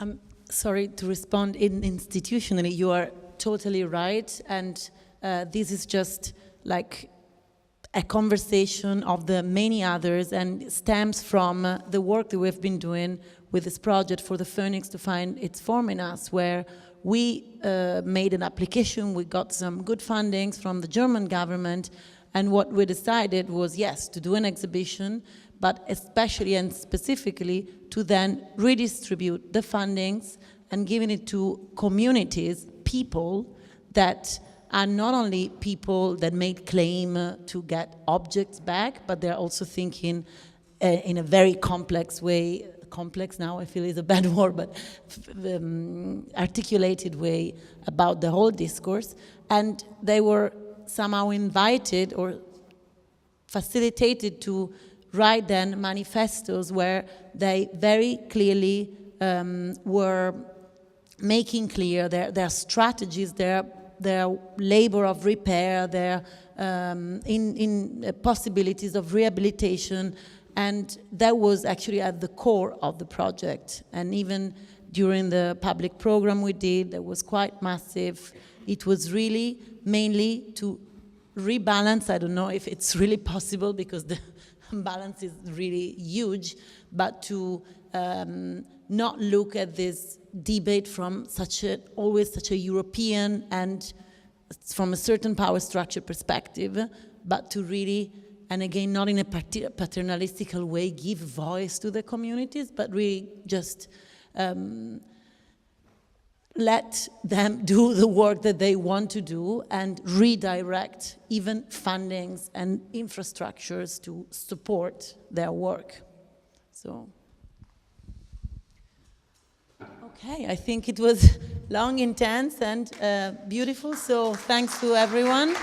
I'm sorry to respond institutionally. You are totally right, and this is just like a conversation of the many others, and stems from the work that we've been doing with this project for the Phoenix to find its form in us, where we made an application, we got some good fundings from the German government, and what we decided was, yes, to do an exhibition, but especially and specifically to then redistribute the fundings and giving it to communities, people that are not only people that made claim to get objects back, but they're also thinking in a very complex way, complex now I feel is a bad word, but articulated way about the whole discourse. And they were somehow invited or facilitated to write then manifestos where they very clearly were making clear their strategies, their labor of repair, their in possibilities of rehabilitation, and that was actually at the core of the project. And even during the public program we did, that was quite massive. It was really mainly to rebalance. I don't know if it's really possible because the balance is really huge, but to not look at this debate from always such a European and from a certain power structure perspective, but to really, and again, not in a paternalistical way, give voice to the communities, but really just let them do the work that they want to do and redirect even fundings and infrastructures to support their work. So, okay, I think it was long, intense, and beautiful, so thanks to everyone.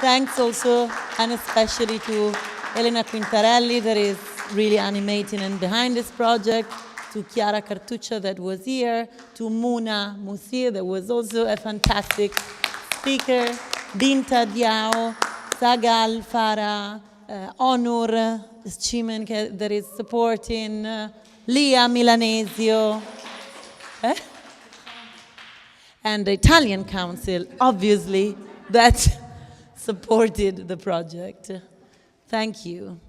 Thanks also, and especially to Elena Quintarelli, that is really animating and behind this project, to Chiara Cartuccia that was here, to Muna Mussie that was also a fantastic speaker, Binta Diao, Sagal Farah, Onur Schimen that is supporting, Lia Milanesio, and the Italian Council, obviously, that supported the project. Thank you.